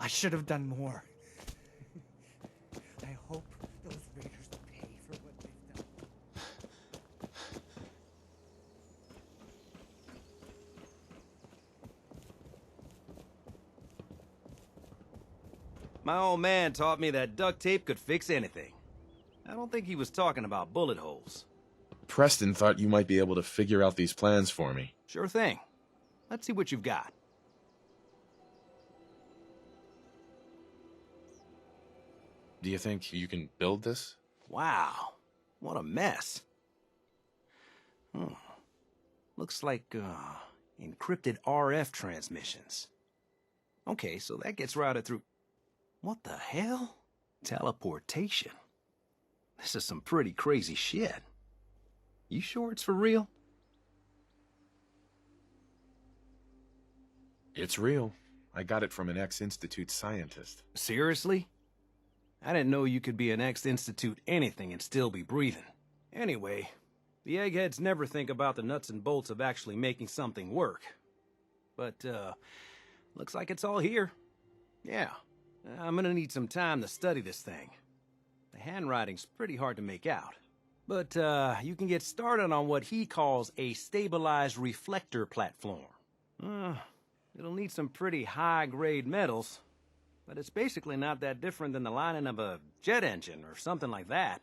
I should have done more. I hope those raiders pay for what they've done. My old man taught me that duct tape could fix anything. I don't think he was talking about bullet holes. Preston thought you might be able to figure out these plans for me. Sure thing. Let's see what you've got. Do you think you can build this? Wow. What a mess. Looks like, encrypted RF transmissions. Okay, so that gets routed through... What the hell? Teleportation. This is some pretty crazy shit. You sure it's for real? It's real. I got it from an ex-Institute scientist. Seriously? I didn't know you could be an ex-Institute anything and still be breathing. Anyway, the eggheads never think about the nuts and bolts of actually making something work. But, looks like it's all here. Yeah, I'm gonna need some time to study this thing. The handwriting's pretty hard to make out. But, you can get started on what he calls a stabilized reflector platform. It'll need some pretty high-grade metals, but it's basically not that different than the lining of a jet engine or something like that.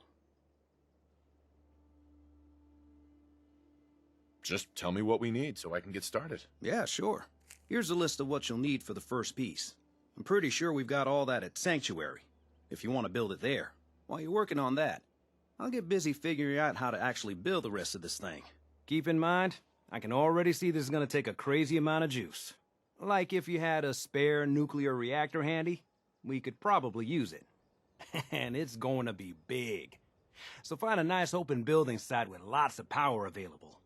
Just tell me what we need so I can get started. Yeah, sure. Here's a list of what you'll need for the first piece. I'm pretty sure we've got all that at Sanctuary, if you want to build it there. While you're working on that, I'll get busy figuring out how to actually build the rest of this thing. Keep in mind, I can already see this is going to take a crazy amount of juice. Like if you had a spare nuclear reactor handy, we could probably use it. And it's going to be big. So find a nice open building site with lots of power available.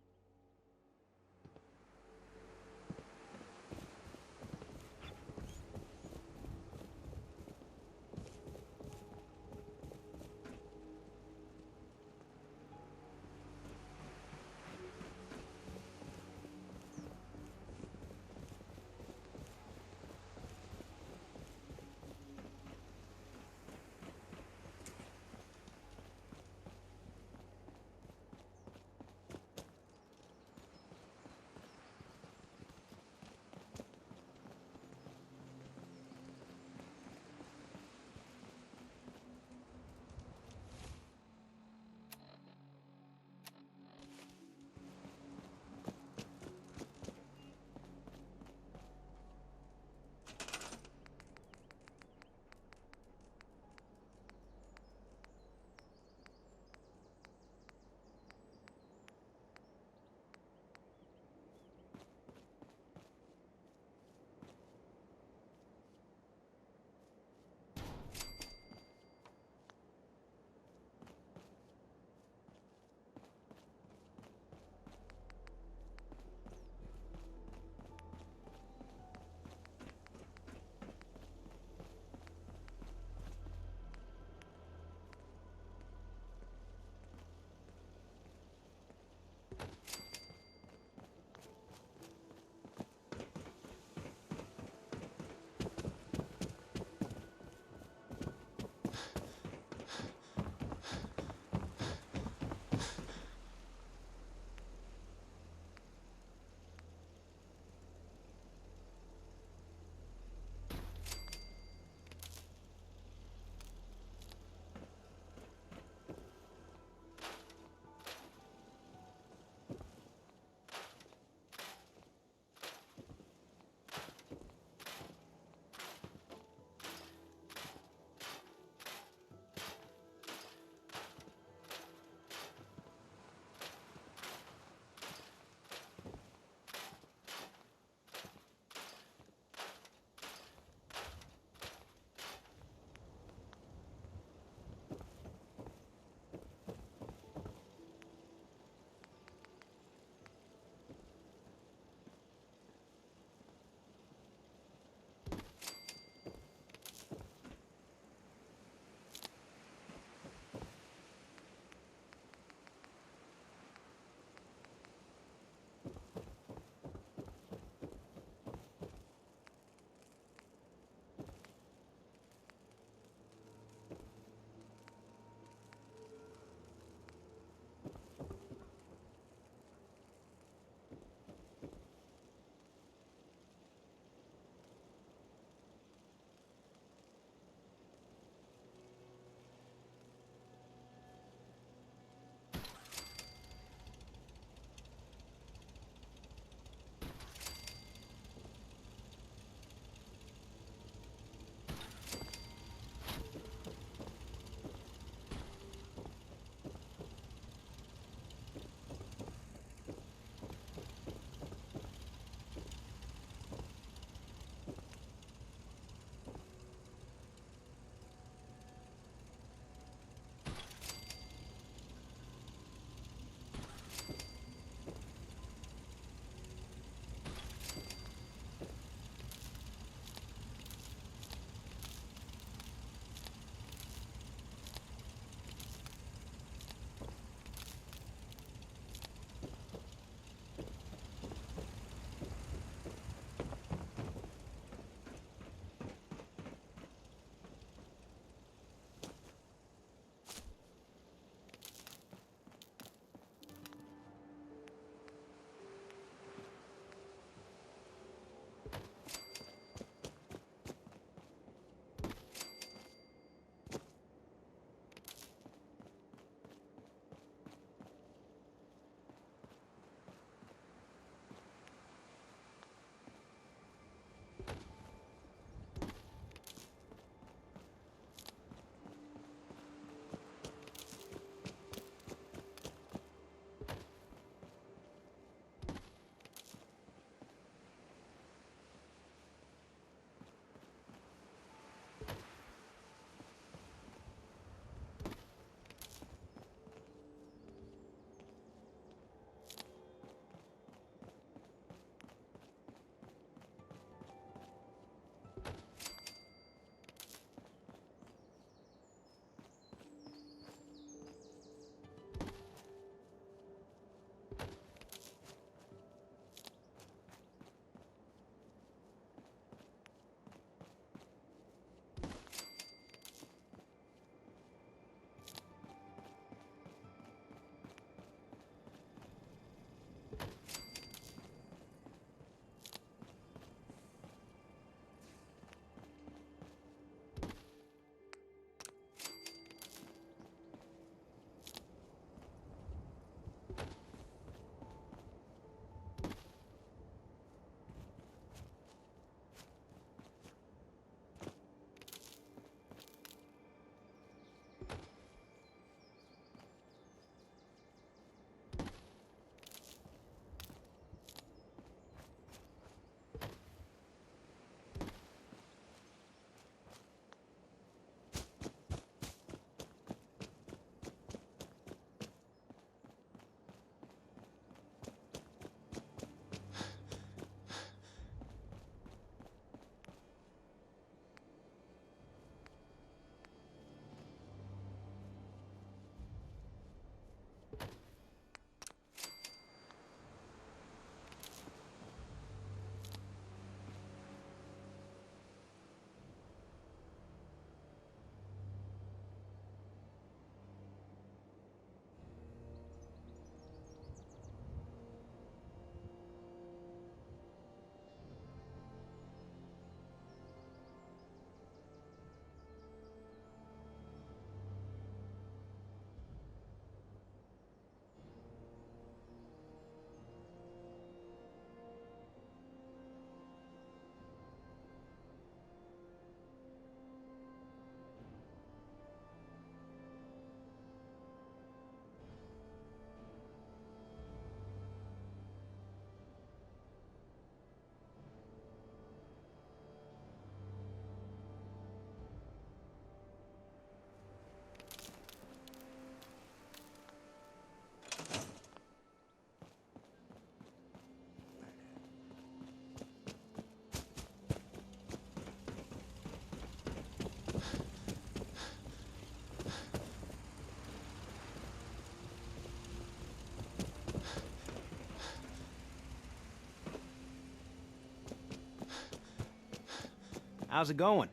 How's it going?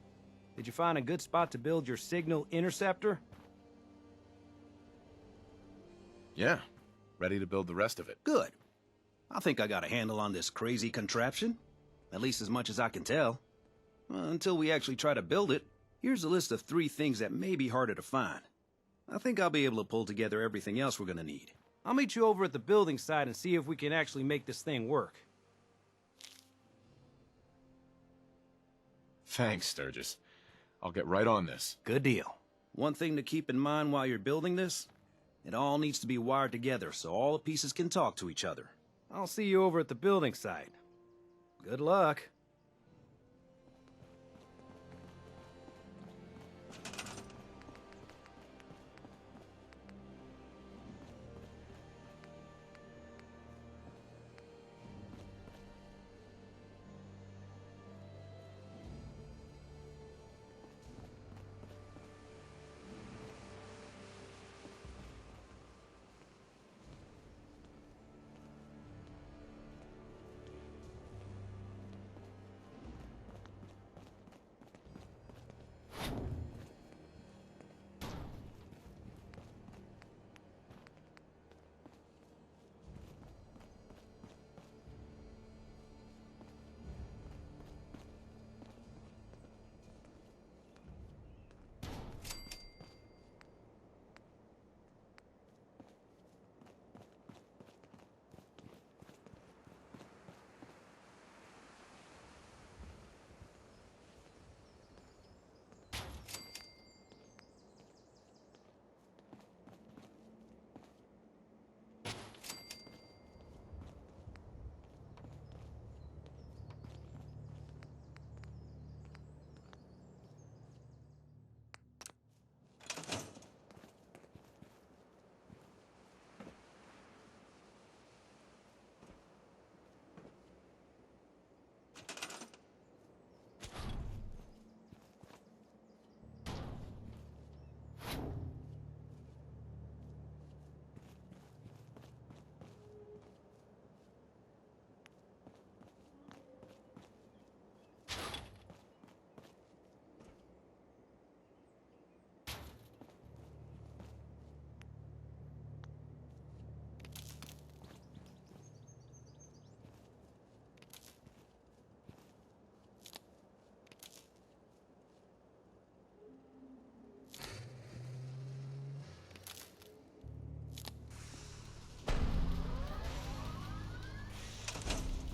Did you find a good spot to build your signal interceptor? Yeah, ready to build the rest of it. Good. I think I got a handle on this crazy contraption. At least as much as I can tell. Until we actually try to build it, here's a list of 3 things that may be harder to find. I think I'll be able to pull together everything else we're gonna need. I'll meet you over at the building site and see if we can actually make this thing work. Thanks, Sturgis. I'll get right on this. Good deal. One thing to keep in mind while you're building this, it all needs to be wired together so all the pieces can talk to each other. I'll see you over at the building site. Good luck.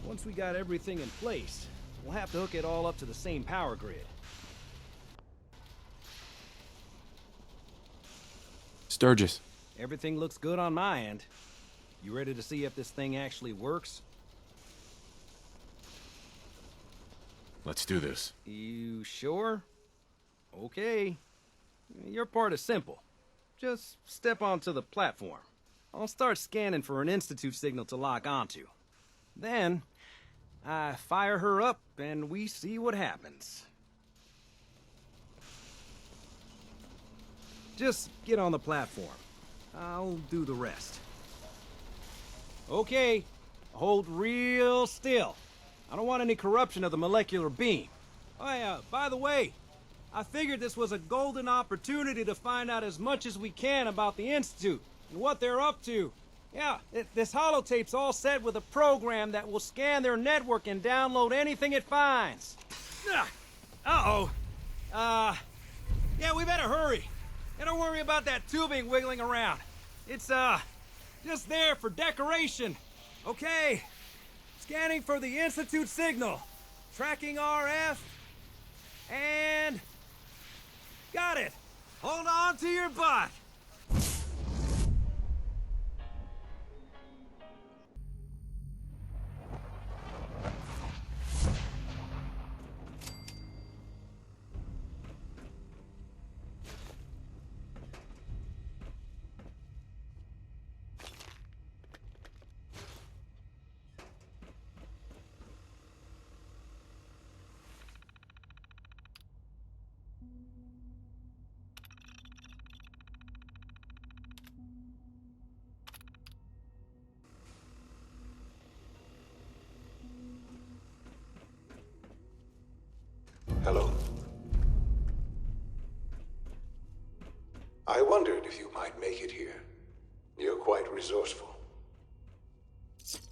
Once we got everything in place, we'll have to hook it all up to the same power grid. Sturgis. Everything looks good on my end. You ready to see if this thing actually works? Let's do this. You sure? Okay. Your part is simple. Just step onto the platform. I'll start scanning for an Institute signal to lock onto. Then, I fire her up and we see what happens. Just get on the platform. I'll do the rest. Okay, hold real still. I don't want any corruption of the molecular beam. Oh yeah, by the way, I figured this was a golden opportunity to find out as much as we can about the Institute and what they're up to. Yeah, this holotape's all set with a program that will scan their network and download anything it finds. Uh-oh. Yeah, we better hurry. And don't worry about that tubing wiggling around. It's, just there for decoration. Okay. Scanning for the Institute signal. Tracking RF. And... got it. Hold on to your butt. I wondered if you might make it here. You're quite resourceful.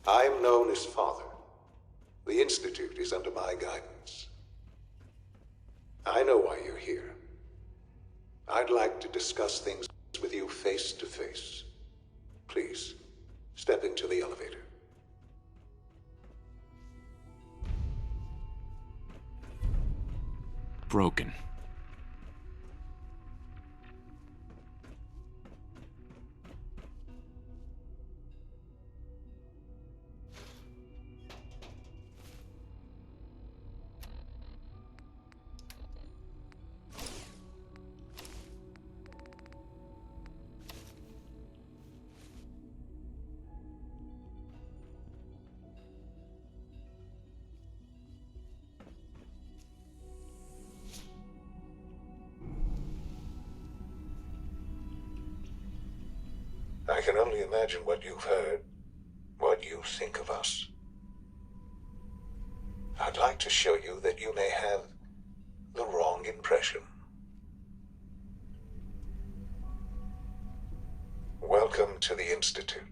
I'm known as Father. The Institute is under my guidance. I know why you're here. I'd like to discuss things with you face to face. Please, step into the elevator. Broken. I can only imagine what you've heard, what you think of us. I'd like to show you that you may have the wrong impression. Welcome to the Institute.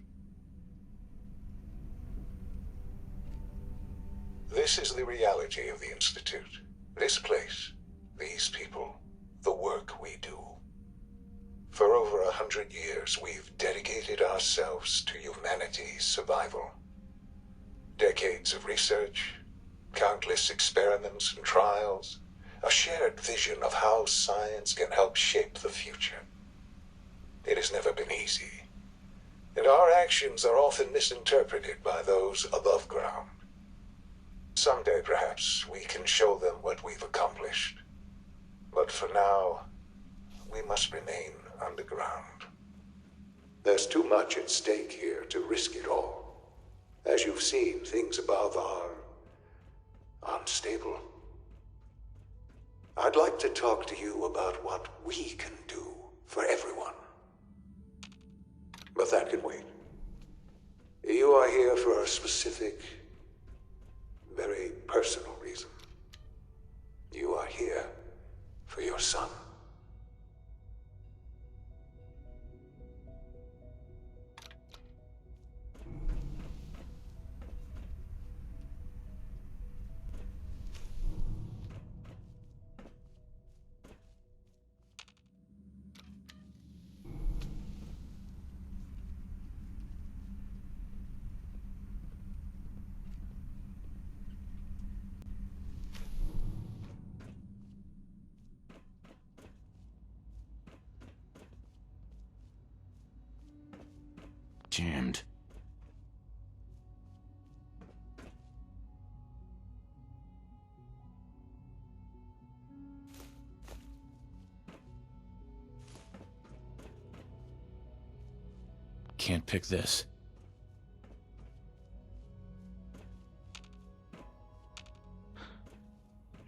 This is the reality of the Institute. This place, these people, the work we do. For over 100 years, we've dedicated ourselves to humanity's survival. Decades of research, countless experiments and trials, a shared vision of how science can help shape the future. It has never been easy, and our actions are often misinterpreted by those above ground. Someday, perhaps, we can show them what we've accomplished. But for now, we must remain underground. There's too much at stake here to risk it all. As you've seen, things above are unstable. I'd like to talk to you about what we can do for everyone. But that can wait. You are here for a specific, very personal reason. You are here for your son. Jammed. Can't pick this.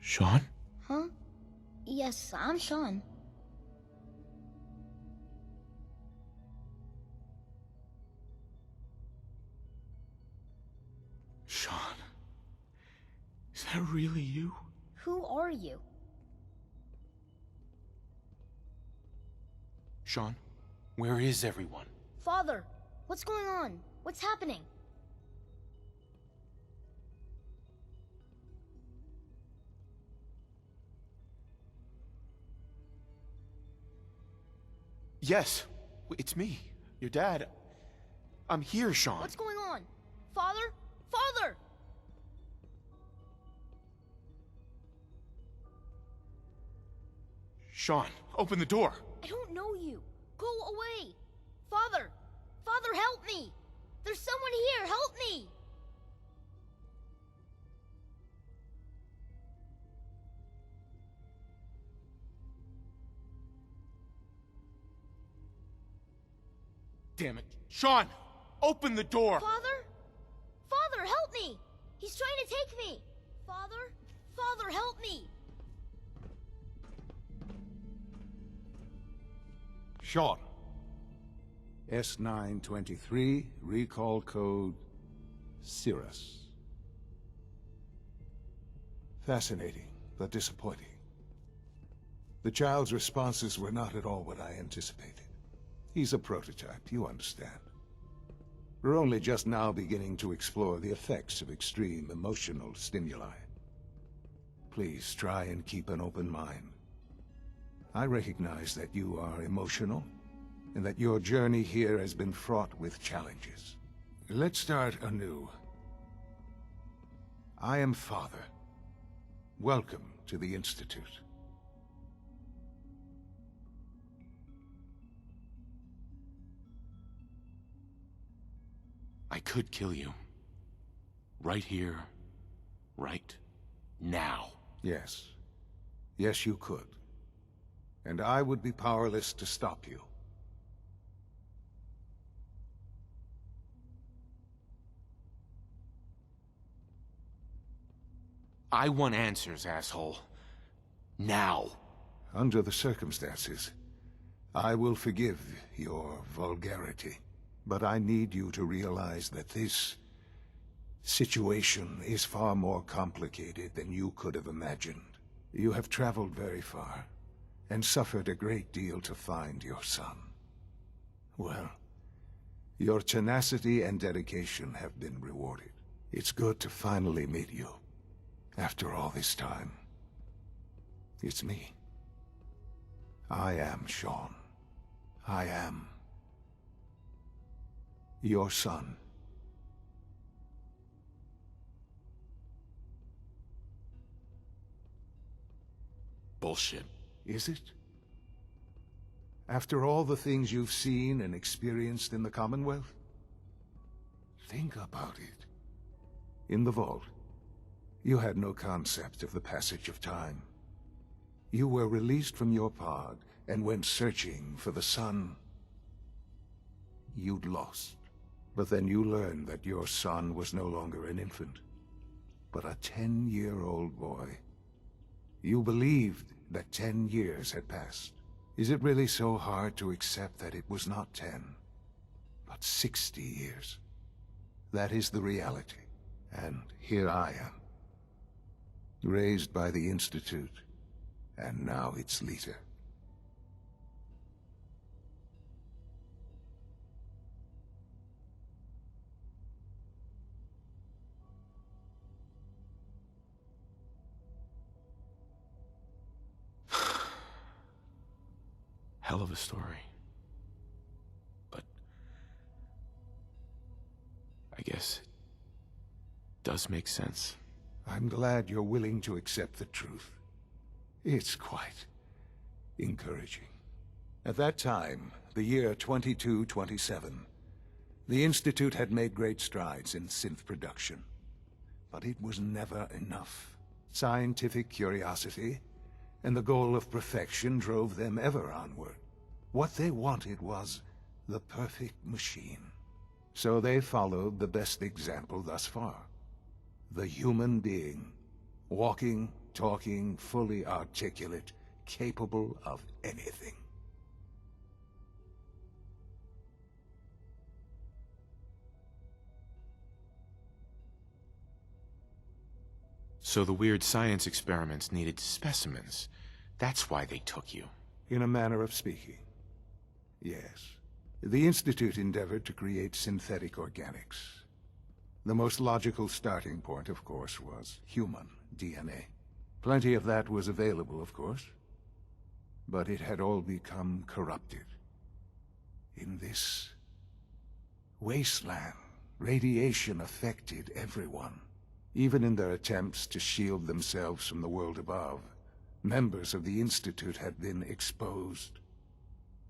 Sean? Huh? Yes, I'm Sean. Sean? Is that really you? Who are you? Sean, where is everyone? Father, what's going on? What's happening? Yes, it's me, your dad. I'm here, Sean. What's going on? Father? Father! Sean, open the door. I don't know you. Go away. Father! Father, help me! There's someone here, help me! Damn it. Sean, open the door. Father? Father, help me! He's trying to take me! Father? Father, help me! Sean. S923, recall code Cirrus. Fascinating, but disappointing. The child's responses were not at all what I anticipated. He's a prototype, you understand. We're only just now beginning to explore the effects of extreme emotional stimuli. Please try and keep an open mind. I recognize that you are emotional, and that your journey here has been fraught with challenges. Let's start anew. I am Father. Welcome to the Institute. I could kill you. Right here. Right now. Yes. Yes, you could. And I would be powerless to stop you. I want answers, asshole. Now. Under the circumstances, I will forgive your vulgarity. But I need you to realize that this situation is far more complicated than you could have imagined. You have traveled very far, and suffered a great deal to find your son. Well, your tenacity and dedication have been rewarded. It's good to finally meet you, after all this time. It's me. I am Shaun. I am your son. Bullshit. Is it? After all the things you've seen and experienced in the Commonwealth? Think about it. In the vault, you had no concept of the passage of time. You were released from your pod and went searching for the son you'd lost. But then you learned that your son was no longer an infant, but a 10-year-old boy. You believed that 10 years had passed. Is it really so hard to accept that it was not 10, but 60 years? That is the reality. And here I am, raised by the Institute, and now its leader. Hell of a story. But I guess it does make sense. I'm glad you're willing to accept the truth. It's quite encouraging. At that time, the year 2227, the Institute had made great strides in synth production. But it was never enough. Scientific curiosity and the goal of perfection drove them ever onward. What they wanted was the perfect machine. So they followed the best example thus far. The human being. Walking, talking, fully articulate, capable of anything. So the weird science experiments needed specimens. That's why they took you. In a manner of speaking. Yes. The Institute endeavored to create synthetic organics. The most logical starting point, of course, was human DNA. Plenty of that was available, of course. But it had all become corrupted. In this wasteland, radiation affected everyone. Even in their attempts to shield themselves from the world above, members of the Institute had been exposed.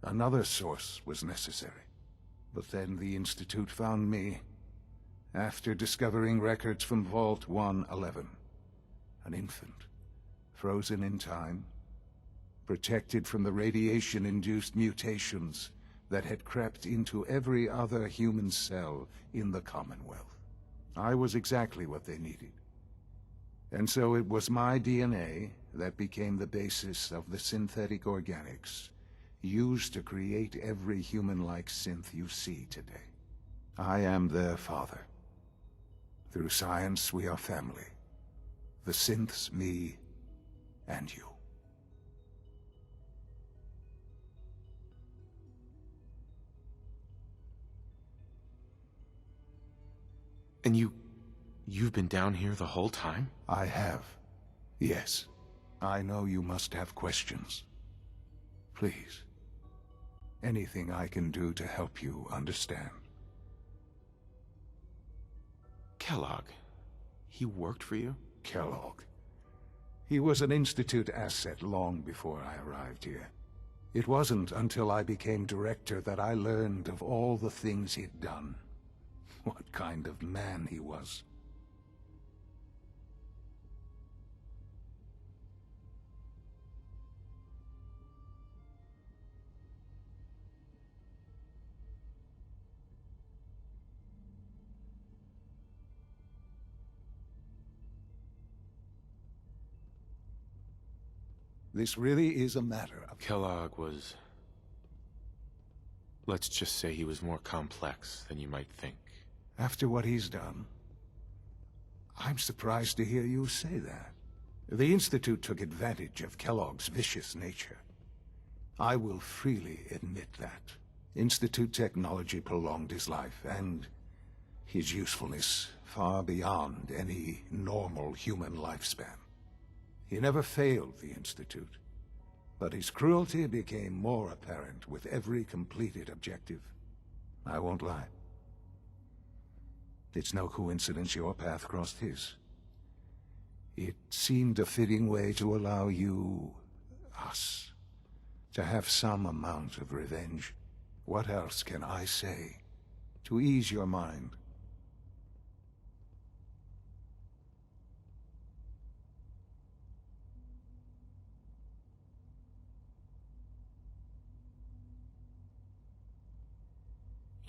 Another source was necessary. But then the Institute found me, after discovering records from Vault 111. An infant, frozen in time, protected from the radiation-induced mutations that had crept into every other human cell in the Commonwealth. I was exactly what they needed. And so it was my DNA that became the basis of the synthetic organics used to create every human-like synth you see today. I am their father. Through science, we are family. The synths, me, and you. And you've been down here the whole time? I have. Yes. I know you must have questions. Please. Anything I can do to help you understand. Kellogg. He worked for you? Kellogg. He was an Institute asset long before I arrived here. It wasn't until I became director that I learned of all the things he'd done. What kind of man he was. This really is a matter of... Kellogg was... Let's just say he was more complex than you might think. After what he's done, I'm surprised to hear you say that. The Institute took advantage of Kellogg's vicious nature. I will freely admit that. Institute technology prolonged his life, and his usefulness far beyond any normal human lifespan. He never failed the Institute, but his cruelty became more apparent with every completed objective. I won't lie. It's no coincidence your path crossed his. It seemed a fitting way to allow you, us, to have some amount of revenge. What else can I say to ease your mind?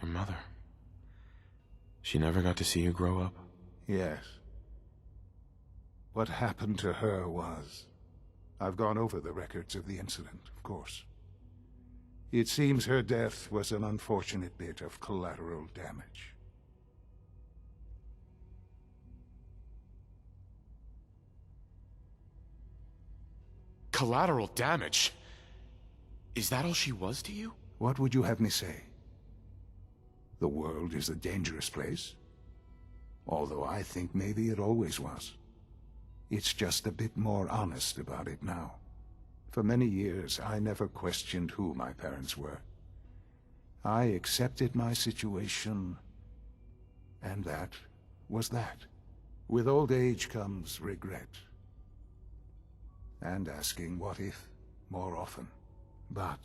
Your mother. She never got to see you grow up? Yes. What happened to her was... I've gone over the records of the incident, of course. It seems her death was an unfortunate bit of collateral damage. Collateral damage? Is that all she was to you? What would you have me say? The world is a dangerous place. Although I think maybe it always was. It's just a bit more honest about it now. For many years, I never questioned who my parents were. I accepted my situation, and that was that. With old age comes regret. And asking what if more often. But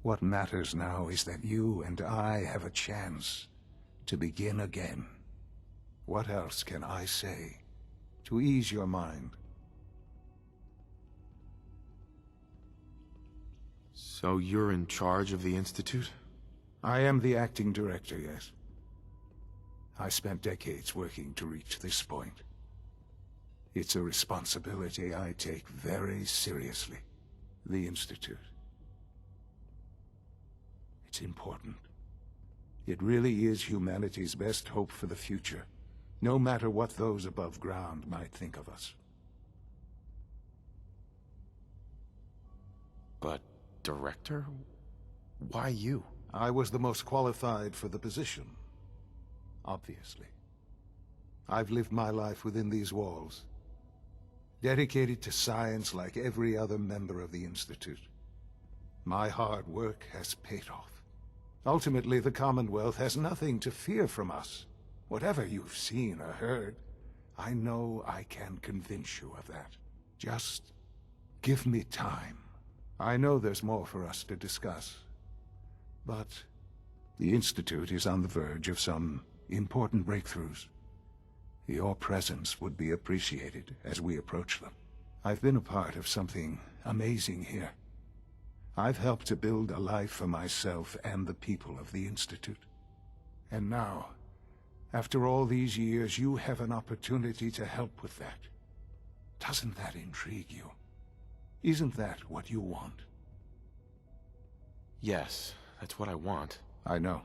what matters now is that you and I have a chance to begin again. What else can I say to ease your mind? So you're in charge of the Institute? I am the acting director, yes. I spent decades working to reach this point. It's a responsibility I take very seriously. The Institute. It's important. It really is humanity's best hope for the future, no matter what those above ground might think of us. But, director? Why you? I was the most qualified for the position, obviously. I've lived my life within these walls, dedicated to science like every other member of the Institute. My hard work has paid off. Ultimately, the Commonwealth has nothing to fear from us. Whatever you've seen or heard, I know I can convince you of that. Just give me time. I know there's more for us to discuss. But the Institute is on the verge of some important breakthroughs. Your presence would be appreciated as we approach them. I've been a part of something amazing here. I've helped to build a life for myself and the people of the Institute. And now, after all these years, you have an opportunity to help with that. Doesn't that intrigue you? Isn't that what you want? Yes, that's what I want. I know.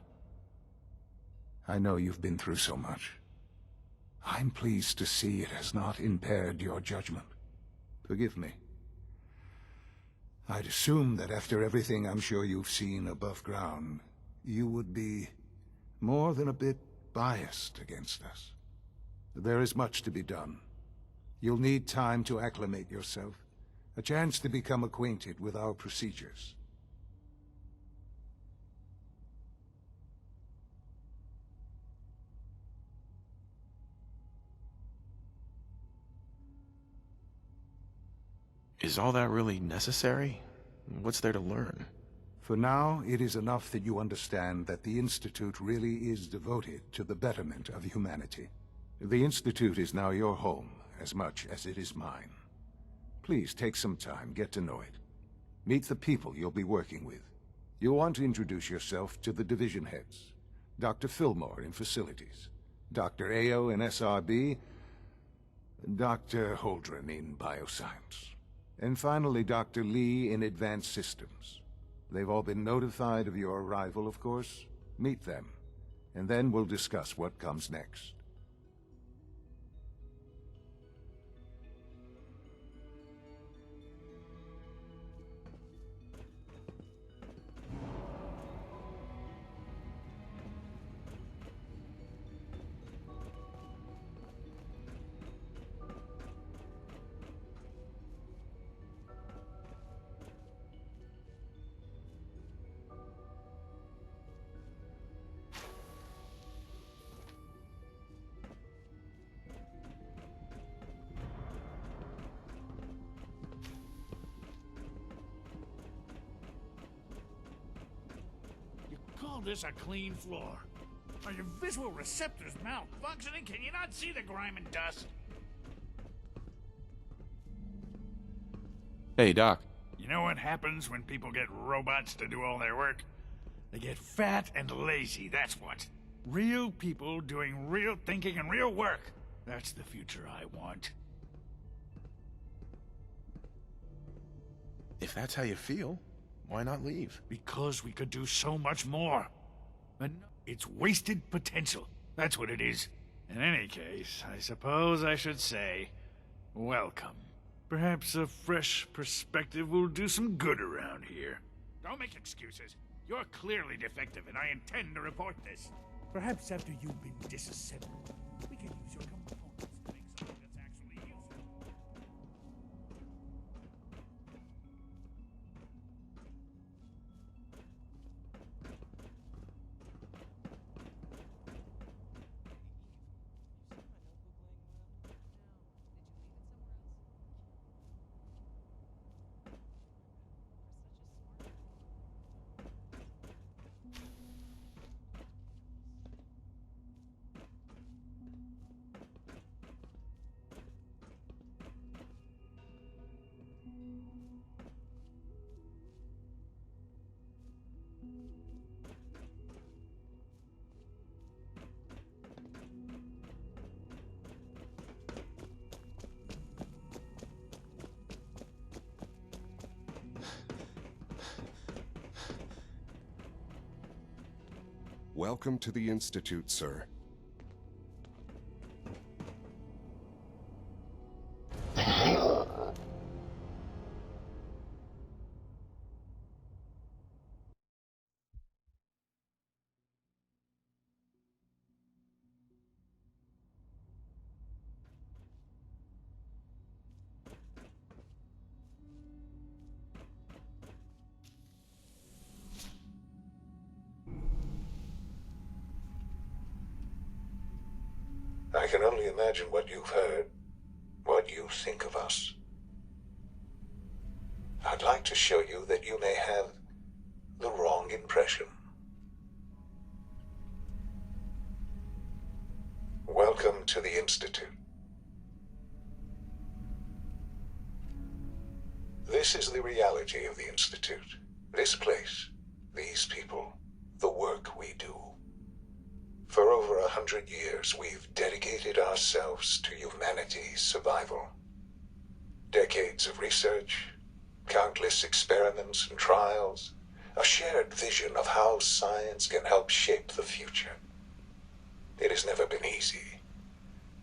I know you've been through so much. I'm pleased to see it has not impaired your judgment. Forgive me. I'd assume that after everything I'm sure you've seen above ground, you would be more than a bit biased against us. There is much to be done. You'll need time to acclimate yourself, a chance to become acquainted with our procedures. Is all that really necessary? What's there to learn? For now, it is enough that you understand that the Institute really is devoted to the betterment of humanity. The Institute is now your home, as much as it is mine. Please take some time, get to know it. Meet the people you'll be working with. You'll want to introduce yourself to the division heads. Dr. Fillmore in Facilities, Dr. Ayo in SRB, Dr. Holdren in Bioscience, and finally Dr. Lee in Advanced Systems. They've all been notified of your arrival, of course. Meet them, and then we'll discuss what comes next. Call this a clean floor? Are your visual receptors malfunctioning? Can you not see the grime and dust? Hey, Doc. You know what happens when people get robots to do all their work? They get fat and lazy, that's what. Real people doing real thinking and real work. That's the future I want. If that's how you feel, why not leave? Because we could do so much more. But no, it's wasted potential. That's what it is. In any case, I suppose I should say, welcome. Perhaps a fresh perspective will do some good around here. Don't make excuses. You're clearly defective, and I intend to report this. Perhaps after you've been disassembled, we can use your components to make something that's actually useful. Welcome to the Institute, sir. I can only imagine what you've heard, what you think of us. I'd like to show you that you may have the wrong impression. Welcome to the Institute. This is the reality of the Institute. This place, these people, the work we do. For over 100 years, we've dedicated ourselves to humanity's survival. Decades of research, countless experiments and trials, a shared vision of how science can help shape the future. It has never been easy,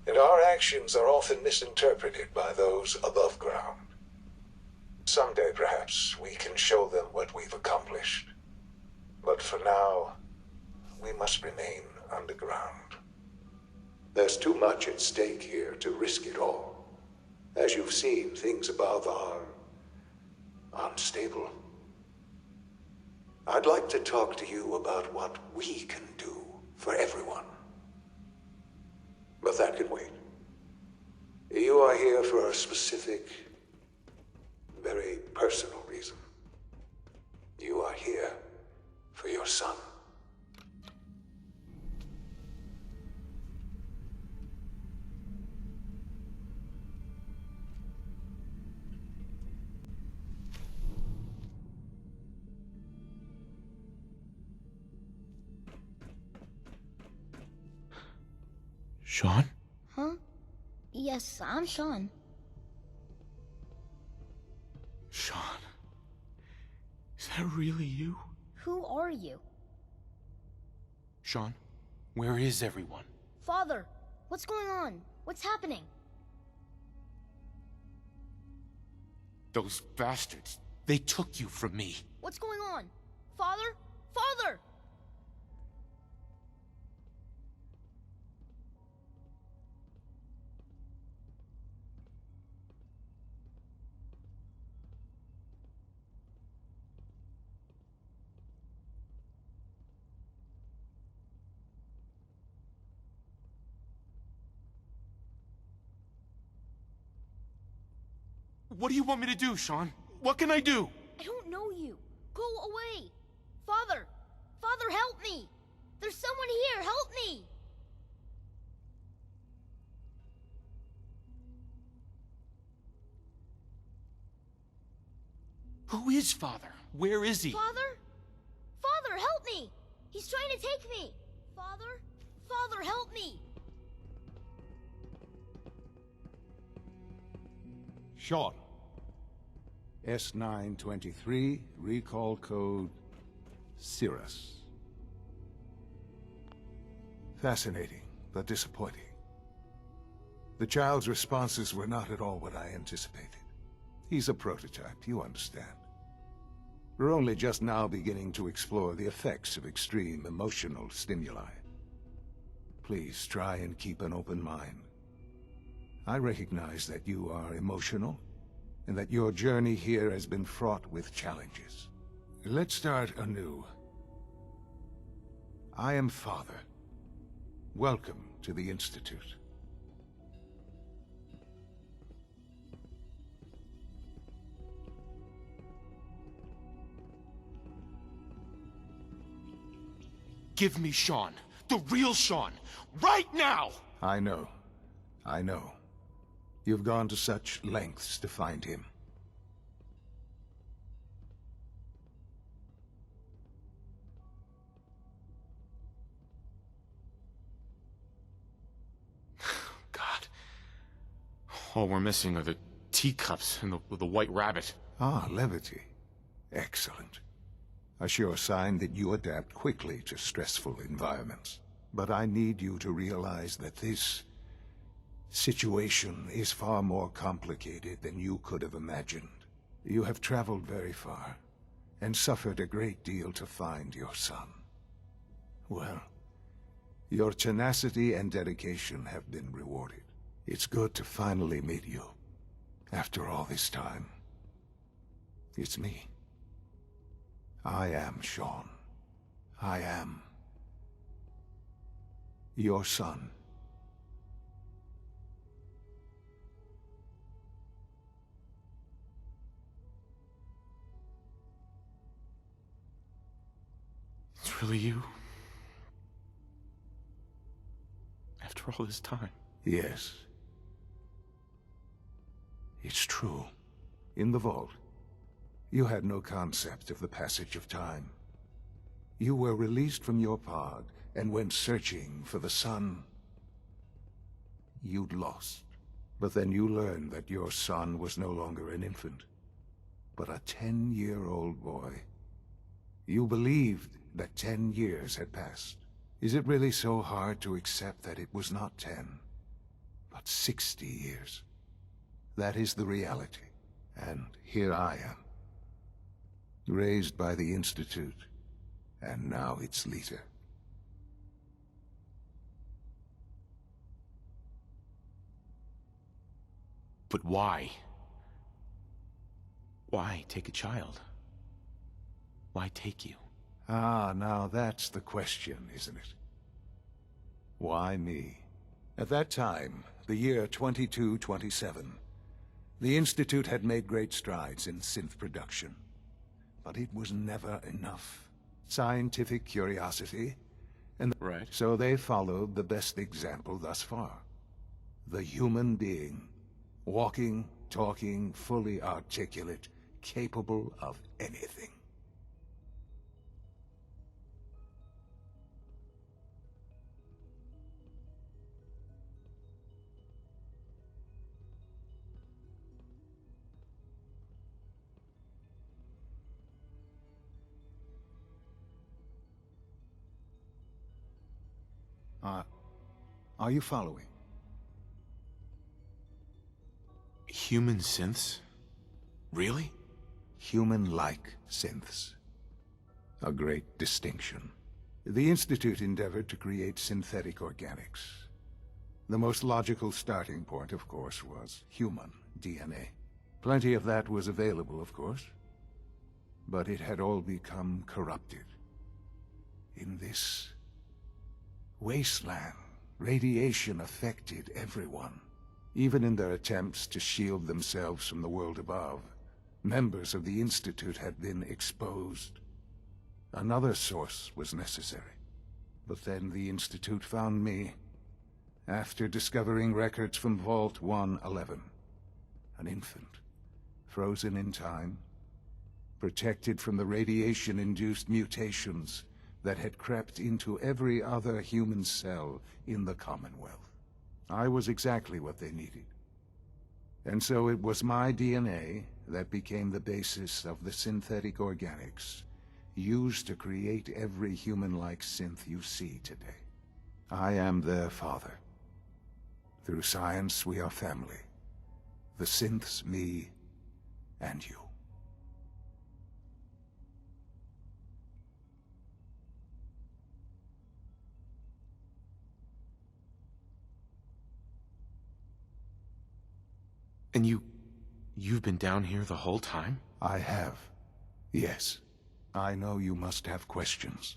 and our actions are often misinterpreted by those above ground. Someday, perhaps, we can show them what we've accomplished. But for now, we must remain underground. There's too much at stake here to risk it all. As you've seen, things above are unstable. I'd like to talk to you about what we can do for everyone. But that can wait. You are here for a specific, very personal reason. You are here for your son. Sean? Huh? Yes, I'm Sean. Sean? Is that really you? Who are you? Sean, where is everyone? Father, what's going on? What's happening? Those bastards. They took you from me. What's going on? Father? Father! What do you want me to do, Sean? What can I do? I don't know you. Go away. Father! Father, help me! There's someone here, help me! Who is Father? Where is he? Father? Father, help me! He's trying to take me! Father? Father, help me! Sean. S923, recall code Cirrus. Fascinating, but disappointing. The child's responses were not at all what I anticipated. He's a prototype, you understand. We're only just now beginning to explore the effects of extreme emotional stimuli. Please try and keep an open mind. I recognize that you are emotional, and that your journey here has been fraught with challenges. Let's start anew. I am Father. Welcome to the Institute. Give me Sean. The real Sean. Right now! I know. I know. You've gone to such lengths to find him. God. All we're missing are the teacups and the white rabbit. Ah, levity. Excellent. A sure sign that you adapt quickly to stressful environments. But I need you to realize that this situation is far more complicated than you could have imagined. You have traveled very far, and suffered a great deal to find your son. Well, your tenacity and dedication have been rewarded. It's good to finally meet you, after all this time. It's me. I am Sean. I am your son. It's really you? After all this time? Yes. It's true. In the vault, you had no concept of the passage of time. You were released from your pod and went searching for the son you'd lost. But then you learned that your son was no longer an infant, but a 10-year-old boy. You believed that 10 years had passed. Is it really so hard to accept that it was not 10, but 60 years? That is the reality. And here I am, raised by the Institute, and now its leader. But why? Why take a child? Why take you? Ah, now that's the question, isn't it? Why me? At that time, the year 2227, the Institute had made great strides in synth production. But it was never enough. Scientific curiosity, and Right. so they followed the best example thus far. The human being. Walking, talking, fully articulate, capable of anything. Are you following? Human synths? Really? Human-like synths. A great distinction. The Institute endeavored to create synthetic organics. The most logical starting point, of course, was human DNA. Plenty of that was available, of course. But it had all become corrupted. In this wasteland, radiation affected everyone. Even in their attempts to shield themselves from the world above, members of the Institute had been exposed. Another source was necessary. But then the Institute found me, after discovering records from Vault 111. An infant, frozen in time, protected from the radiation-induced mutations that had crept into every other human cell in the Commonwealth. I was exactly what they needed. And so it was my DNA that became the basis of the synthetic organics used to create every human-like synth you see today. I am their father. Through science, we are family. The synths, me, and you. And you've been down here the whole time? I have. Yes. I know you must have questions.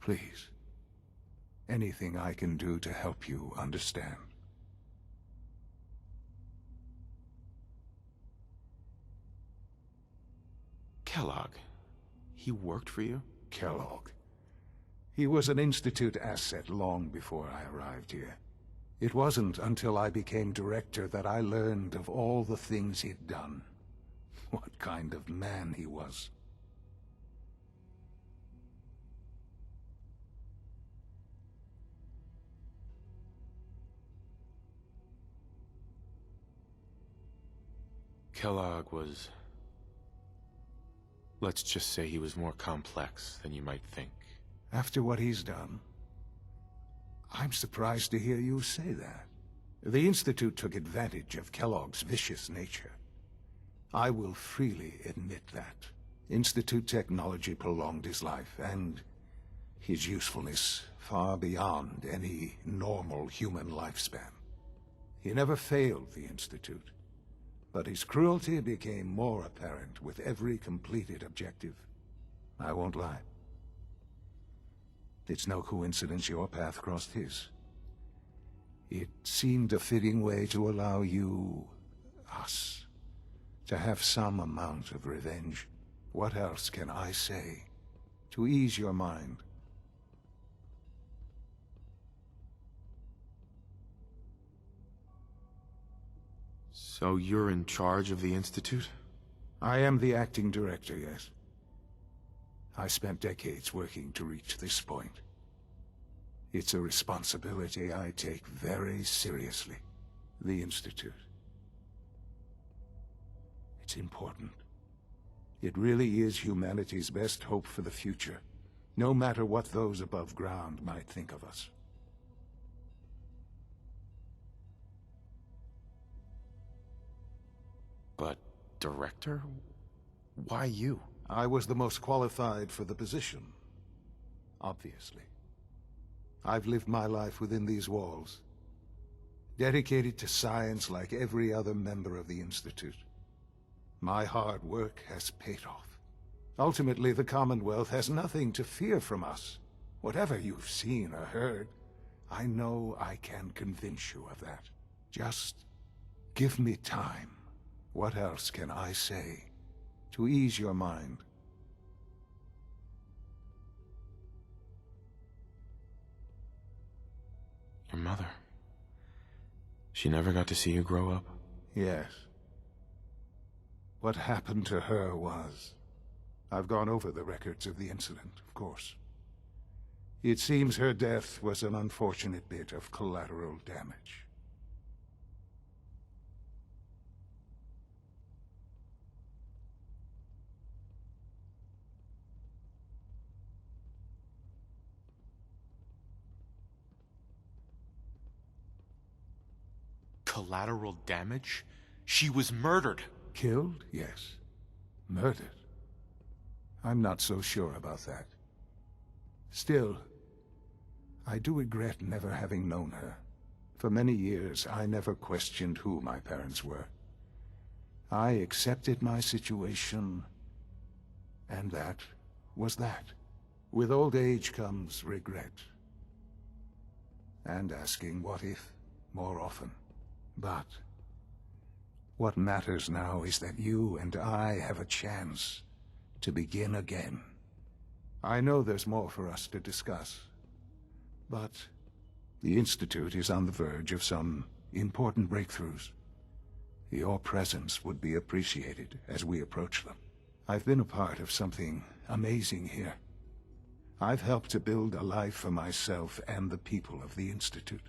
Please. Anything I can do to help you understand. Kellogg. He worked for you? Kellogg. He was an Institute asset long before I arrived here. It wasn't until I became director that I learned of all the things he'd done. What kind of man he was. Kellogg was... Let's just say he was more complex than you might think. After what he's done, I'm surprised to hear you say that. The Institute took advantage of Kellogg's vicious nature. I will freely admit that. Institute technology prolonged his life, and his usefulness far beyond any normal human lifespan. He never failed the Institute, but his cruelty became more apparent with every completed objective. I won't lie. It's no coincidence your path crossed his. It seemed a fitting way to allow you, us, to have some amount of revenge. What else can I say to ease your mind? So you're in charge of the Institute? I am the acting director, yes. I spent decades working to reach this point. It's a responsibility I take very seriously. The Institute. It's important. It really is humanity's best hope for the future, no matter what those above ground might think of us. But, director? Why you? I was the most qualified for the position, obviously. I've lived my life within these walls, dedicated to science like every other member of the Institute. My hard work has paid off. Ultimately, the Commonwealth has nothing to fear from us. Whatever you've seen or heard, I know I can convince you of that. Just give me time. What else can I say to ease your mind? Your mother. She never got to see you grow up? Yes. What happened to her was... I've gone over the records of the incident, of course. It seems her death was an unfortunate bit of collateral damage. Collateral damage? She was murdered. Killed? Yes. Murdered? I'm not so sure about that. Still, I do regret never having known her. For many years, I never questioned who my parents were. I accepted my situation, and that was that. With old age comes regret. And asking what if more often. But what matters now is that you and I have a chance to begin again. I know there's more for us to discuss, but the Institute is on the verge of some important breakthroughs. Your presence would be appreciated as we approach them. I've been a part of something amazing here. I've helped to build a life for myself and the people of the Institute.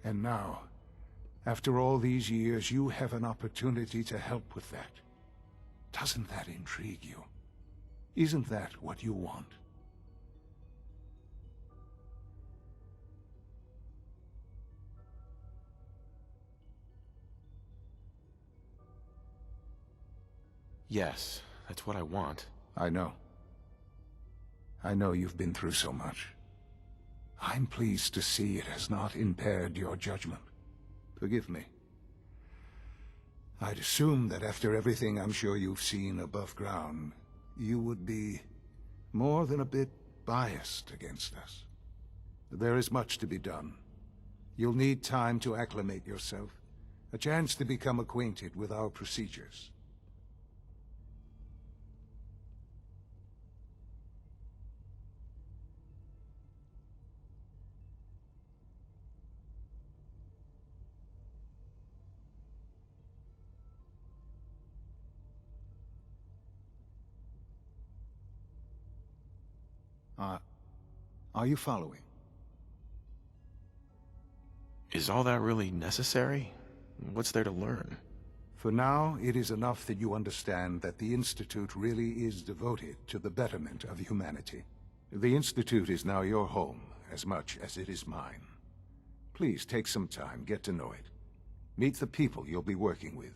And now, after all these years, you have an opportunity to help with that. Doesn't that intrigue you? Isn't that what you want? Yes, that's what I want. I know. I know you've been through so much. I'm pleased to see it has not impaired your judgment. Forgive me. I'd assume that after everything I'm sure you've seen above ground, you would be more than a bit biased against us. There is much to be done. You'll need time to acclimate yourself, a chance to become acquainted with our procedures. Are you following? Is all that really necessary? What's there to learn? For now, it is enough that you understand that the Institute really is devoted to the betterment of humanity. The Institute is now your home, as much as it is mine. Please take some time, get to know it. Meet the people you'll be working with.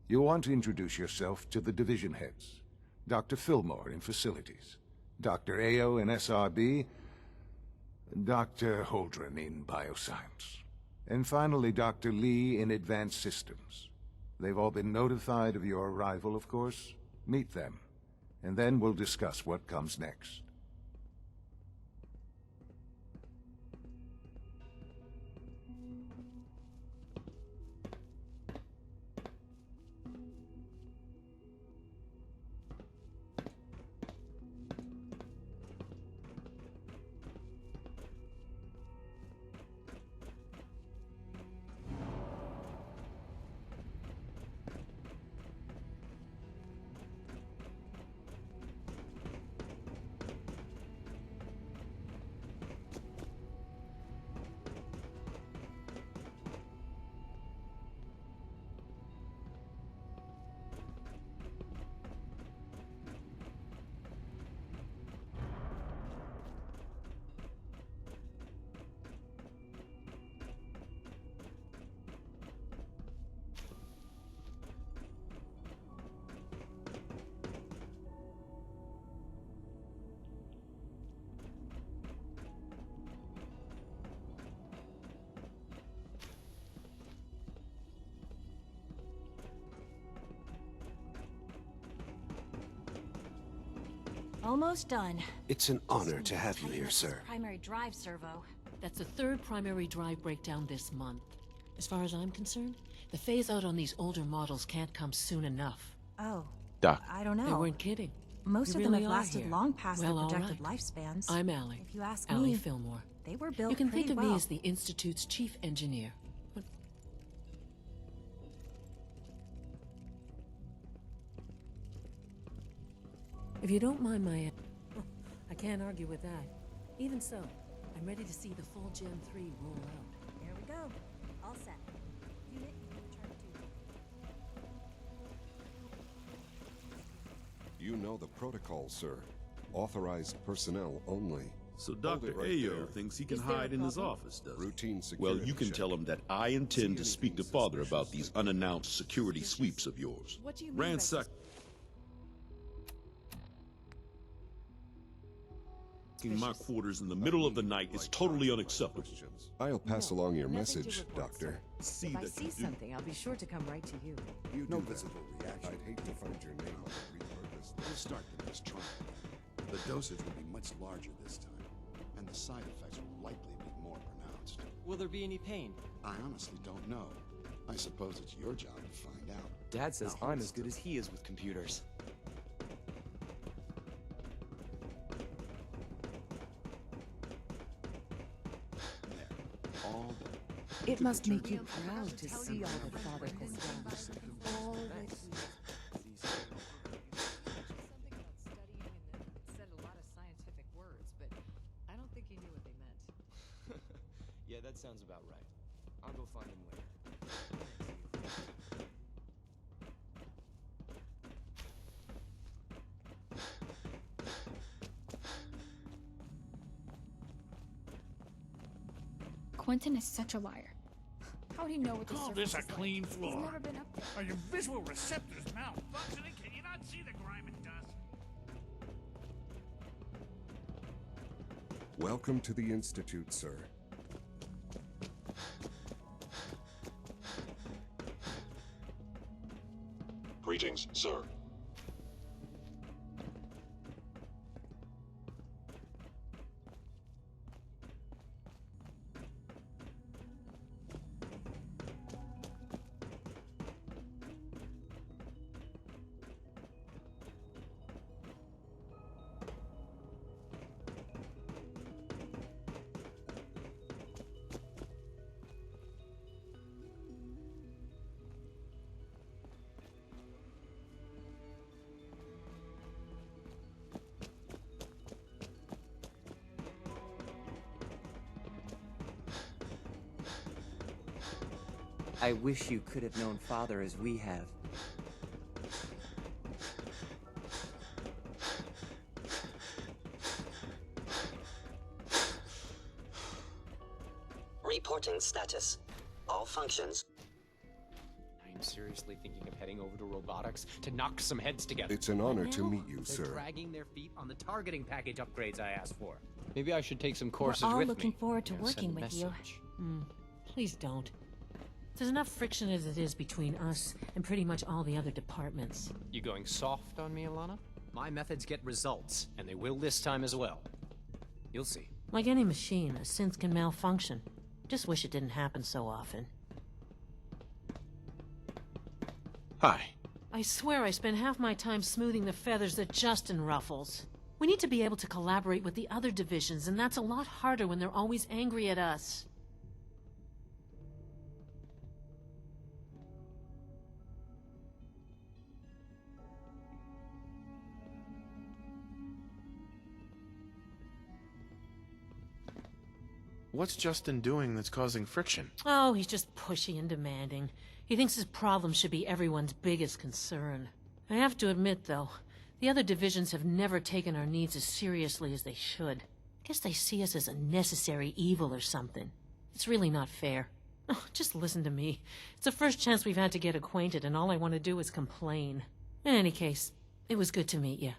You'll want to introduce yourself to the division heads. Dr. Fillmore in Facilities, Dr. Ao in SRB, Dr. Holdren in Bioscience, and finally Dr. Lee in Advanced Systems. They've all been notified of your arrival, of course. Meet them, and then we'll discuss what comes next. Almost done. It's an honor to have you here, sir. Primary drive servo. That's the third primary drive breakdown this month. As far as I'm concerned, the phase-out on these older models can't come soon enough. Oh. Doc. I don't know. They weren't kidding. Most You of them really have are lasted here. long past Well, their all projected right. lifespans. I'm Allie. If you ask Allie me, Fillmore. they were built You can pretty think of well. me as the Institute's chief engineer. But if you don't mind my... I can't argue with that. Even so, I'm ready to see the full Gen 3 roll out. There we go. All set. Unit, return to... You know the protocol, sir. Authorized personnel only. So Hold Dr. it right Ayo there. thinks he can Is there a hide in his problem? office, does he? Routine security Well, you can check. tell him that I intend to speak to Father about these unannounced security sweeps of yours. What do you mean Ransack my quarters in the middle of the night is totally unacceptable. I'll pass along your Nothing to message, report, Doctor. sir. See If I that see you do. something, I'll be sure to come right to you. You No do that. visible reaction. I'd hate to find your name on a repurposed We'll list. start the next trial. The dosage will be much larger this time, and the side effects will likely be more pronounced. Will there be any pain? I honestly don't know. I suppose it's your job to find out. Dad says Now, I'm hold as good still. as he is with computers. All done. It To must the make turn. you proud to see all that Father has done. All that he... Said a lot of scientific words, but I don't think he knew what they meant. Yeah, that sounds about right. I'll go find him later. Quentin is such a liar. How'd he know what the Call surface this a is like? clean He's floor. never been up there. Are your visual receptors malfunctioning? Can you not see the grime and dust? Welcome to the Institute, sir. Greetings, sir. I wish you could have known Father as we have. Reporting status. All functions. I'm seriously thinking of heading over to robotics to knock some heads together. It's an honor to meet you, They're sir. dragging their feet on the targeting package upgrades I asked for. Maybe I should take some courses We're all with looking me. forward to and working send a with you. message. Please don't. There's enough friction as it is between us and pretty much all the other departments. You going soft on me, Alana? My methods get results, and they will this time as well. You'll see. Like any machine, a synth can malfunction. Just wish it didn't happen so often. Hi. I swear I spend half my time smoothing the feathers that Justin ruffles. We need to be able to collaborate with the other divisions, and that's a lot harder when they're always angry at us. What's Justin doing that's causing friction? Oh, he's just pushy and demanding. He thinks his problem should be everyone's biggest concern. I have to admit, though, the other divisions have never taken our needs as seriously as they should. Guess they see us as a necessary evil or something. It's really not fair. Oh, just listen to me. It's the first chance we've had to get acquainted, and all I want to do is complain. In any case, it was good to meet you.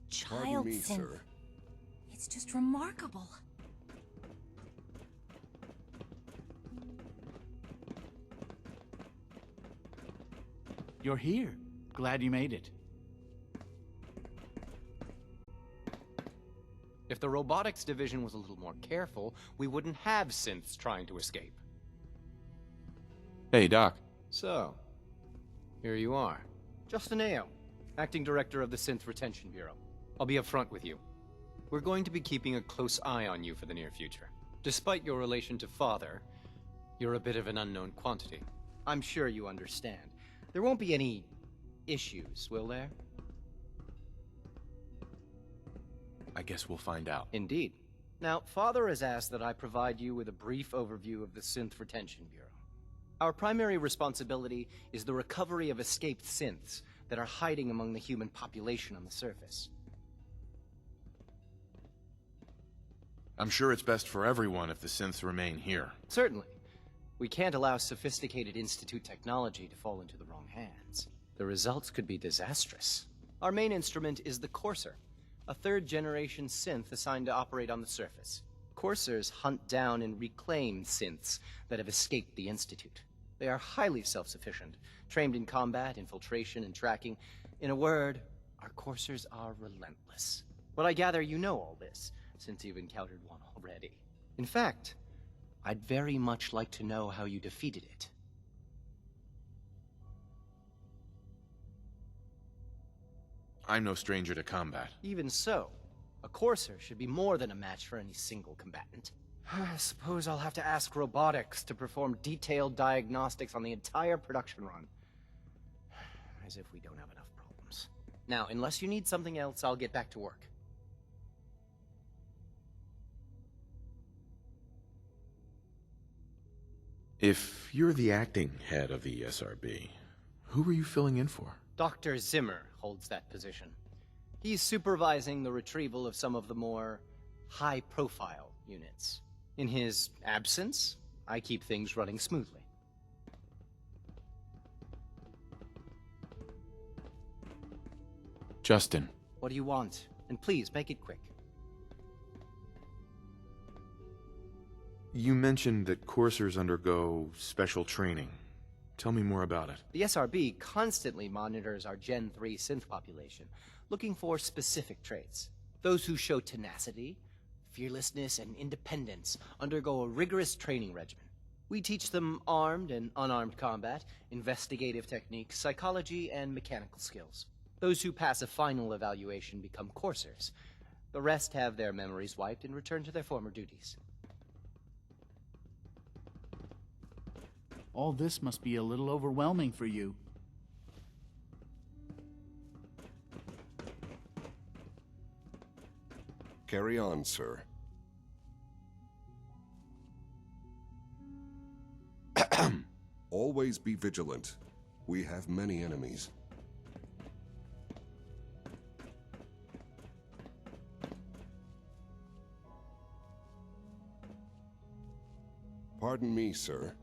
Child Pardon me, synth. sir. It's just remarkable. You're here. Glad you made it. If the robotics division was a little more careful, we wouldn't have synths trying to escape. Hey, Doc. So, here you are. Justin Ao, acting director of the Synth Retention Bureau. I'll be upfront with you. We're going to be keeping a close eye on you for the near future. Despite your relation to Father, you're a bit of an unknown quantity. I'm sure you understand. There won't be any issues, will there? I guess we'll find out. Indeed. Now, Father has asked that I provide you with a brief overview of the Synth Retention Bureau. Our primary responsibility is the recovery of escaped synths that are hiding among the human population on the surface. I'm sure it's best for everyone if the synths remain here. Certainly. We can't allow sophisticated Institute technology to fall into the wrong hands. The results could be disastrous. Our main instrument is the Courser, a third-generation synth assigned to operate on the surface. Coursers hunt down and reclaim synths that have escaped the Institute. They are highly self-sufficient, trained in combat, infiltration, and tracking. In a word, our Coursers are relentless. But I gather you know all this, since you've encountered one already. In fact, I'd very much like to know how you defeated it. I'm no stranger to combat. Even so, a Courser should be more than a match for any single combatant. I suppose I'll have to ask robotics to perform detailed diagnostics on the entire production run. As if we don't have enough problems. Now, unless you need something else, I'll get back to work. If you're the acting head of the SRB, who are you filling in for? Dr. Zimmer holds that position. He's supervising the retrieval of some of the more high-profile units. In his absence, I keep things running smoothly. Justin. What do you want? And please, make it quick. You mentioned that coursers undergo special training. Tell me more about it. The SRB constantly monitors our Gen 3 synth population, looking for specific traits. Those who show tenacity, fearlessness, and independence undergo a rigorous training regimen. We teach them armed and unarmed combat, investigative techniques, psychology, and mechanical skills. Those who pass a final evaluation become coursers. The rest have their memories wiped and return to their former duties. All this must be a little overwhelming for you. Carry on, sir. Always be vigilant. We have many enemies. Pardon me, sir.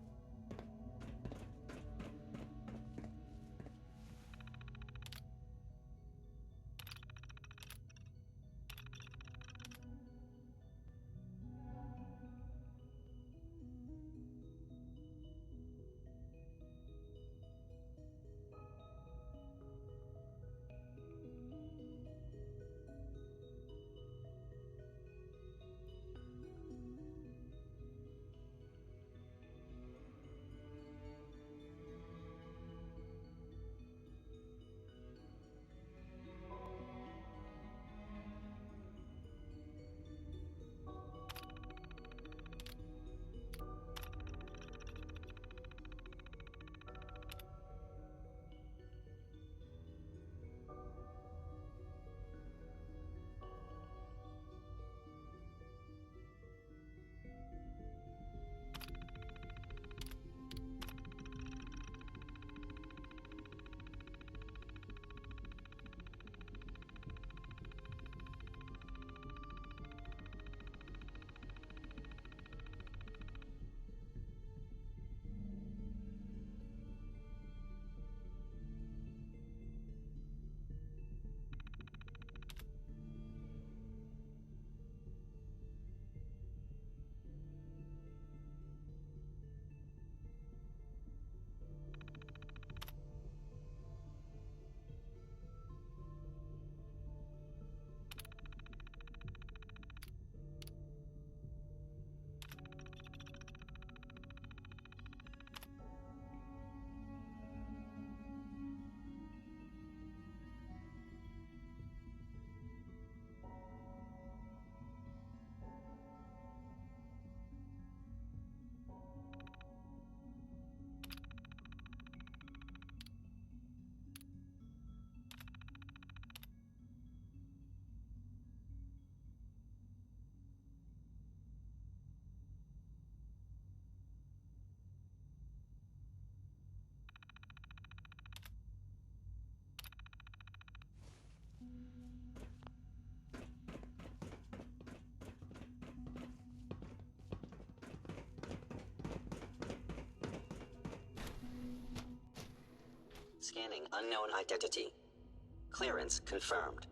Scanning unknown identity. Clearance confirmed.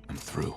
I'm through.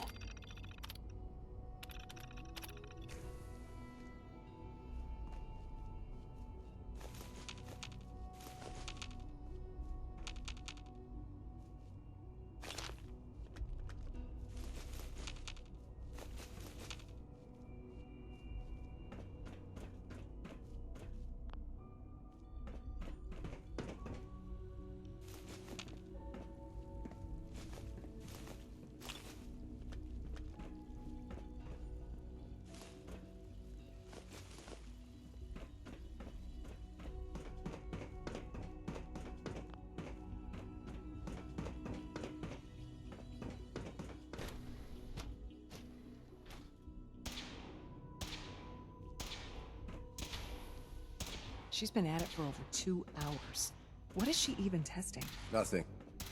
She's been at it for over 2 hours. What is she even testing? Nothing.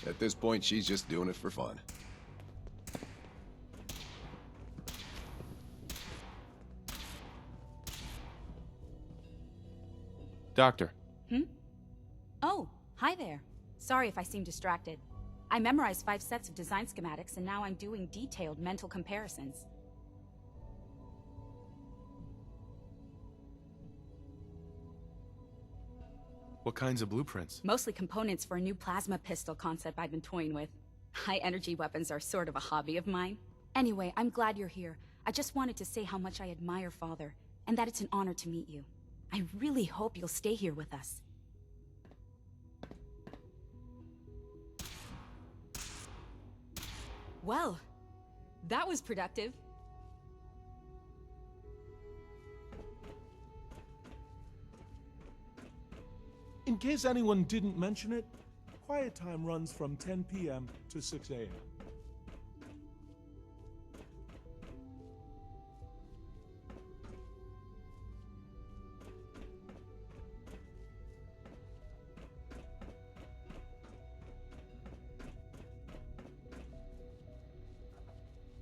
At this point, she's just doing it for fun. Doctor. Oh, hi there. Sorry if I seem distracted. I memorized 5 sets of design schematics, and now I'm doing detailed mental comparisons. What kinds of blueprints? Mostly components for a new plasma pistol concept I've been toying with. High-energy weapons are sort of a hobby of mine. Anyway, I'm glad you're here. I just wanted to say how much I admire Father, and that it's an honor to meet you. I really hope you'll stay here with us. Well, that was productive. In case anyone didn't mention it, quiet time runs from 10 p.m. to 6 a.m.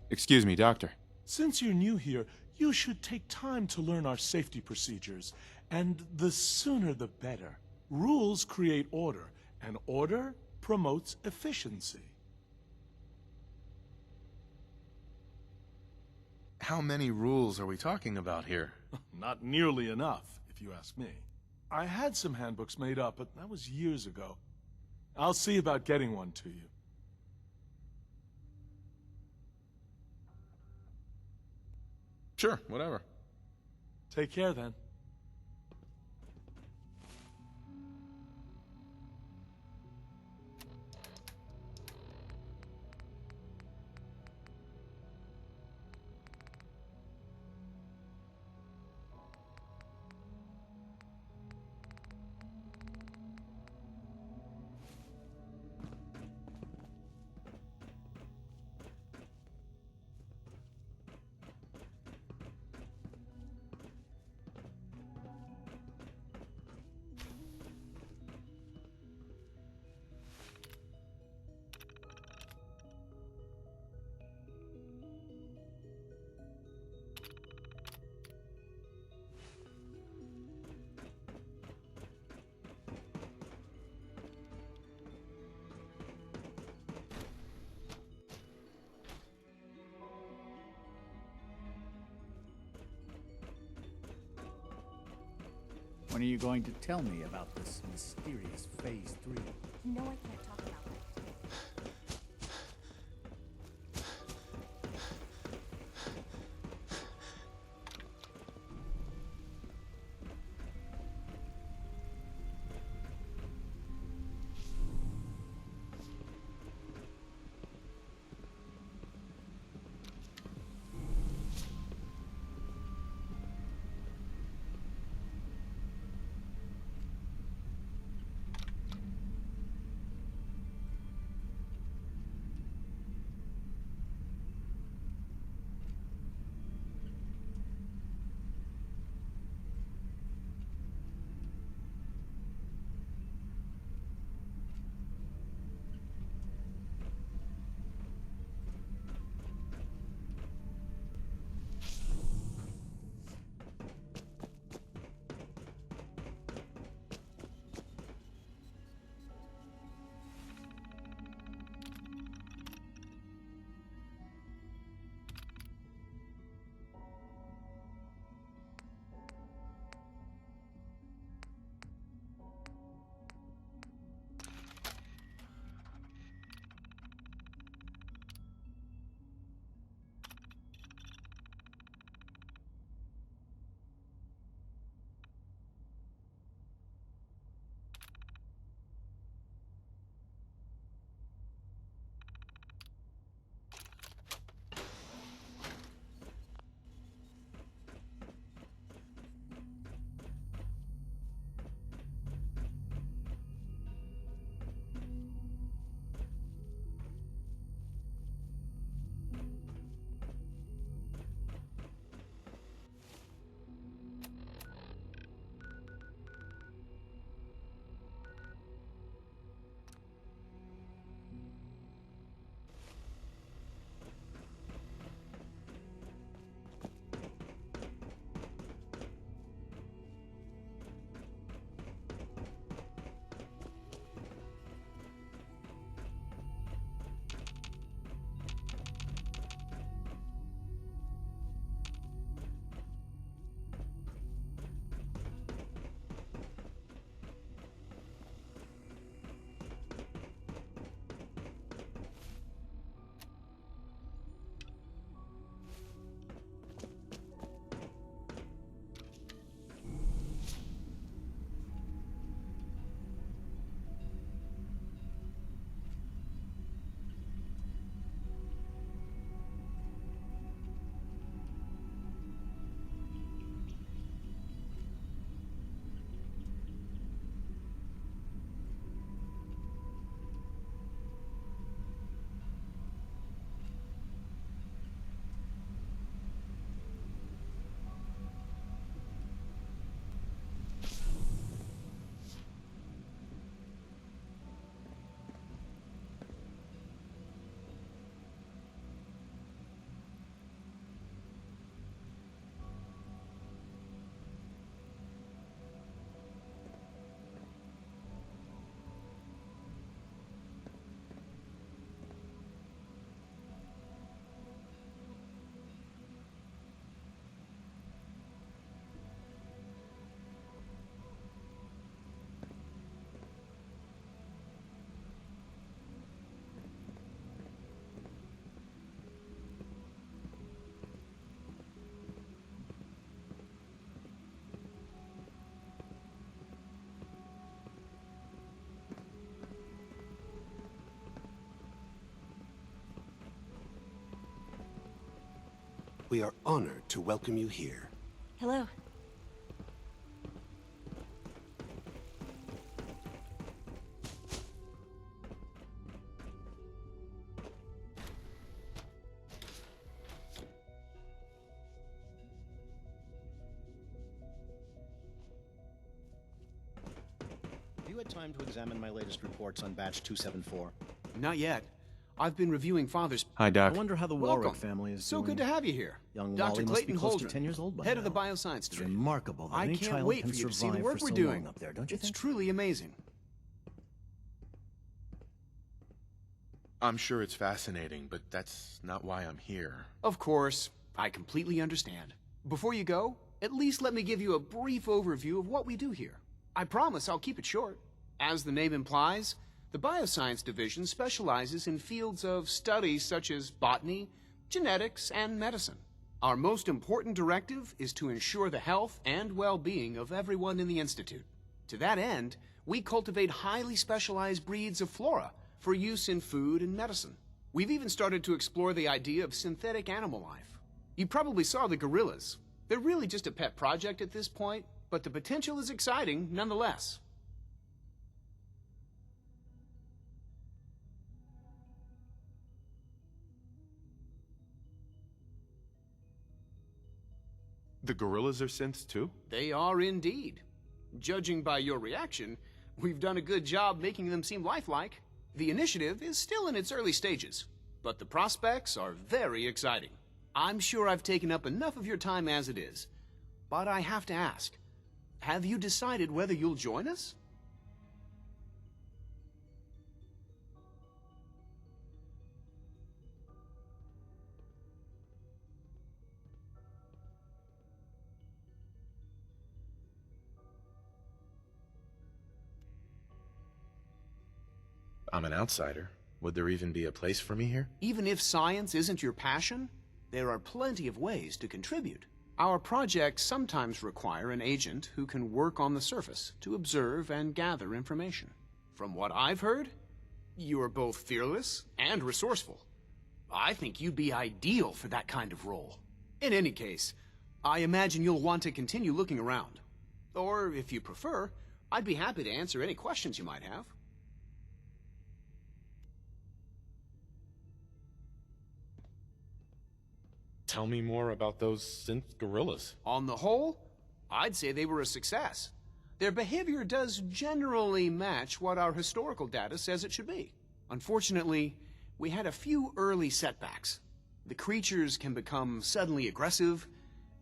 Excuse me, Doctor. Since you're new here, you should take time to learn our safety procedures, and the sooner the better. Rules create order, and order promotes efficiency. How many rules are we talking about here? Not nearly enough, if you ask me. I had some handbooks made up, but that was years ago. I'll see about getting one to you. Sure, whatever. Take care, then. When are you going to tell me about this mysterious Phase 3? No, I can't talk about that. We are honored to welcome you here. Hello. Have you had time to examine my latest reports on Batch 274? Not yet. I've been reviewing Father's... Hi, Doc. I wonder how the Welcome. Warwick family is So doing. good to have you here. Young Dr. Wally must Clayton be close to Holdren, 10 years old by head now. of the Bioscience It's Division. remarkable that I any can't child wait can for you to see the survive work for we're so doing. long up there, don't you It's think? truly amazing. I'm sure it's fascinating, but that's not why I'm here. Of course, I completely understand. Before you go, at least let me give you a brief overview of what we do here. I promise I'll keep it short. As the name implies, the Bioscience Division specializes in fields of study such as botany, genetics, and medicine. Our most important directive is to ensure the health and well-being of everyone in the Institute. To that end, we cultivate highly specialized breeds of flora for use in food and medicine. We've even started to explore the idea of synthetic animal life. You probably saw the gorillas. They're really just a pet project at this point, but the potential is exciting nonetheless. The gorillas are synths too? They are indeed. Judging by your reaction, we've done a good job making them seem lifelike. The initiative is still in its early stages, but the prospects are very exciting. I'm sure I've taken up enough of your time as it is, but I have to ask, have you decided whether you'll join us? I'm an outsider. Would there even be a place for me here? Even if science isn't your passion, there are plenty of ways to contribute. Our projects sometimes require an agent who can work on the surface to observe and gather information. From what I've heard, you are both fearless and resourceful. I think you'd be ideal for that kind of role. In any case, I imagine you'll want to continue looking around. Or, if you prefer, I'd be happy to answer any questions you might have. Tell me more about those synth gorillas. On the whole, I'd say they were a success. Their behavior does generally match what our historical data says it should be. Unfortunately, we had a few early setbacks. The creatures can become suddenly aggressive,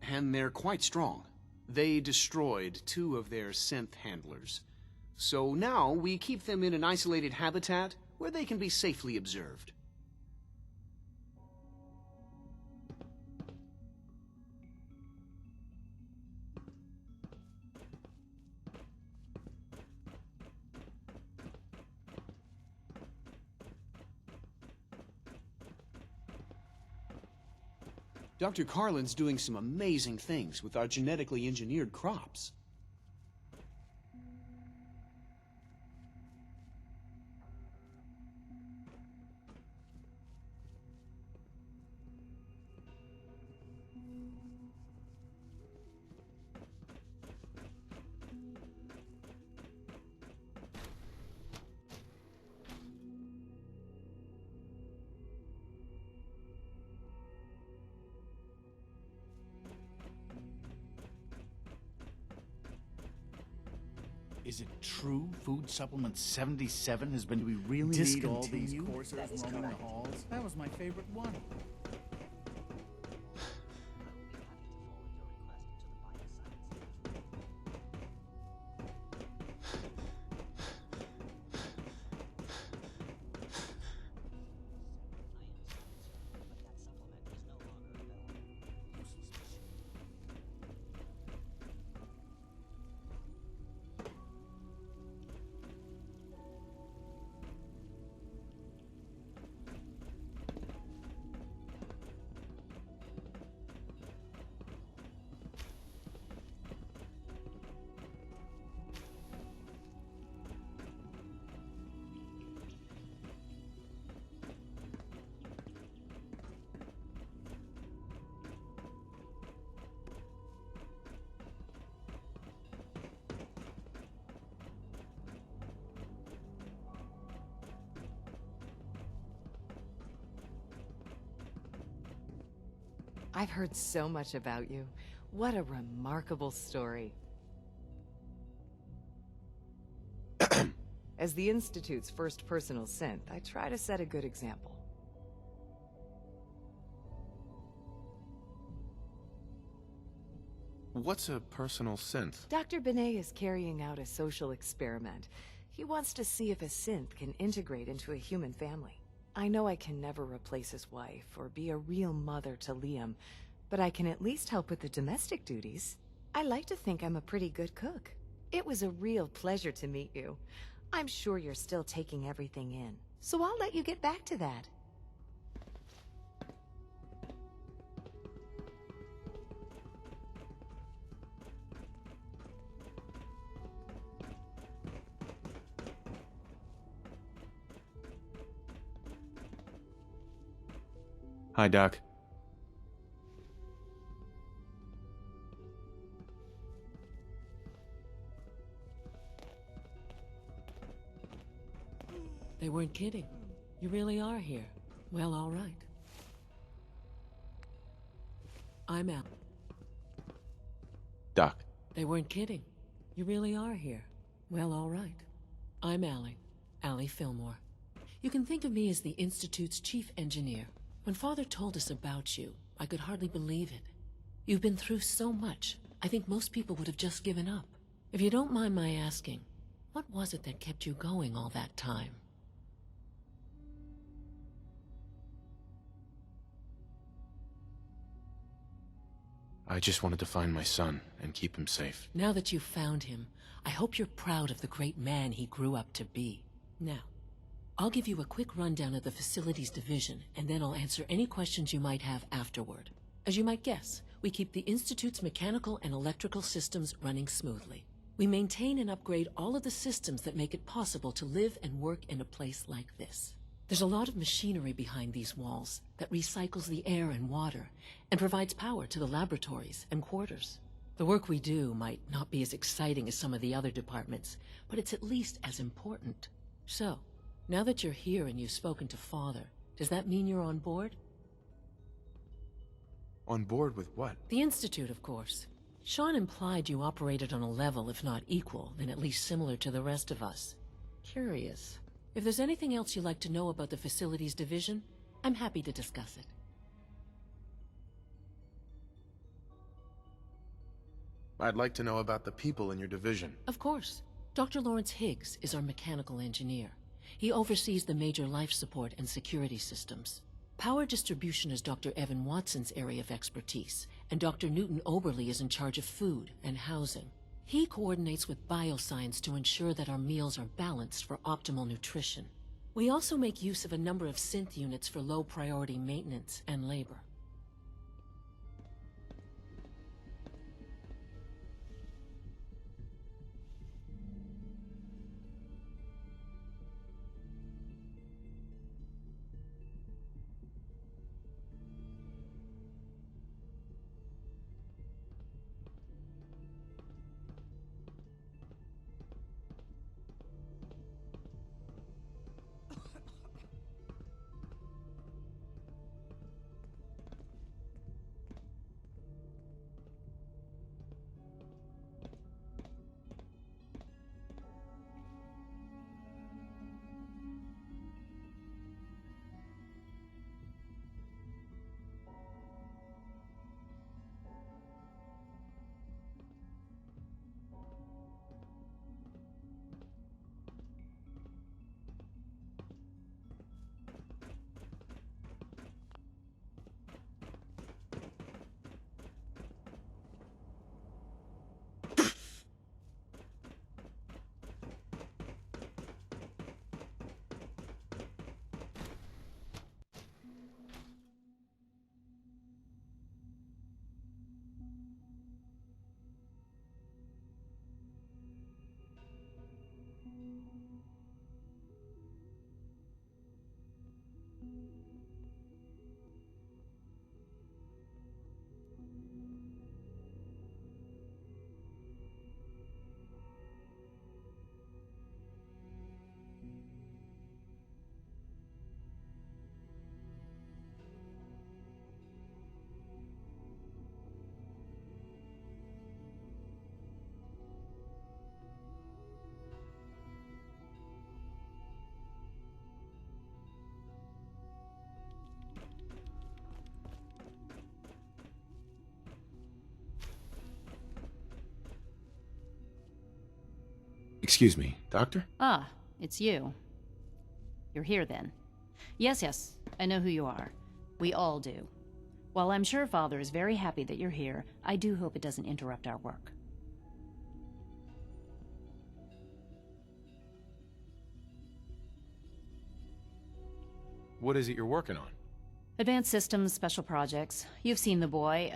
and they're quite strong. They destroyed 2 of their synth handlers. So now we keep them in an isolated habitat where they can be safely observed. Dr. Carlin's doing some amazing things with our genetically engineered crops. Is it true Food Supplement 77 has been Do we really need all these discontinued? coursers roaming the halls? That was my favorite one. I've heard so much about you. What a remarkable story. As the Institute's first personal synth, I try to set a good example. What's a personal synth? Dr. Benet is carrying out a social experiment. He wants to see if a synth can integrate into a human family. I know I can never replace his wife or be a real mother to Liam, but I can at least help with the domestic duties. I like to think I'm a pretty good cook. It was a real pleasure to meet you. I'm sure you're still taking everything in, so I'll let you get back to that. Hi, Doc. They weren't kidding. You really are here. Well, all right. I'm out. Doc. They weren't kidding. You really are here. Well, all right. I'm Allie Fillmore. You can think of me as the Institute's chief engineer. When Father told us about you, I could hardly believe it. You've been through so much, I think most people would have just given up. If you don't mind my asking, what was it that kept you going all that time? I just wanted to find my son and keep him safe. Now that you've found him, I hope you're proud of the great man he grew up to be. Now, I'll give you a quick rundown of the Facilities Division, and then I'll answer any questions you might have afterward. As you might guess, we keep the Institute's mechanical and electrical systems running smoothly. We maintain and upgrade all of the systems that make it possible to live and work in a place like this. There's a lot of machinery behind these walls that recycles the air and water and provides power to the laboratories and quarters. The work we do might not be as exciting as some of the other departments, but it's at least as important. So, now that you're here and you've spoken to Father, does that mean you're on board? On board with what? The Institute, of course. Sean implied you operated on a level, if not equal, then at least similar to the rest of us. Curious. If there's anything else you'd like to know about the Facilities Division, I'm happy to discuss it. I'd like to know about the people in your division. Of course. Dr. Lawrence Higgs is our mechanical engineer. He oversees the major life support and security systems. Power distribution is Dr. Evan Watson's area of expertise, and Dr. Newton Oberly is in charge of food and housing. He coordinates with bioscience to ensure that our meals are balanced for optimal nutrition. We also make use of a number of synth units for low-priority maintenance and labor. Excuse me, Doctor? Ah, it's you. You're here then. Yes, I know who you are. We all do. While I'm sure Father is very happy that you're here, I do hope it doesn't interrupt our work. What is it you're working on? Advanced Systems Special Projects. You've seen the boy,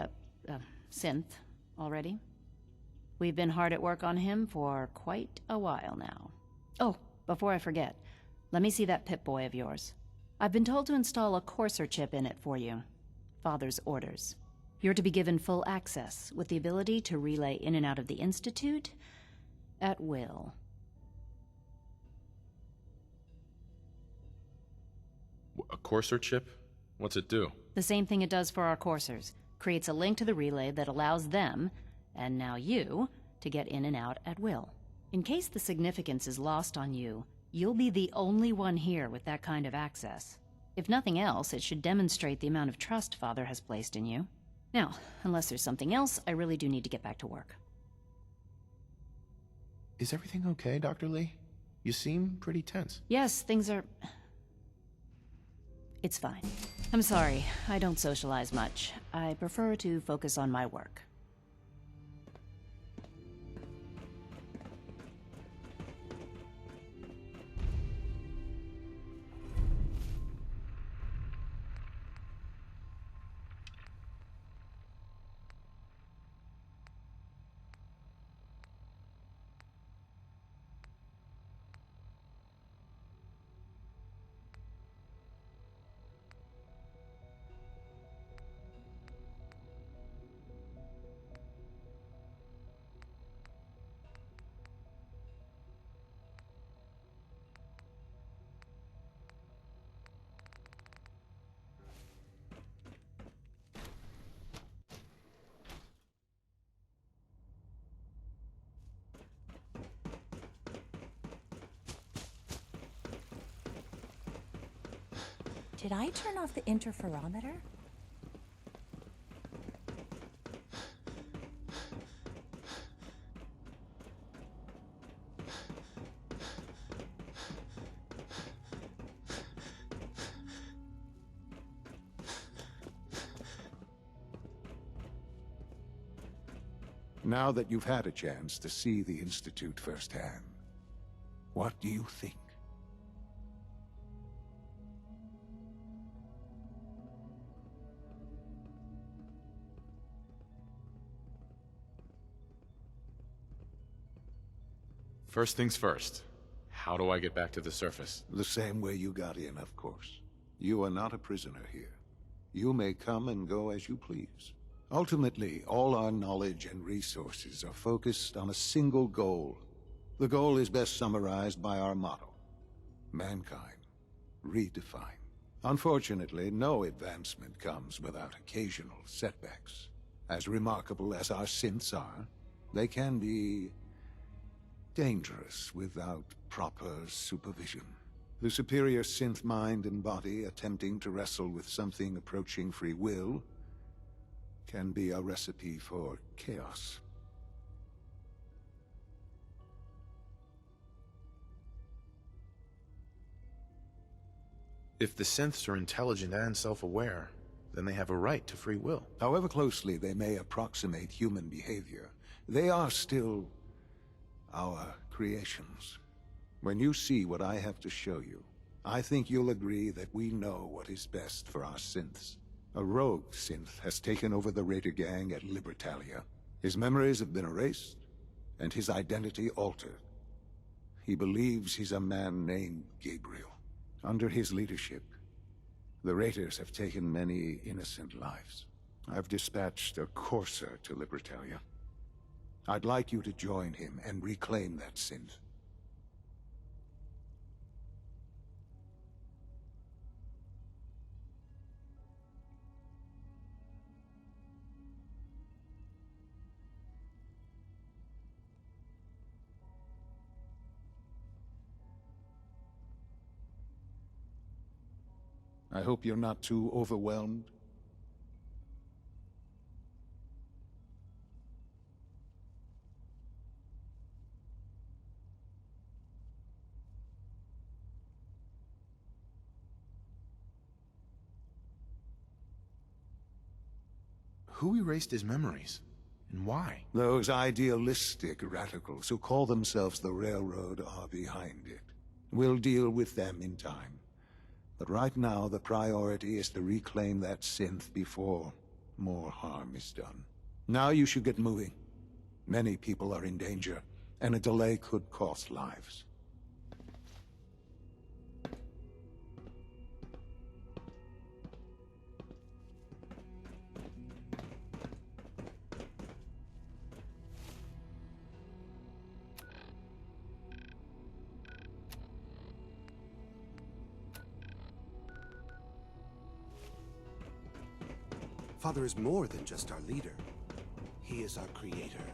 Synth, already. We've been hard at work on him for quite a while now. Oh, before I forget, let me see that Pip-Boy of yours. I've been told to install a Courser chip in it for you. Father's orders. You're to be given full access, with the ability to relay in and out of the Institute at will. A Courser chip? What's it do? The same thing it does for our coursers. Creates a link to the relay that allows them, and now you, to get in and out at will. In case the significance is lost on you, you'll be the only one here with that kind of access. If nothing else, it should demonstrate the amount of trust Father has placed in you. Now, unless there's something else, I really do need to get back to work. Is everything okay, Dr. Lee? You seem pretty tense. Yes, things are... It's fine. I'm sorry, I don't socialize much. I prefer to focus on my work. Did I turn off the interferometer? Now that you've had a chance to see the Institute firsthand, what do you think? First things first. How do I get back to the surface? The same way you got in, of course. You are not a prisoner here. You may come and go as you please. Ultimately, all our knowledge and resources are focused on a single goal. The goal is best summarized by our motto: mankind, redefined. Unfortunately, no advancement comes without occasional setbacks. As remarkable as our synths are, they can be dangerous without proper supervision. The superior synth mind and body attempting to wrestle with something approaching free will can be a recipe for chaos. If the synths are intelligent and self-aware, then they have a right to free will. However closely they may approximate human behavior, they are still our creations. When you see what I have to show you, I think you'll agree that we know what is best for our synths. A rogue synth has taken over the Raider gang at Libertalia. His memories have been erased, and his identity altered. He believes he's a man named Gabriel. Under his leadership, the Raiders have taken many innocent lives. I've dispatched a Courser to Libertalia. I'd like you to join him and reclaim that synth. I hope you're not too overwhelmed. Who erased his memories? And why? Those idealistic radicals who call themselves the Railroad are behind it. We'll deal with them in time. But right now, the priority is to reclaim that synth before more harm is done. Now you should get moving. Many people are in danger, and a delay could cost lives. Father is more than just our leader. He is our creator.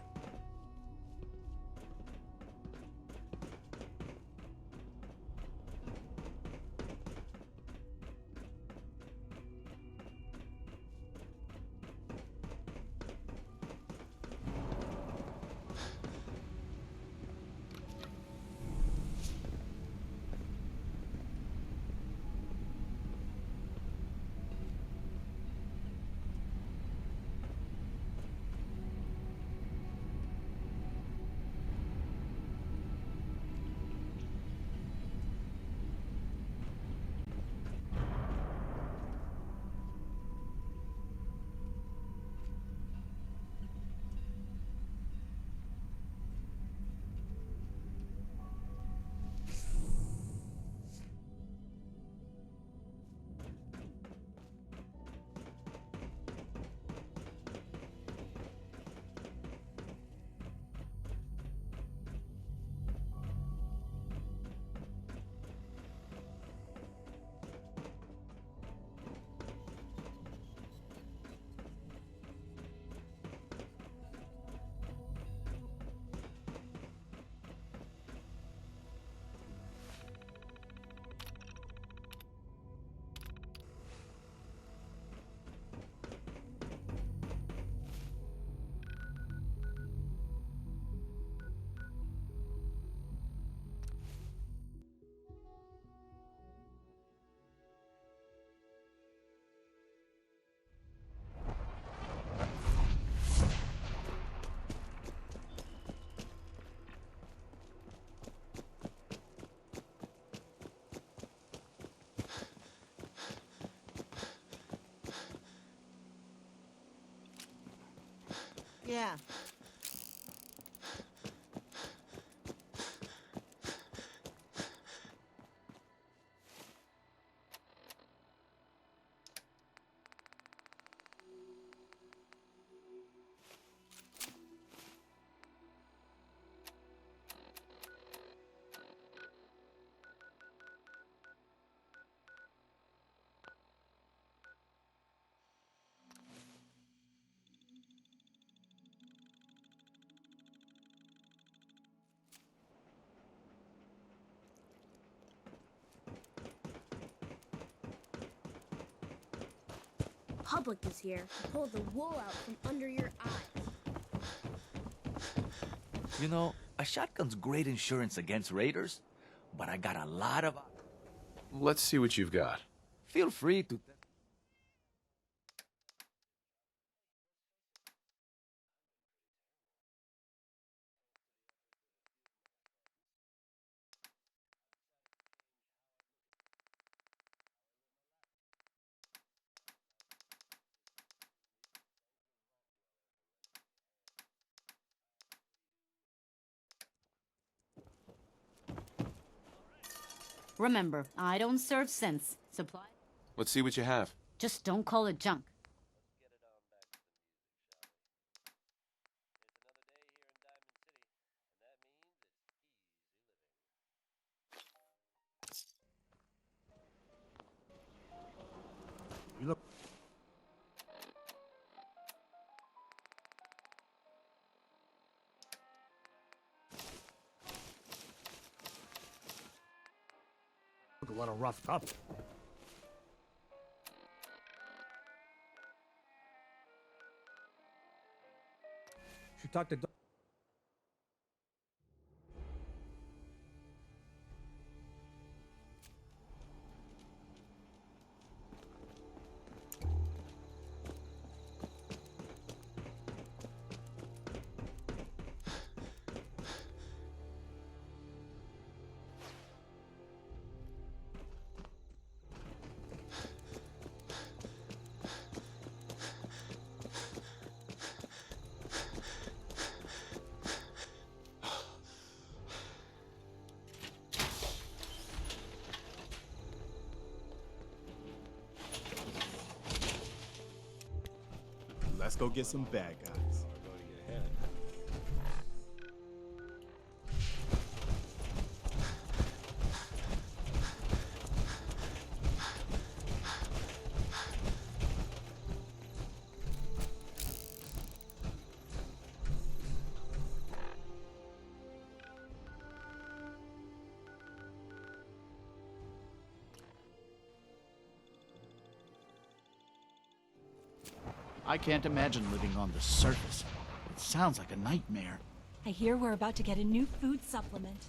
Yeah. Public is here to pull the wool out from under your eyes. You know, a shotgun's great insurance against raiders, but I got a lot of... Let's see what you've got. Feel free to... Remember, I don't serve synths. Supply? Let's see what you have. Just don't call it junk. You look... A little roughed up. Should talk to... Let's go get some bad guys. I can't imagine living on the surface. It sounds like a nightmare. I hear we're about to get a new food supplement.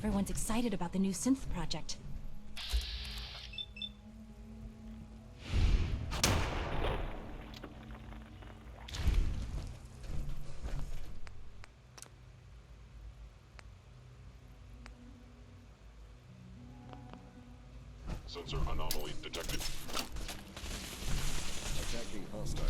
Everyone's excited about the new synth project. Sensor anomaly detected. Attacking hostile.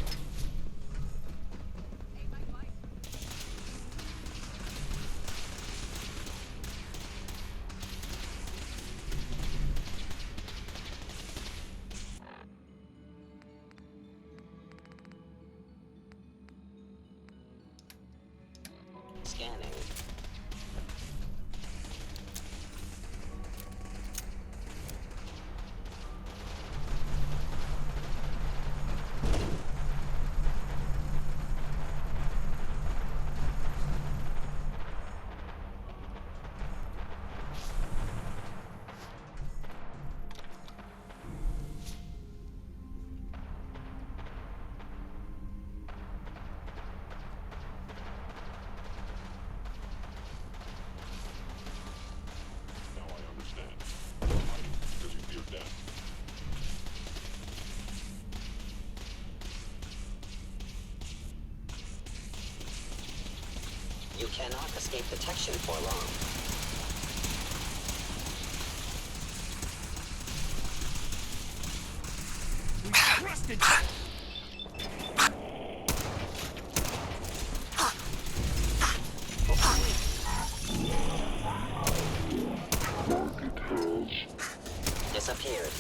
Scanning. Now I understand. You're hiding because you fear death. You cannot escape detection for long. Trusted. Disappeared.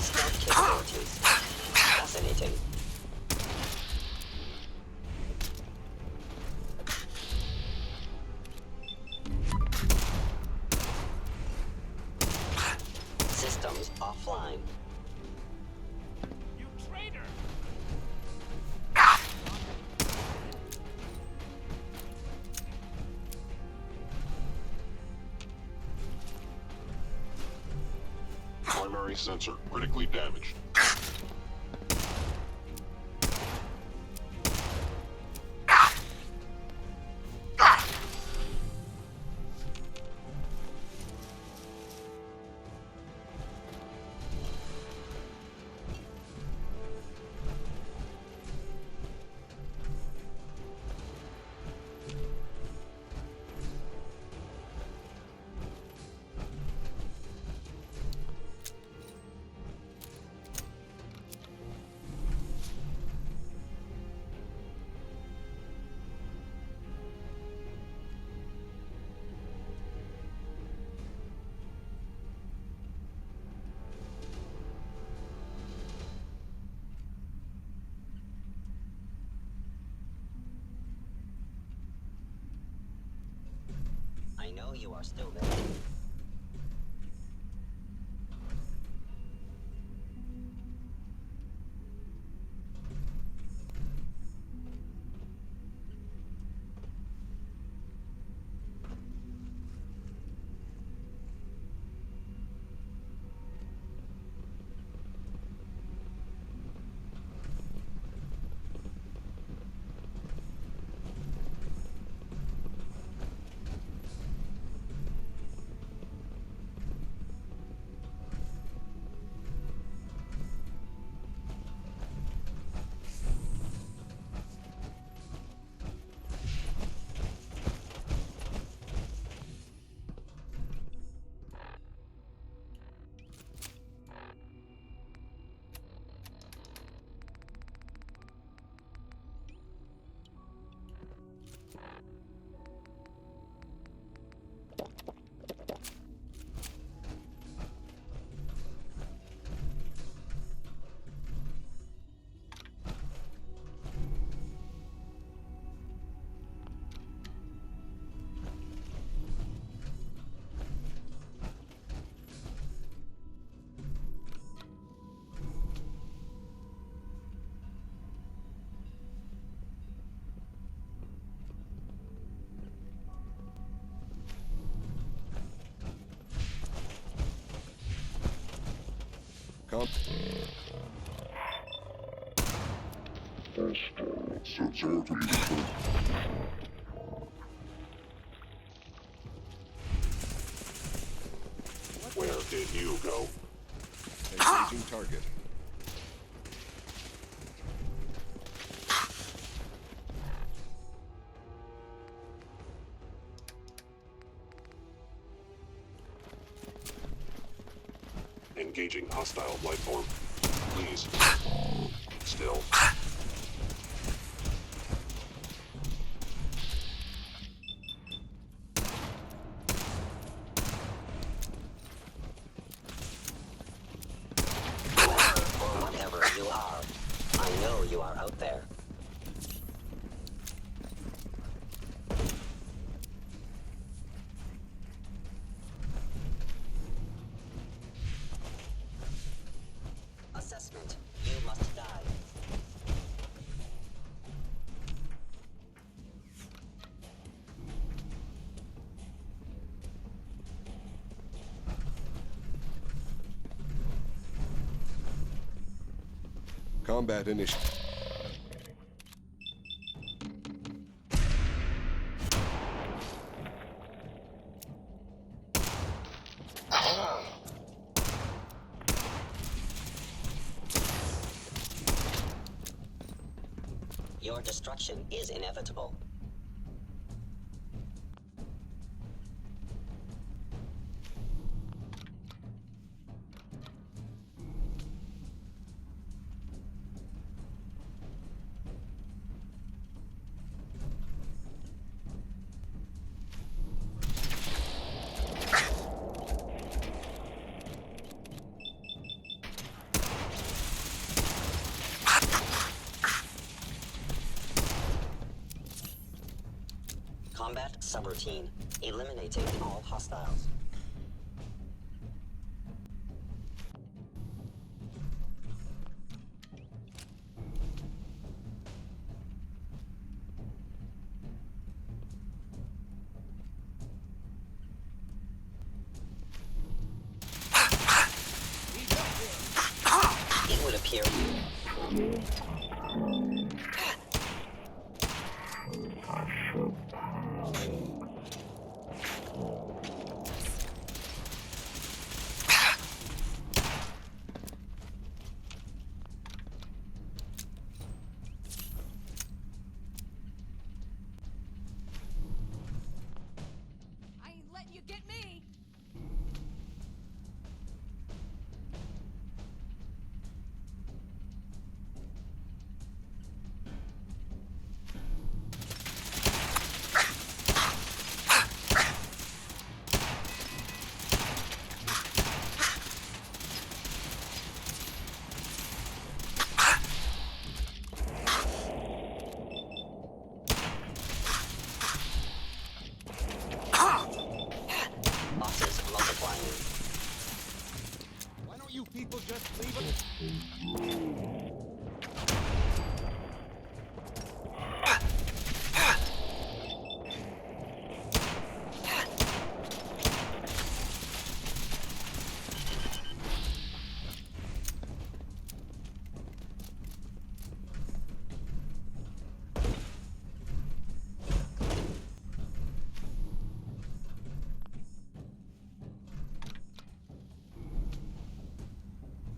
Stealth capabilities. Fascinating. Systems offline. You traitor! Primary sensor critically damaged. I know you are still there. Com- Where did you go? Engaging target. Engaging hostile life form. Please. Still. Whatever you are, I know you are out there. Assessment. You must die. Combat initiative. Your destruction is inevitable. Combat subroutine. Eliminating all hostiles. It would appear. I ain't letting you get me! Losses multiplying. Why don't you people just leave it?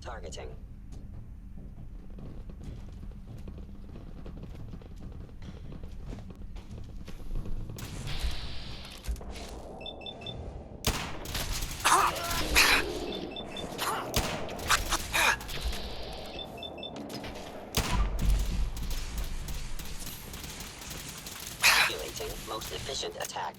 Targeting. Calculating most efficient attack.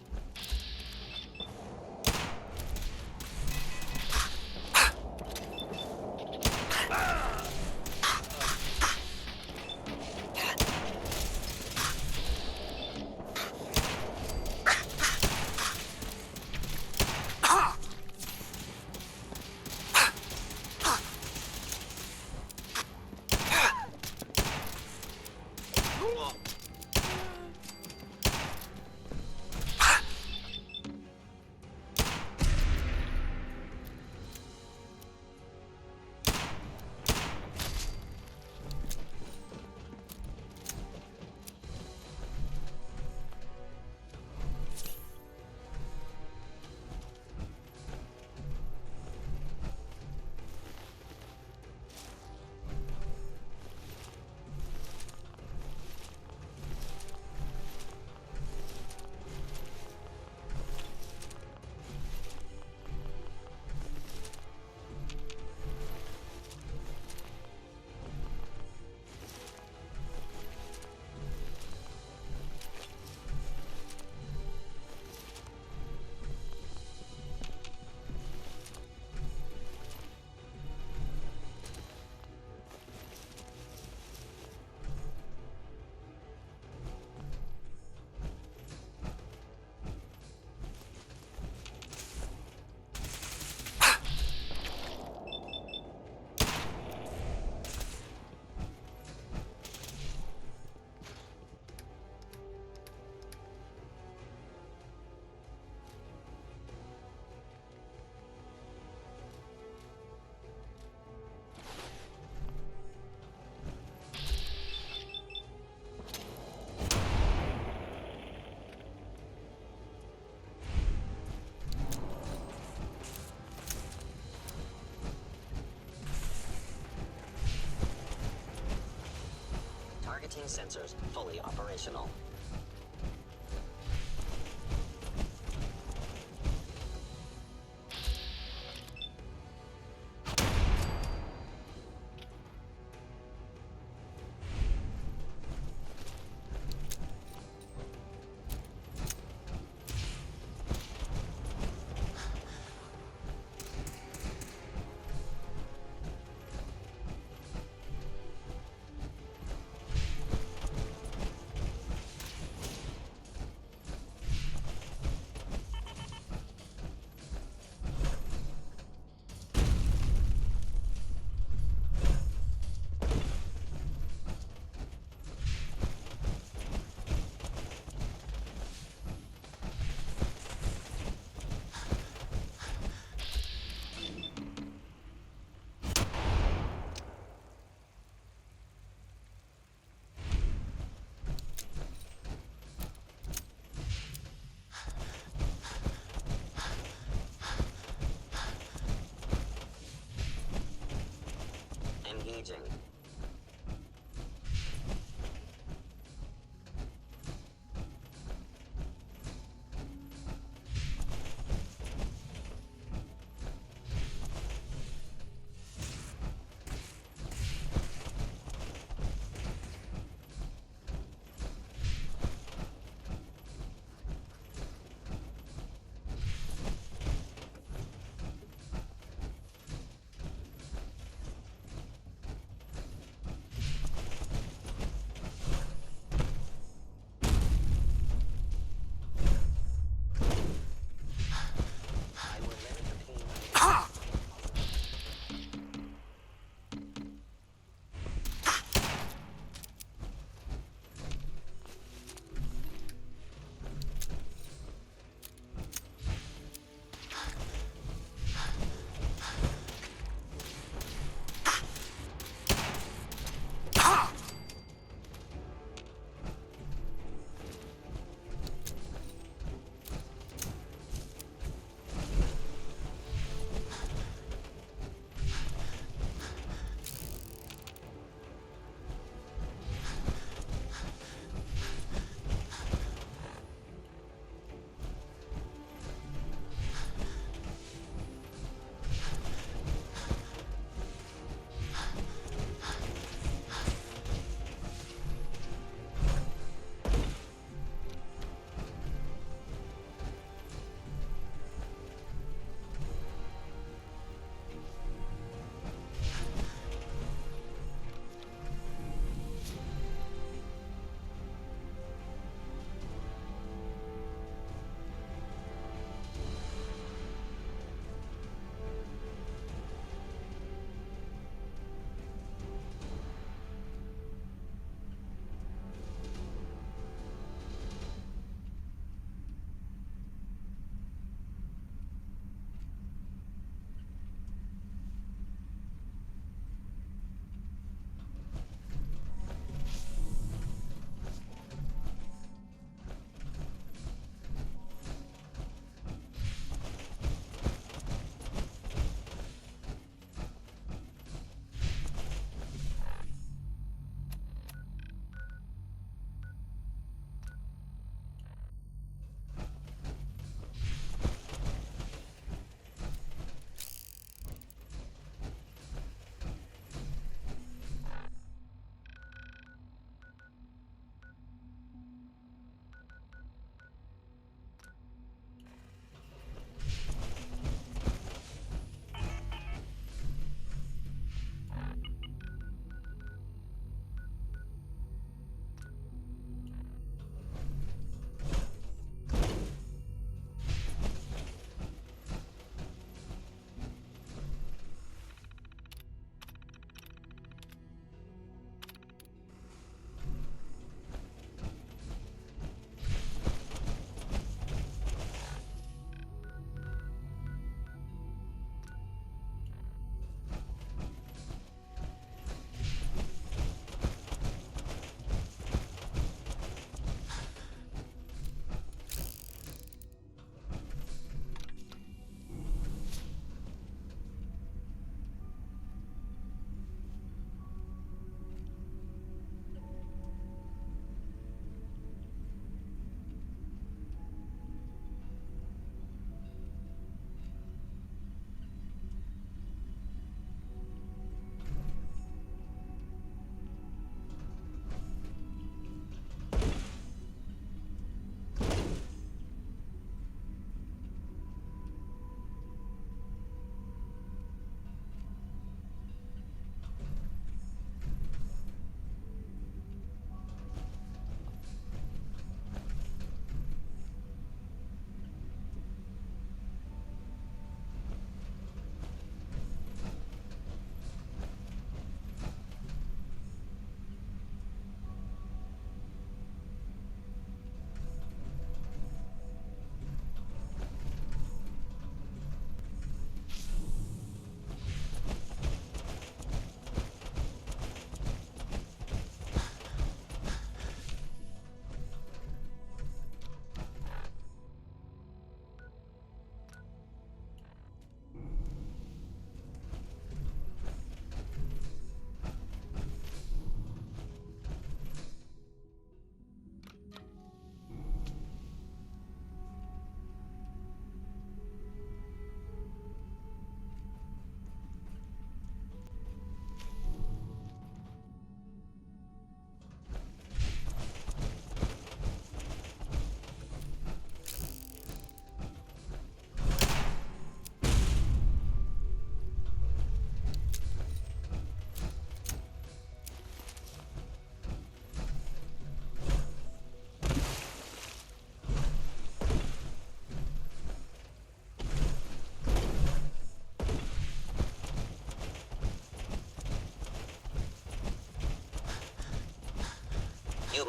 Targeting sensors fully operational. Engaging.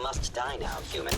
You must die now, human.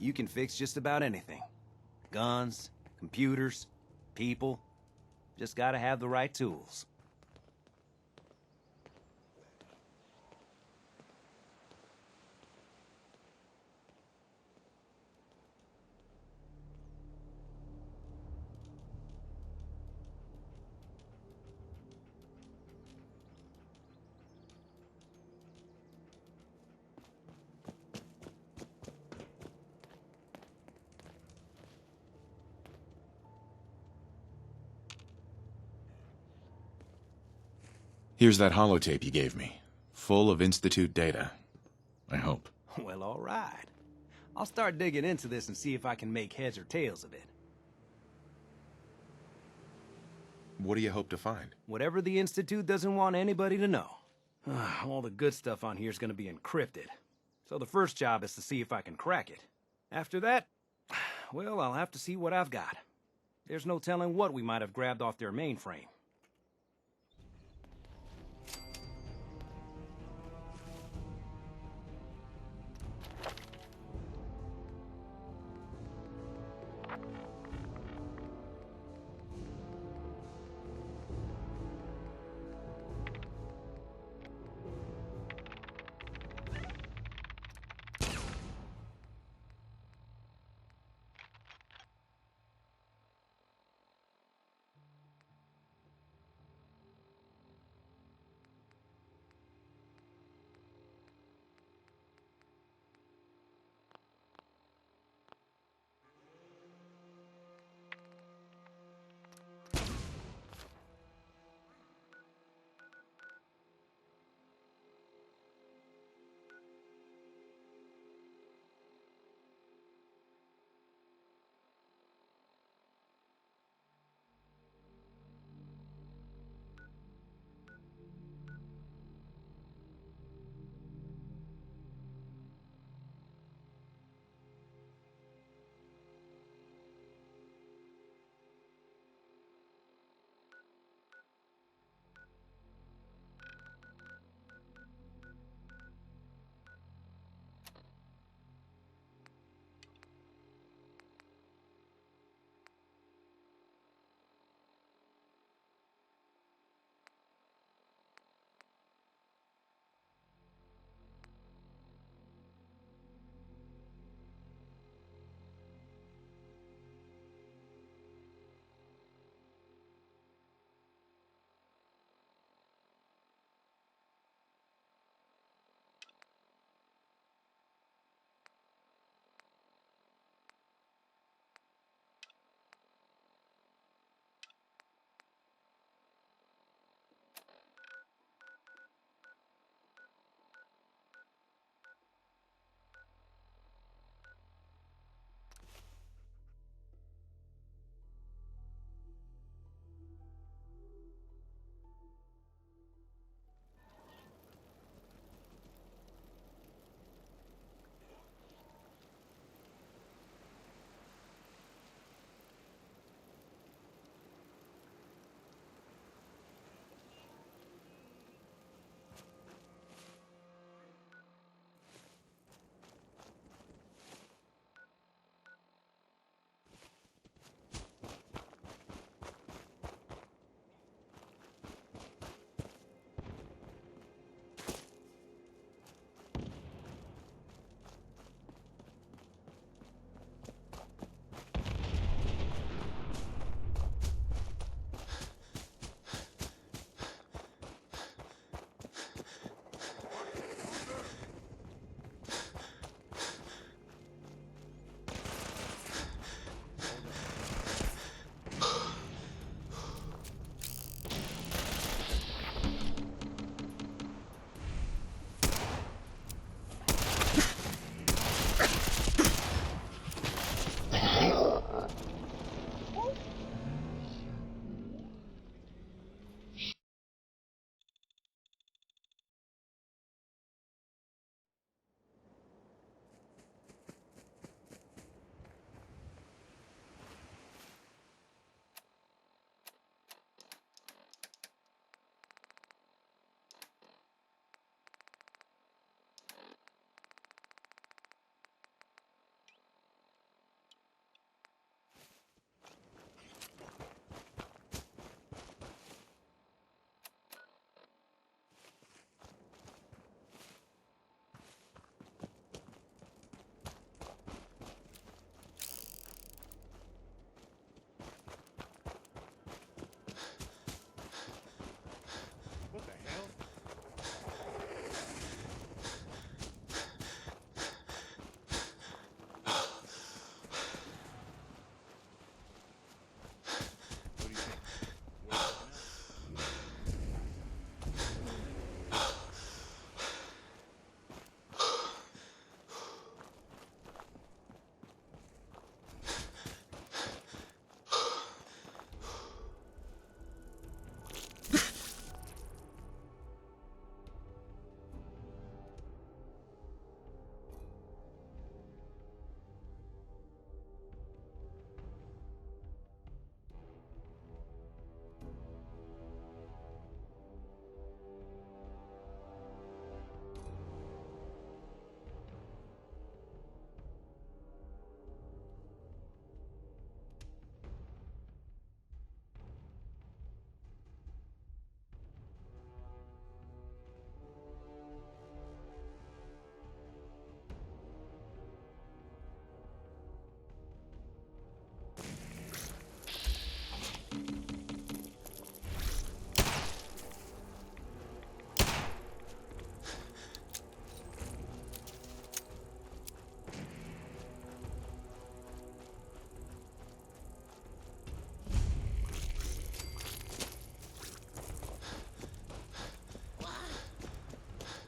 you can fix just about anything. Guns, computers, people. Just gotta have the right tools. Here's that holotape you gave me, full of Institute data. I hope. Well, all right. I'll start digging into this and see if I can make heads or tails of it. What do you hope to find? Whatever the Institute doesn't want anybody to know. All the good stuff on here is going to be encrypted. So the first job is to see if I can crack it. After that, well, I'll have to see what I've got. There's no telling what we might have grabbed off their mainframe.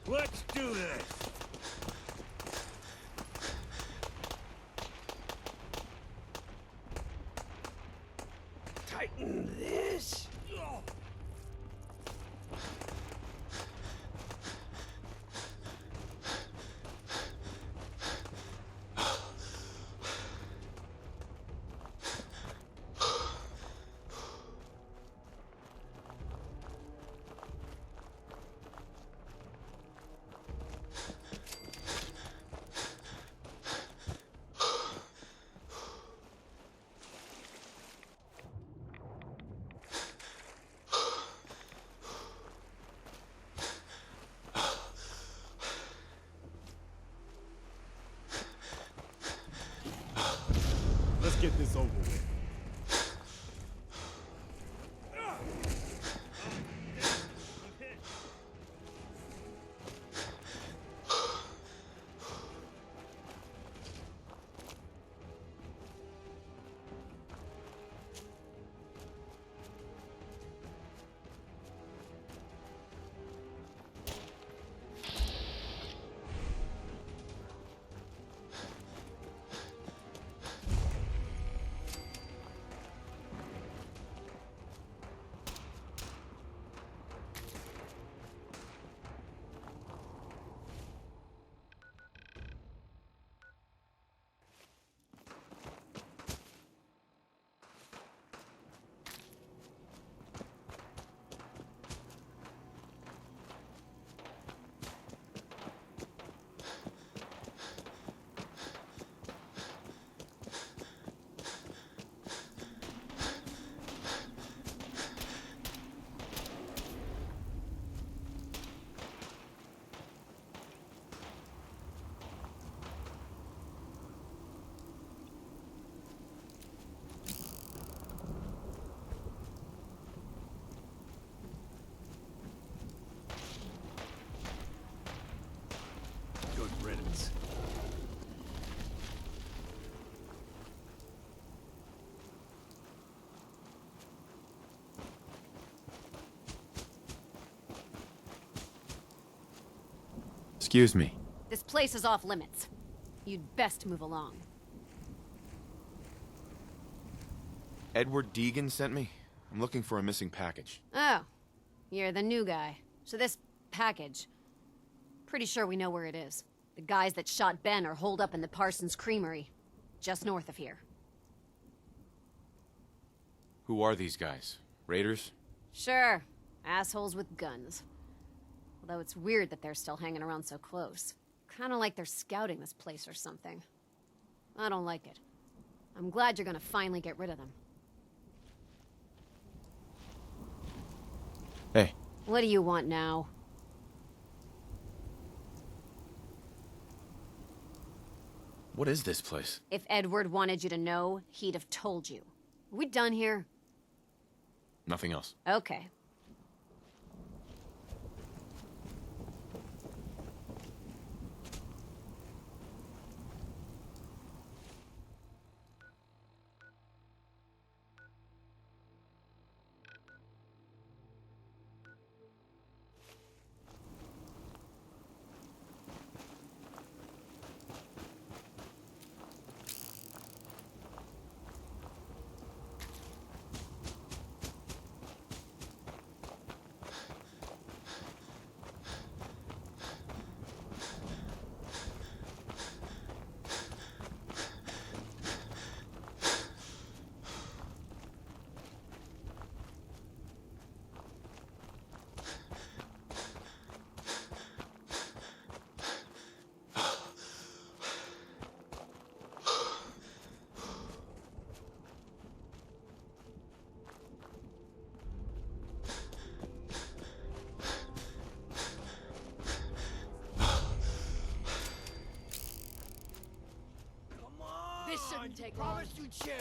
Let's do this! Tighten this. Let's get this over with. Good riddance. Excuse me. This place is off limits. You'd best move along. Edward Deegan sent me. I'm looking for a missing package. Oh, you're the new guy. So this package, pretty sure we know where it is. The guys that shot Ben are holed up in the Parsons Creamery, just north of here. Who are these guys? Raiders? Sure, assholes with guns. Although it's weird that they're still hanging around so close. Kinda like they're scouting this place or something. I don't like it. I'm glad you're gonna finally get rid of them. Hey. What do you want now? What is this place? If Edward wanted you to know, he'd have told you. Are we done here? Nothing else. Okay. This shouldn't take long. Promise you'd share.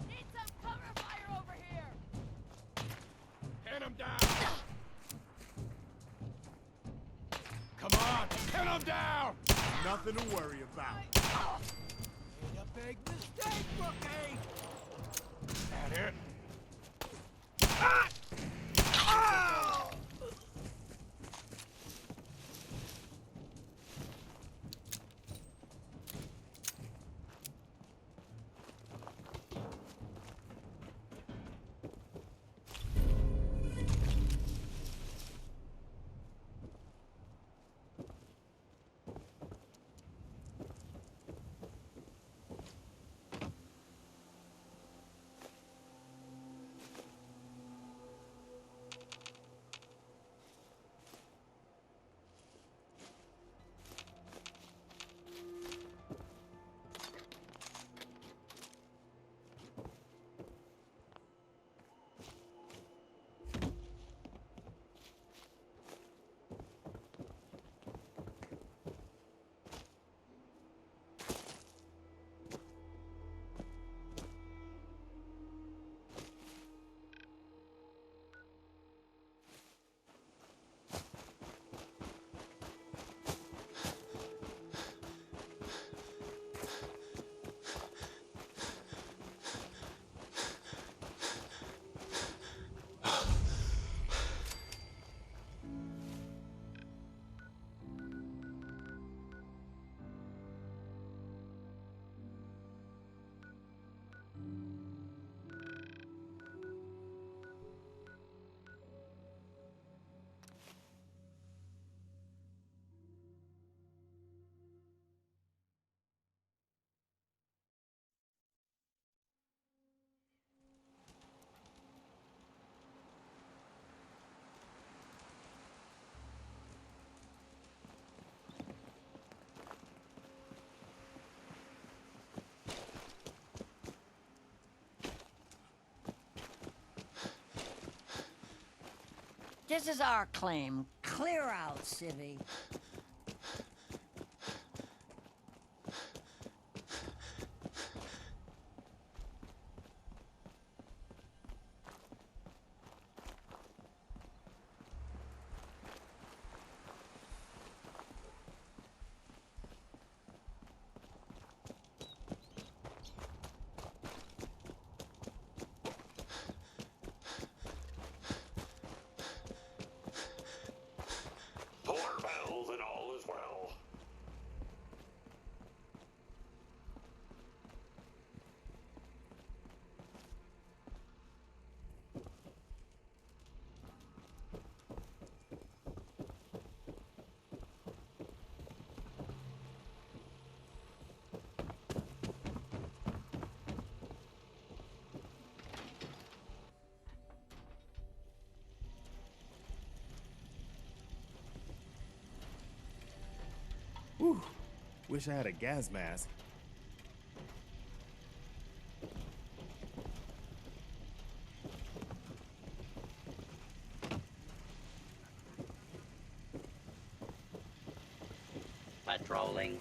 Need some cover fire over here. Pin him down! Come on, pin him down! Nothing to worry about. Made a big mistake, rookie! out here. This is our claim. Clear out, civvy. Whew. Wish I had a gas mask. Patrolling.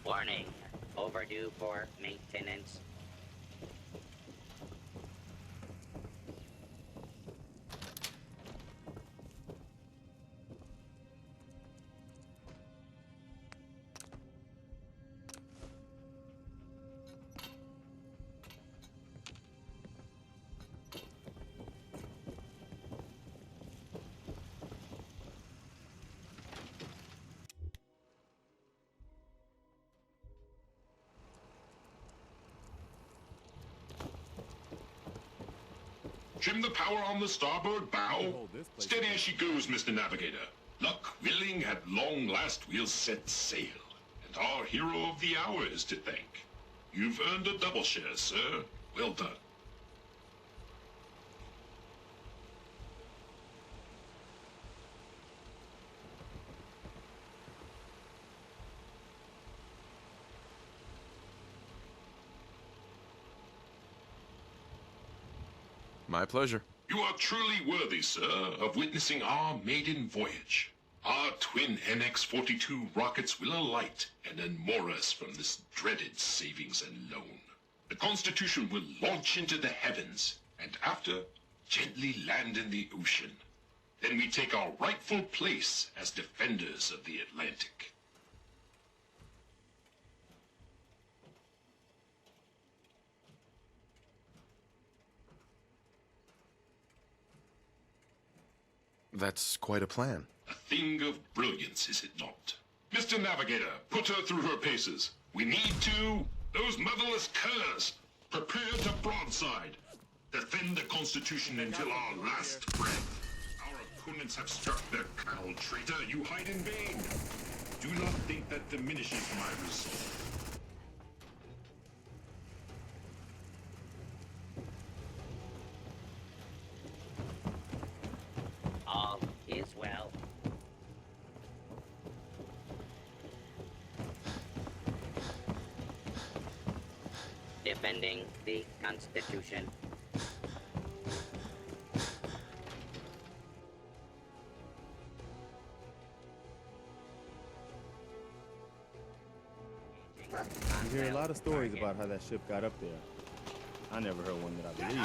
Warning, overdue for maintenance. Trim the power on the starboard bow. Steady as she goes, Mr. Navigator. Luck willing, at long last we'll set sail. And our hero of the hour is to thank. You've earned a double share, sir. Well done. My pleasure. You are truly worthy, sir, of witnessing our maiden voyage. Our twin NX-42 rockets will alight and unmoor us from this dreaded savings and loan. The Constitution will launch into the heavens, and after, gently land in the ocean. Then we take our rightful place as defenders of the Atlantic. That's quite a plan. A thing of brilliance, is it not? Mr. Navigator, put her through her paces. We need to... Those motherless curs! Prepare to broadside. Defend the Constitution until our last breath. Our opponents have struck their cowl, traitor. You hide in vain. Do not think that diminishes my resolve. All is well. Defending the Constitution. You hear a lot of stories about how that ship got up there. I never heard one that I believed.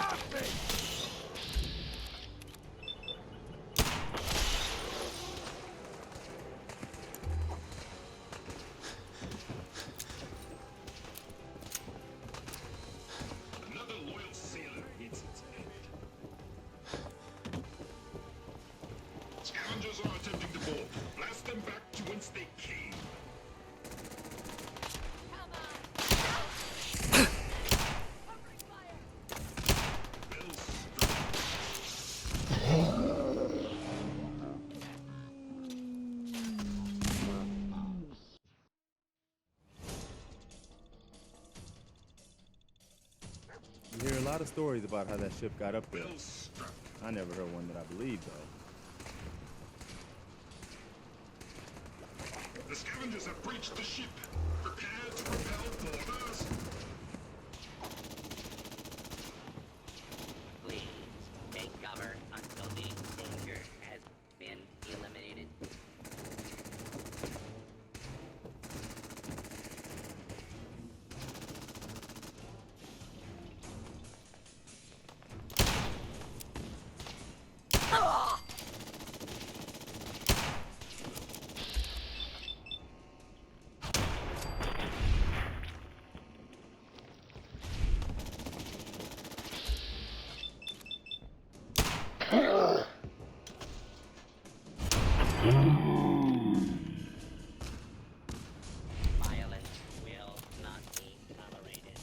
Another loyal sailor meets its end. Scavengers are attempting to board. Blast them back to whence they came. You hear a lot of stories about how that ship got up there. I never heard one that I believed, though. The scavengers have breached the ship. Prepare to repel boarders. Please take cover until the danger has been eliminated. Violence will not be tolerated.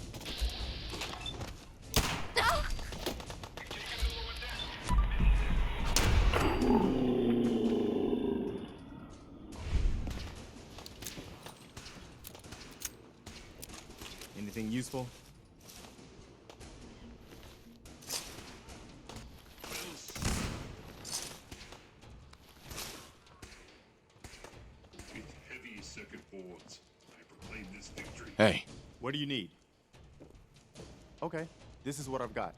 Anything useful? With heavy circuit boards, I proclaim this victory. Hey. What do you need? Okay, this is what I've got.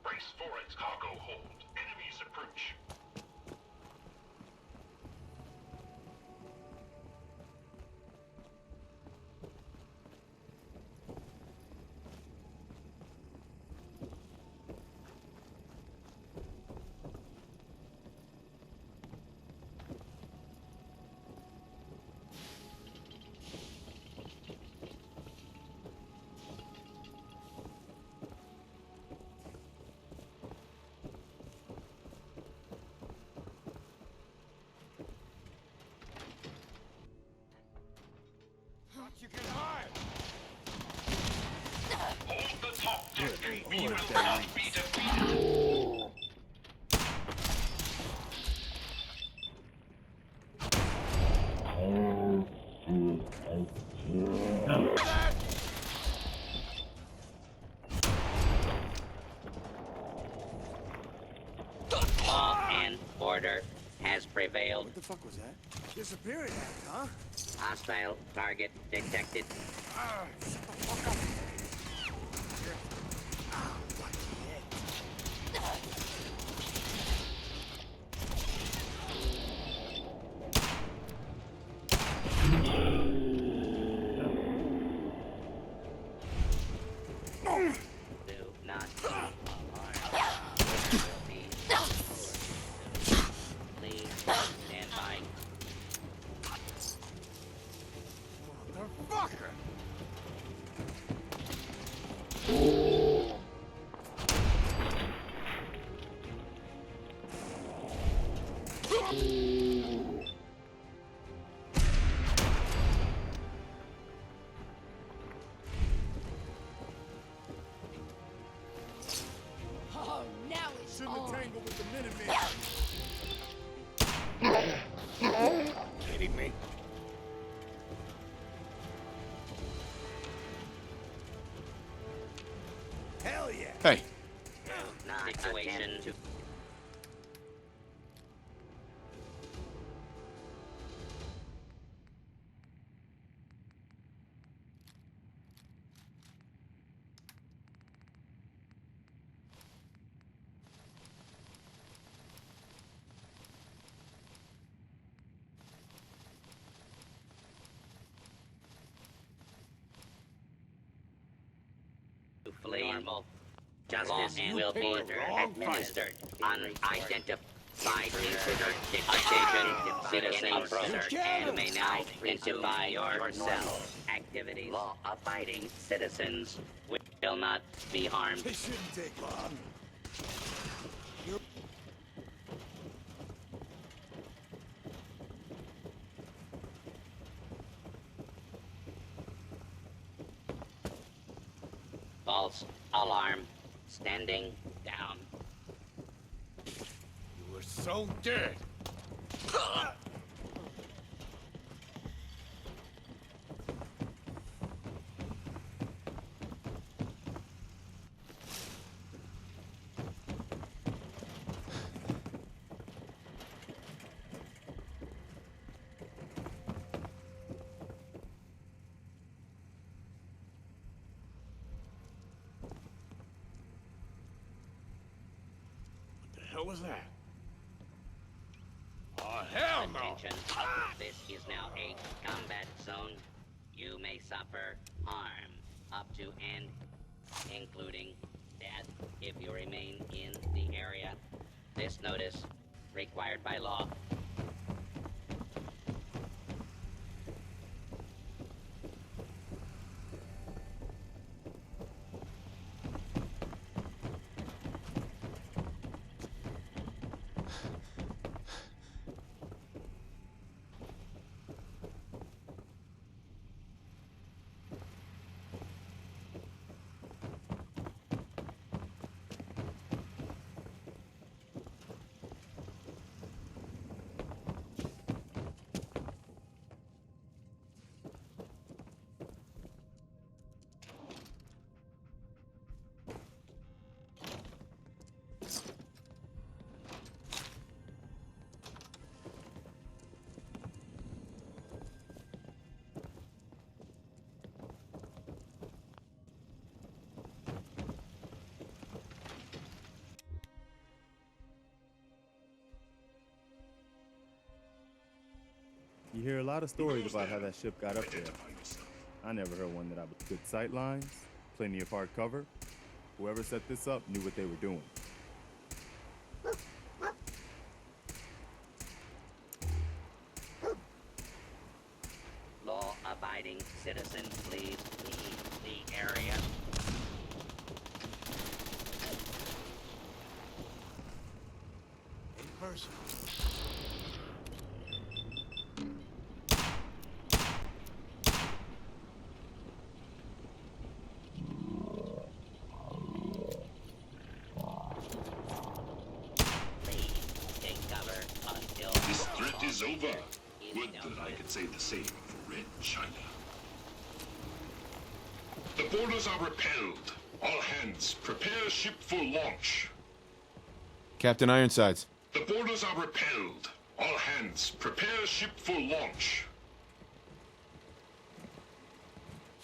Brace for its cargo hold. Enemies approach. Law and order has prevailed. What the fuck was that? Disappearing act, huh? Hostile target detected. Shut the fuck up. Do not please stand by. Motherfucker! Oh, now it's Shouldn't on. have tangled with the Minutemen. Kidding me? Hell yeah! Hey, Situation to flee. Normal. Justice will be administered. Unidentified intruder dictation. Citizen officer and may now identify yourselves. Activities. Law-abiding citizens will not be harmed. This shouldn't take long. False alarm. Standing down. You were so dead. What the hell was that? Oh, hell no! Attention. This is now a combat zone. You may suffer harm up to and including death if you remain in the area. This notice required by law. You hear a lot of stories about how that ship got up there. I never heard one that I was good sight lines, plenty of hard cover. Whoever set this up knew what they were doing. Law-abiding citizen, please leave the area. In person. This threat is over. Would that I could say the same for Red China. The boarders are repelled. All hands, prepare ship for launch. Captain Ironsides. The boarders are repelled. All hands, prepare ship for launch.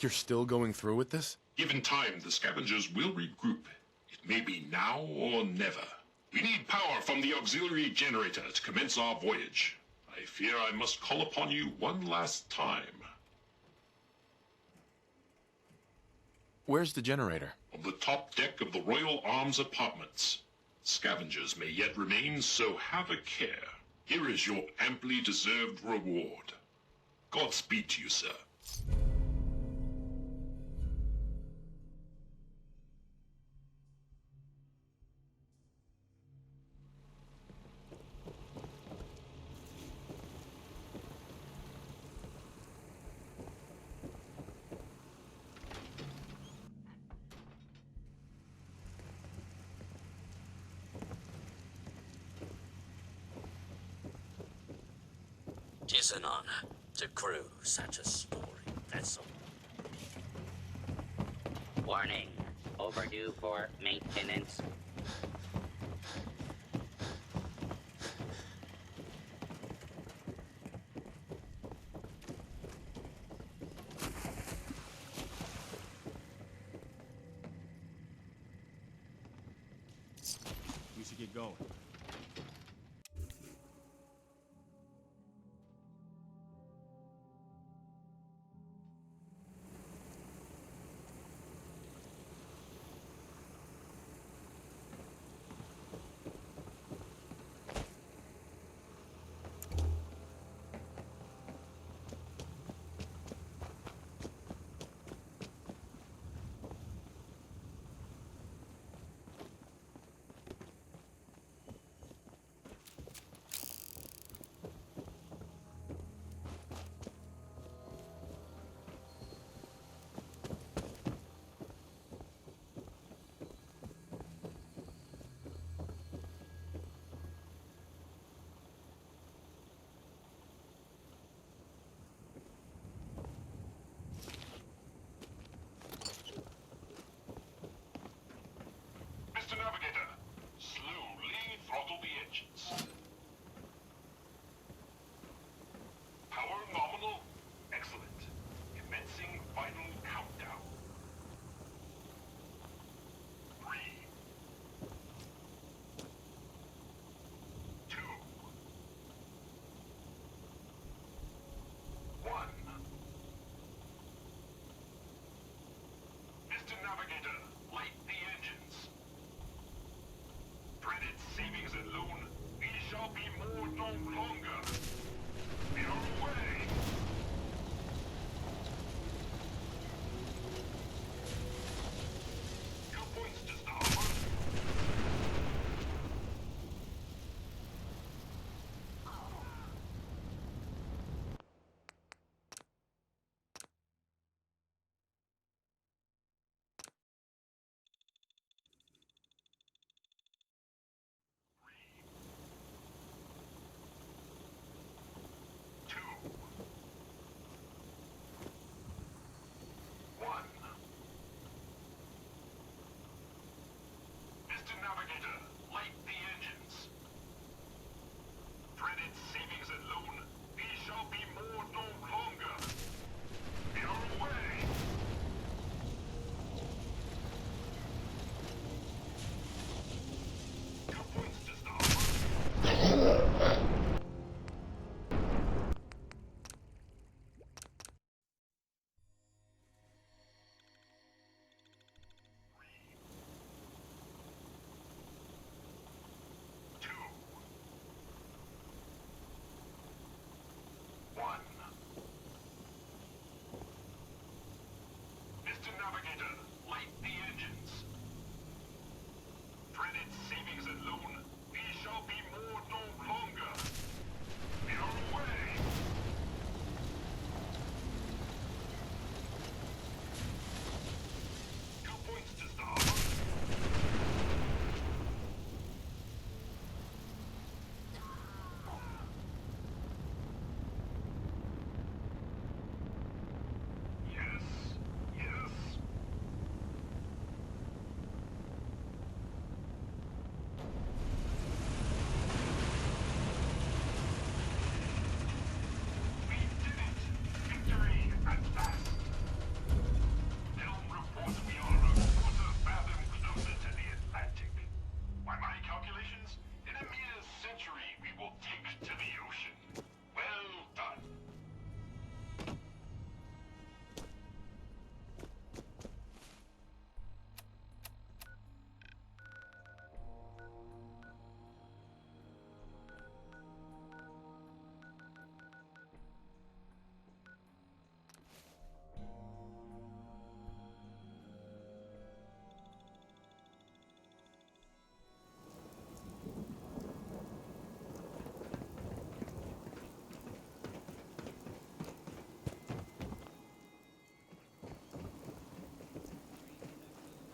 You're still going through with this? Given time, the scavengers will regroup. It may be now or never. We need power from the auxiliary generator to commence our voyage. I fear I must call upon you one last time. Where's the generator? On the top deck of the Royal Arms Apartments. Scavengers may yet remain, so have a care. Here is your amply deserved reward. Godspeed to you, sir. Tis an honor to crew such a storied vessel. Warning, overdue for maintenance. We should get going.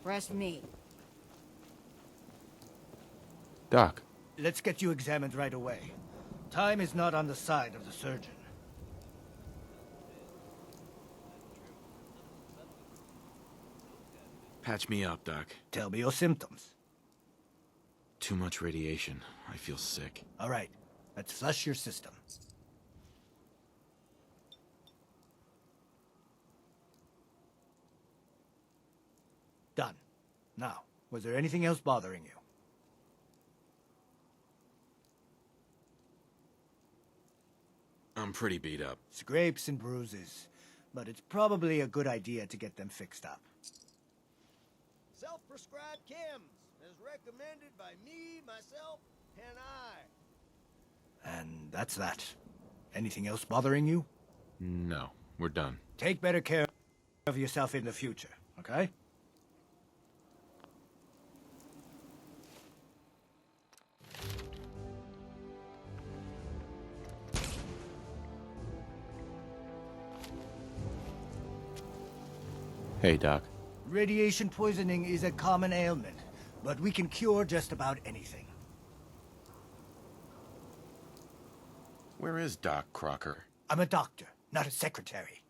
Rest me. Doc. Let's get you examined right away. Time is not on the side of the surgeon. Patch me up, Doc. Tell me your symptoms. Too much radiation. I feel sick. All right, let's flush your system. Done. Now, was there anything else bothering you? I'm pretty beat up. Scrapes and bruises, but it's probably a good idea to get them fixed up. Self-prescribed chems, as recommended by me, myself, and I. And that's that. Anything else bothering you? No, we're done. Take better care of yourself in the future, okay? Hey, Doc. Radiation poisoning is a common ailment, but we can cure just about anything. Where is Doc Crocker? I'm a doctor, not a secretary.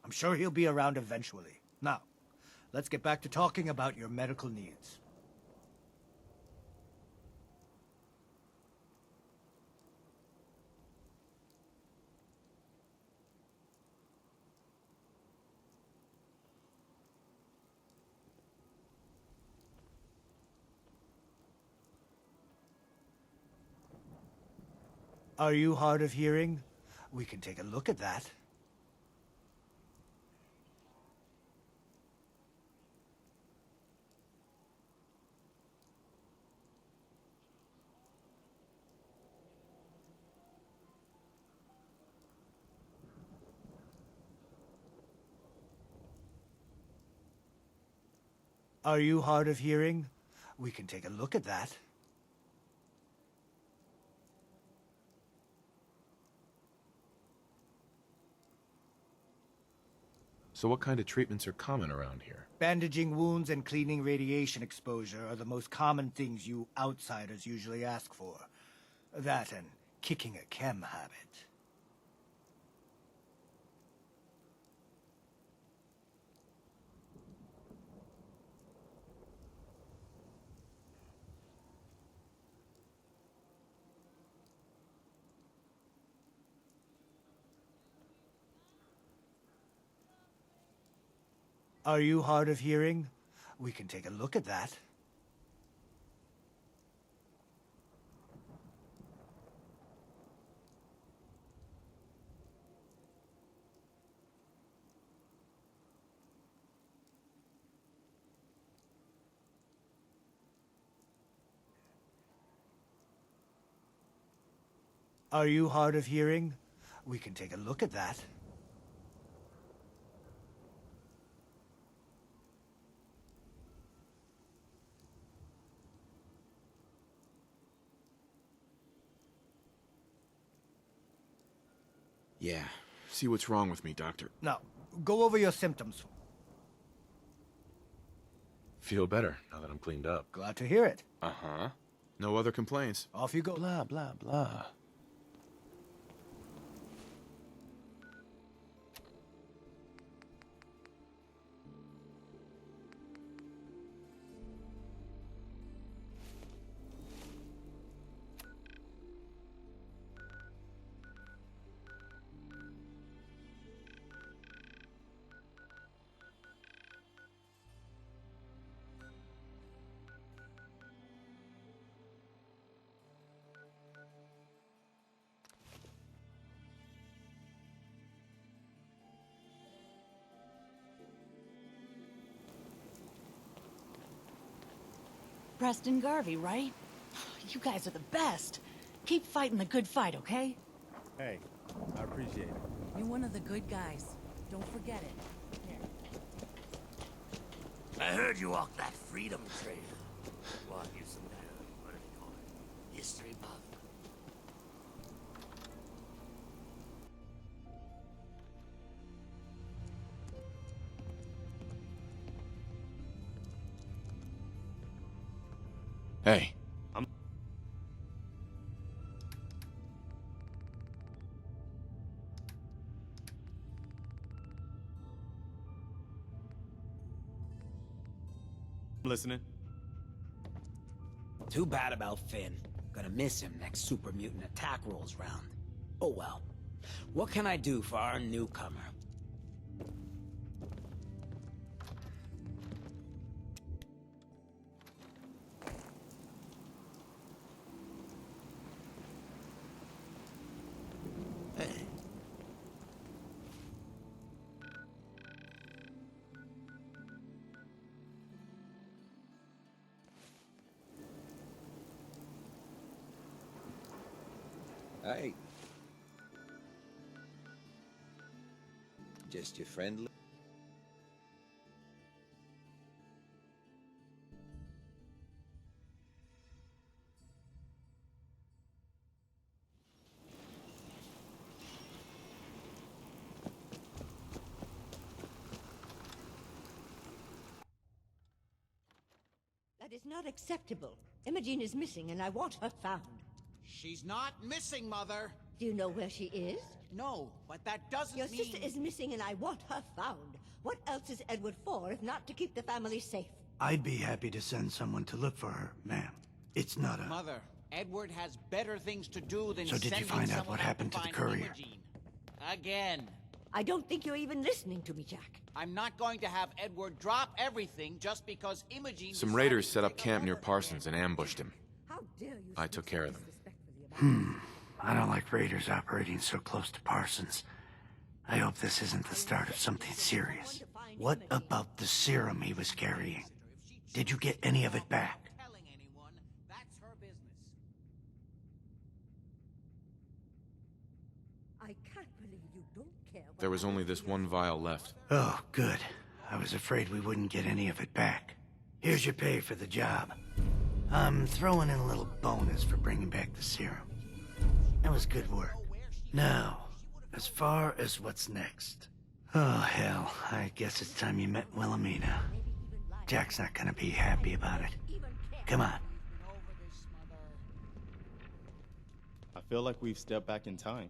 I'm sure he'll be around eventually. Now, let's get back to talking about your medical needs. Are you hard of hearing? We can take a look at that. Are you hard of hearing? We can take a look at that. So what kind of treatments are common around here? Bandaging wounds and cleaning radiation exposure are the most common things you outsiders usually ask for. That and kicking a chem habit. Are you hard of hearing? We can take a look at that. Are you hard of hearing? We can take a look at that. Yeah. See what's wrong with me, Doctor. Now, go over your symptoms. Feel better now that I'm cleaned up. Glad to hear it. Uh-huh. No other complaints. Off you go. Blah, blah, blah. Preston Garvey, right? You guys are the best. Keep fighting the good fight, okay? Hey, I appreciate it. You're one of the good guys. Don't forget it. I heard you walked that freedom trail. What, you some what do you call it? History buff? Hey. Listening. Too bad about Finn. Gonna miss him next super mutant attack rolls round. Oh well. What can I do for our newcomer? Hey. Just your friendly. That is not acceptable. Imogene is missing and I want her found. She's not missing, Mother. Do you know where she is? No, but that doesn't Your mean... sister is missing and I want her found. What else is Edward for if not to keep the family safe? I'd be happy to send someone to look for her, ma'am. It's not a... Mother, Edward has better things to do than So did you sending find out someone what happened to the find courier? Imogene. Again. I don't think you're even listening to me, Jack. I'm not going to have Edward drop everything just because Imogene... Some raiders set up camp near Parsons and ambushed him. How dare you... I took care of them. I don't like raiders operating so close to Parsons. I hope this isn't the start of something serious. What about the serum he was carrying? Did you get any of it back? That's her business. I can't believe you don't care. There was only this one vial left. Oh, good. I was afraid we wouldn't get any of it back. Here's your pay for the job. I'm throwing in a little bonus for bringing back the serum. That was good work. Now, as far as what's next. Oh, hell. I guess it's time you met Wilhelmina. Jack's not gonna be happy about it. Come on. I feel like we've stepped back in time.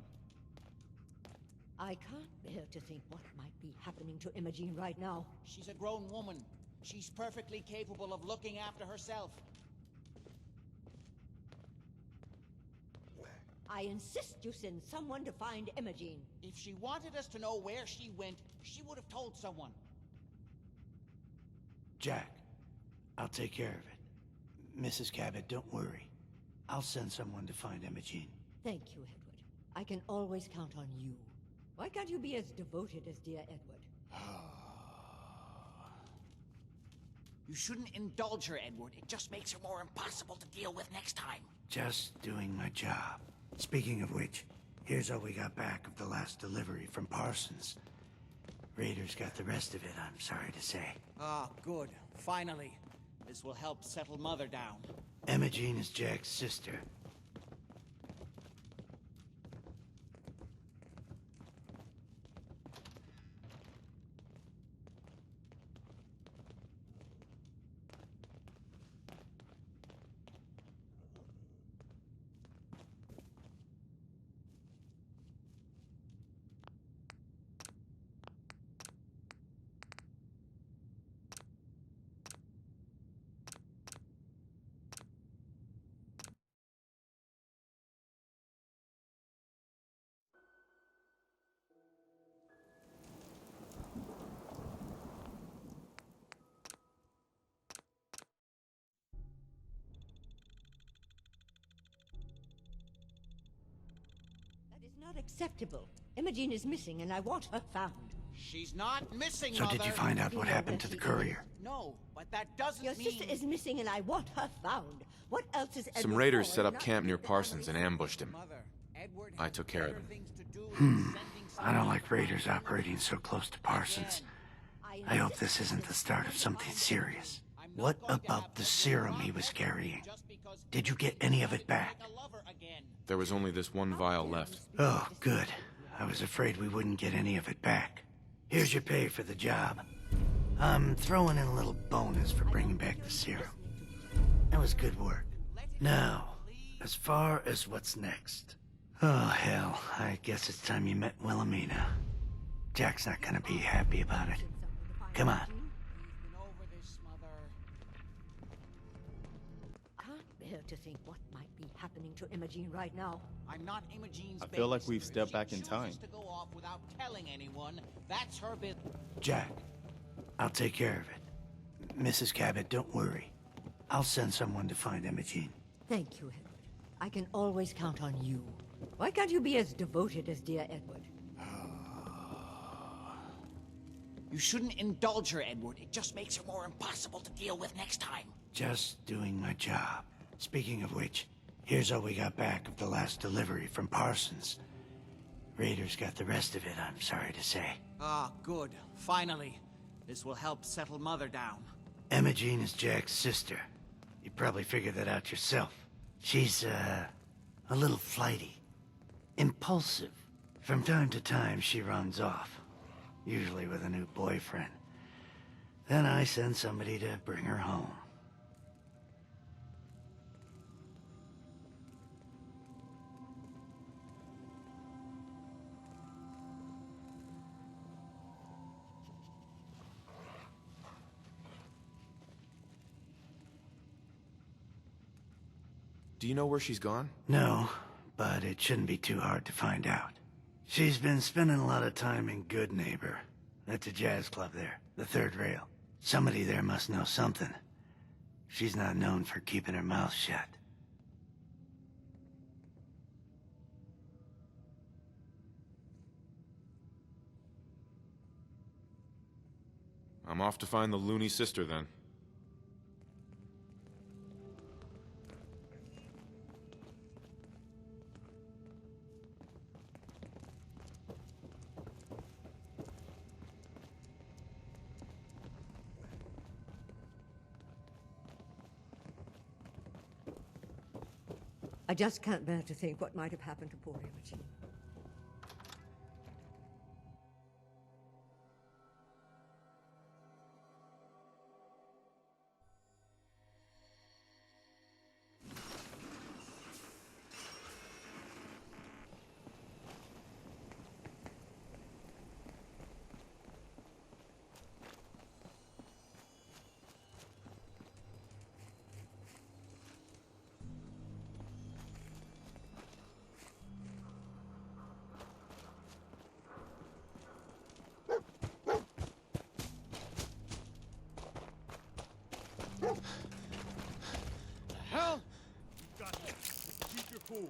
I can't bear to think what might be happening to Imogene right now. She's a grown woman. She's perfectly capable of looking after herself. I insist you send someone to find Imogene. If she wanted us to know where she went, she would have told someone. Jack, I'll take care of it. Mrs. Cabot, don't worry. I'll send someone to find Imogene. Thank you, Edward. I can always count on you. Why can't you be as devoted as dear Edward? You shouldn't indulge her, Edward. It just makes her more impossible to deal with next time. Just doing my job. Speaking of which, here's all we got back of the last delivery from Parsons. Raiders got the rest of it, I'm sorry to say. Ah, good. Finally. This will help settle Mother down. Imogene is Jack's sister. That is not acceptable. Imogene is missing and I want her found. She's not missing, So Mother. did you find out what happened to the courier? No, but that doesn't Your mean... sister is missing and I want her found. What else is Edward Some raiders for set if up not camp to near keep the Parsons and family ambushed him. I took care of them. I don't like raiders operating so close to Parsons. I hope this isn't the start of something serious. What about the serum he was carrying? Did you get any of it back? There was only this one vial left. Oh, good. I was afraid we wouldn't get any of it back. Here's your pay for the job. I'm throwing in a little bonus for bringing back the serum. That was good work. Now, as far as what's next. Oh, hell. I guess it's time you met Wilhelmina. Jack's not gonna be happy about it. Come on. Can't bear to think what might be happening to Imogene right now. I'm not Imogene's I feel like babysitter. we've stepped If back she in time. chooses to go off without telling anyone, that's her business. Jack, I'll take care of it. Mrs. Cabot, don't worry. I'll send someone to find Imogene. Thank you, Edward. I can always count on you. Why can't you be as devoted as dear Edward? You shouldn't indulge her, Edward. It just makes her more impossible to deal with next time. Just doing my job. Speaking of which, here's all we got back of the last delivery from Parsons. Raiders got the rest of it, I'm sorry to say. Ah, good. Finally. This will help settle Mother down. Imogene is Jack's sister. You probably figured that out yourself. She's, a little flighty. Impulsive. From time to time, she runs off. Usually with a new boyfriend. Then I send somebody to bring her home. Do you know where she's gone? No, but it shouldn't be too hard to find out. She's been spending a lot of time in Good Neighbor. That's a jazz club there, the third rail. Somebody there must know something. She's not known for keeping her mouth shut. I'm off to find the loony sister then. I just can't bear to think what might have happened to poor Imogene. Hell! You got this. Keep your cool.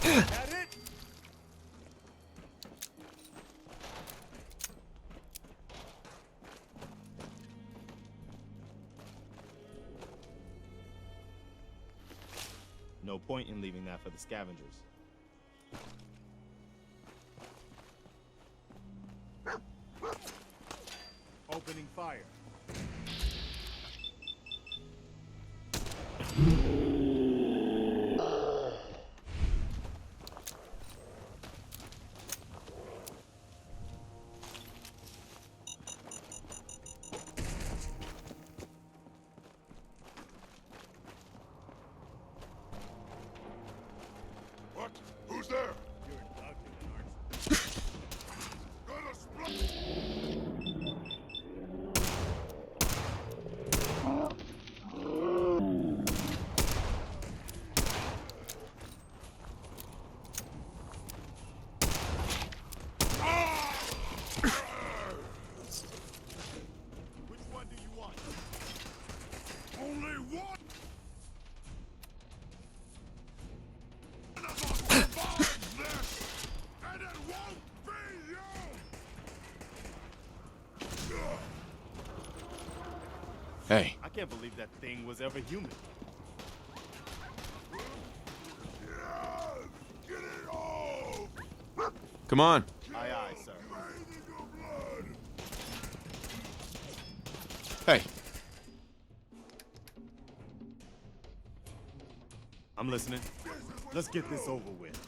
That it? No point in leaving that for the scavengers. Opening fire. What? Who's there? You're inducted, aren't you? Which one do you want? Only one! And it won't be you! Hey. I can't believe that thing was ever human. Get it off! Come on. Aye, aye, sir. Hey. I'm listening. Let's get this over with.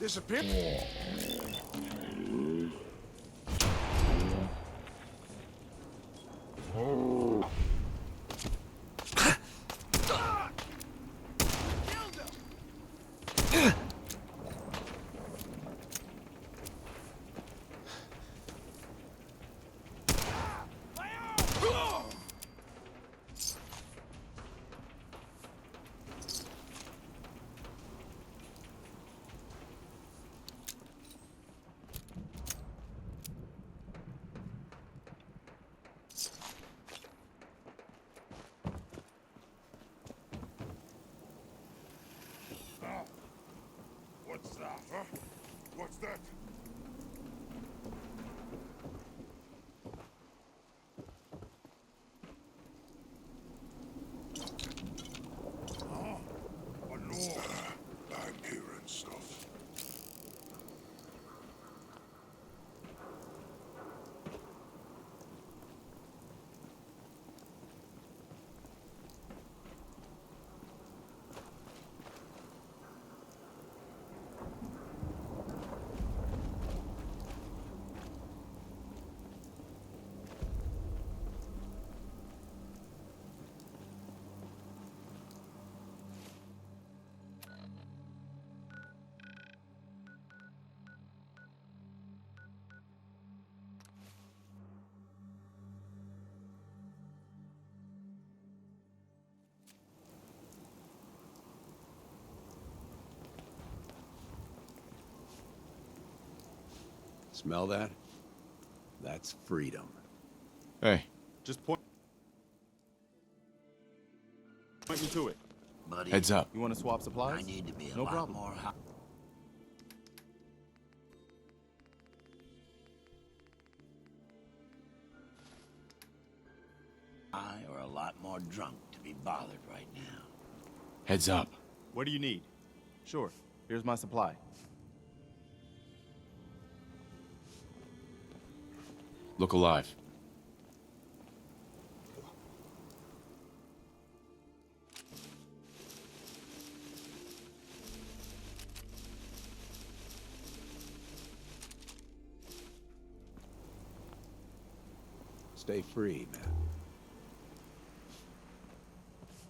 Disappear. What's that, huh? What's that? Oh, no. I'm hearing stuff. Smell that? That's freedom. Hey. Just point me to it. Buddy, Heads up. You want to swap supplies? I need to be a no lot problem. more high or a lot more drunk to be bothered right now. Heads up. What do you need? Sure. Here's my supply. Look alive. Stay free, man.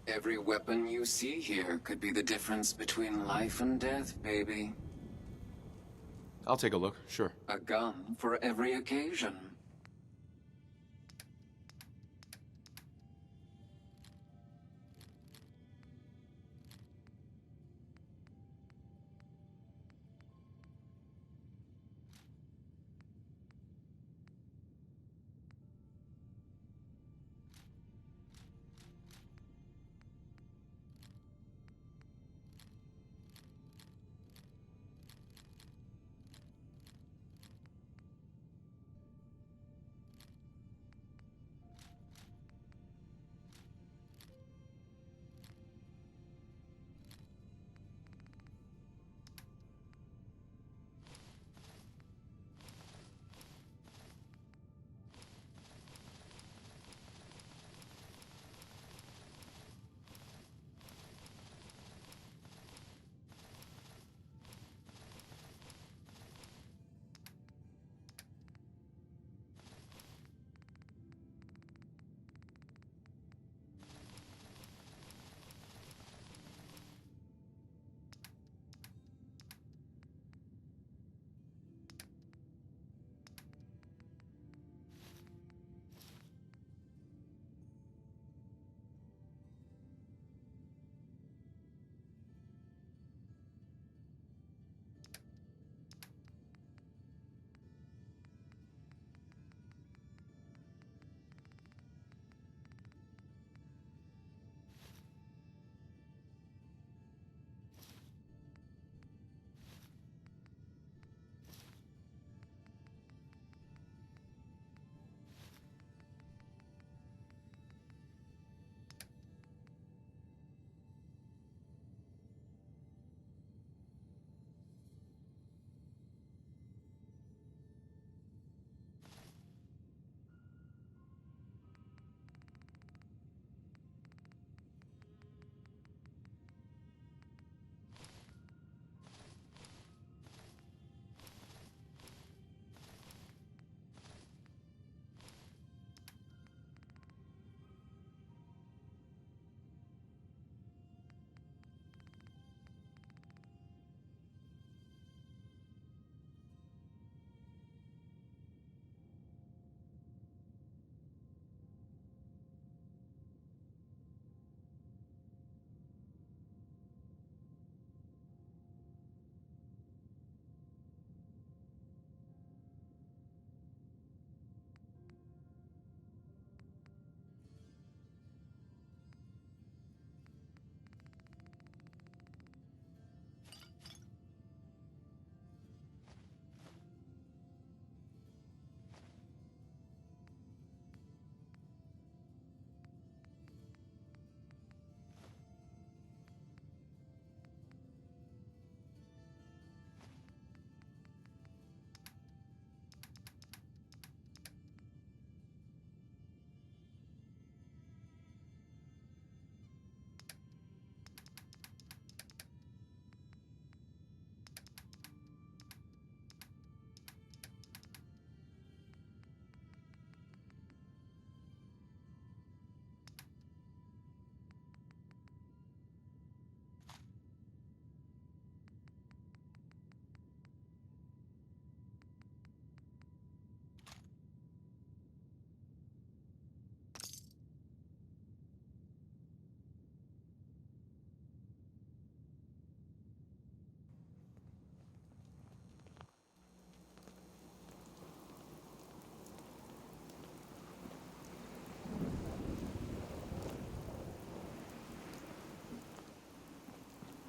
Every weapon you see here could be the difference between life and death, baby. I'll take a look, sure. A gun for every occasion.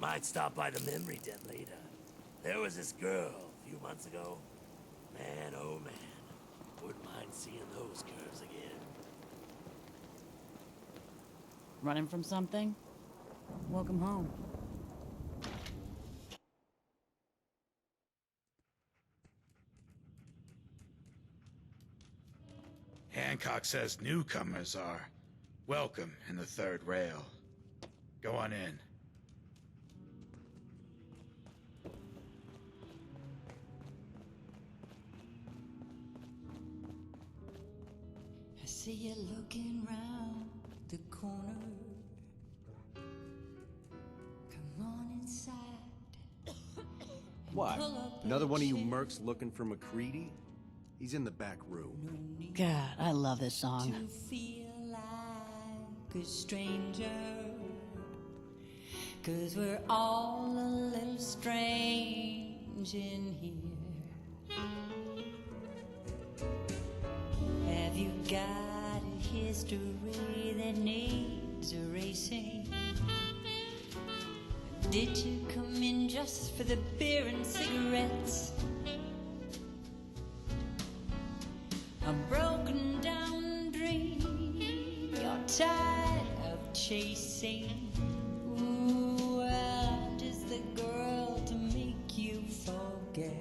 Might stop by the memory den later. There was this girl a few months ago. Man, oh man. Wouldn't mind seeing those curves again. Running from something? Welcome home. Hancock says newcomers are welcome in the third rail. Go on in. I see you looking round the corner. Come on inside. What? Another one of you mercs looking for MacReady? He's in the back room. God, I love this song. To feel like a stranger. 'Cause we're all a little strange in here. Have you got a history that needs erasing? Did you come in just for the beer and cigarettes? A broken down dream you're tired of chasing. Ooh, I'm just the girl to make you forget.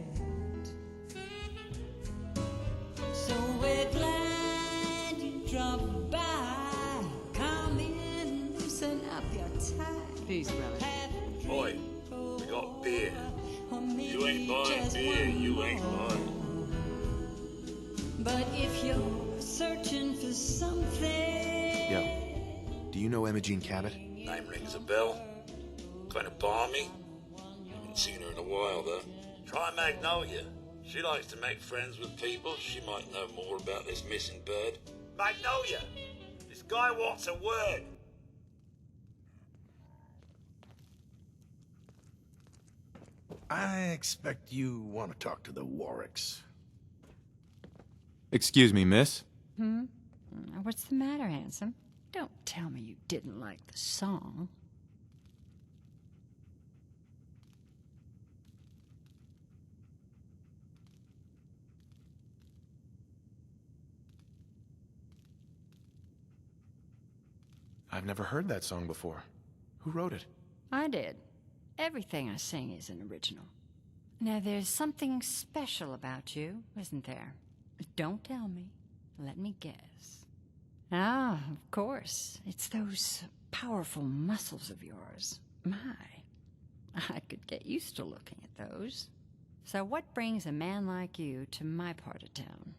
So we're glad you dropped by. Come in, loosen up your tie. Peace, brother. Boy, we got beer. You ain't buying beer, you ain't buying. But if you're searching for something, Yo, do you know Imogene Cabot? Name rings a bell. Kind of balmy. Haven't seen her in a while, though. Try Magnolia. She likes to make friends with people. She might know more about this missing bird. Magnolia! This guy wants a word. I expect you want to talk to the Warwicks. Excuse me, miss? What's the matter, handsome? Don't tell me you didn't like the song. I've never heard that song before. Who wrote it? I did. Everything I sing is an original. Now, there's something special about you, isn't there? Don't tell me. Let me guess. Ah, of course. It's those powerful muscles of yours. My, I could get used to looking at those. So what brings a man like you to my part of town?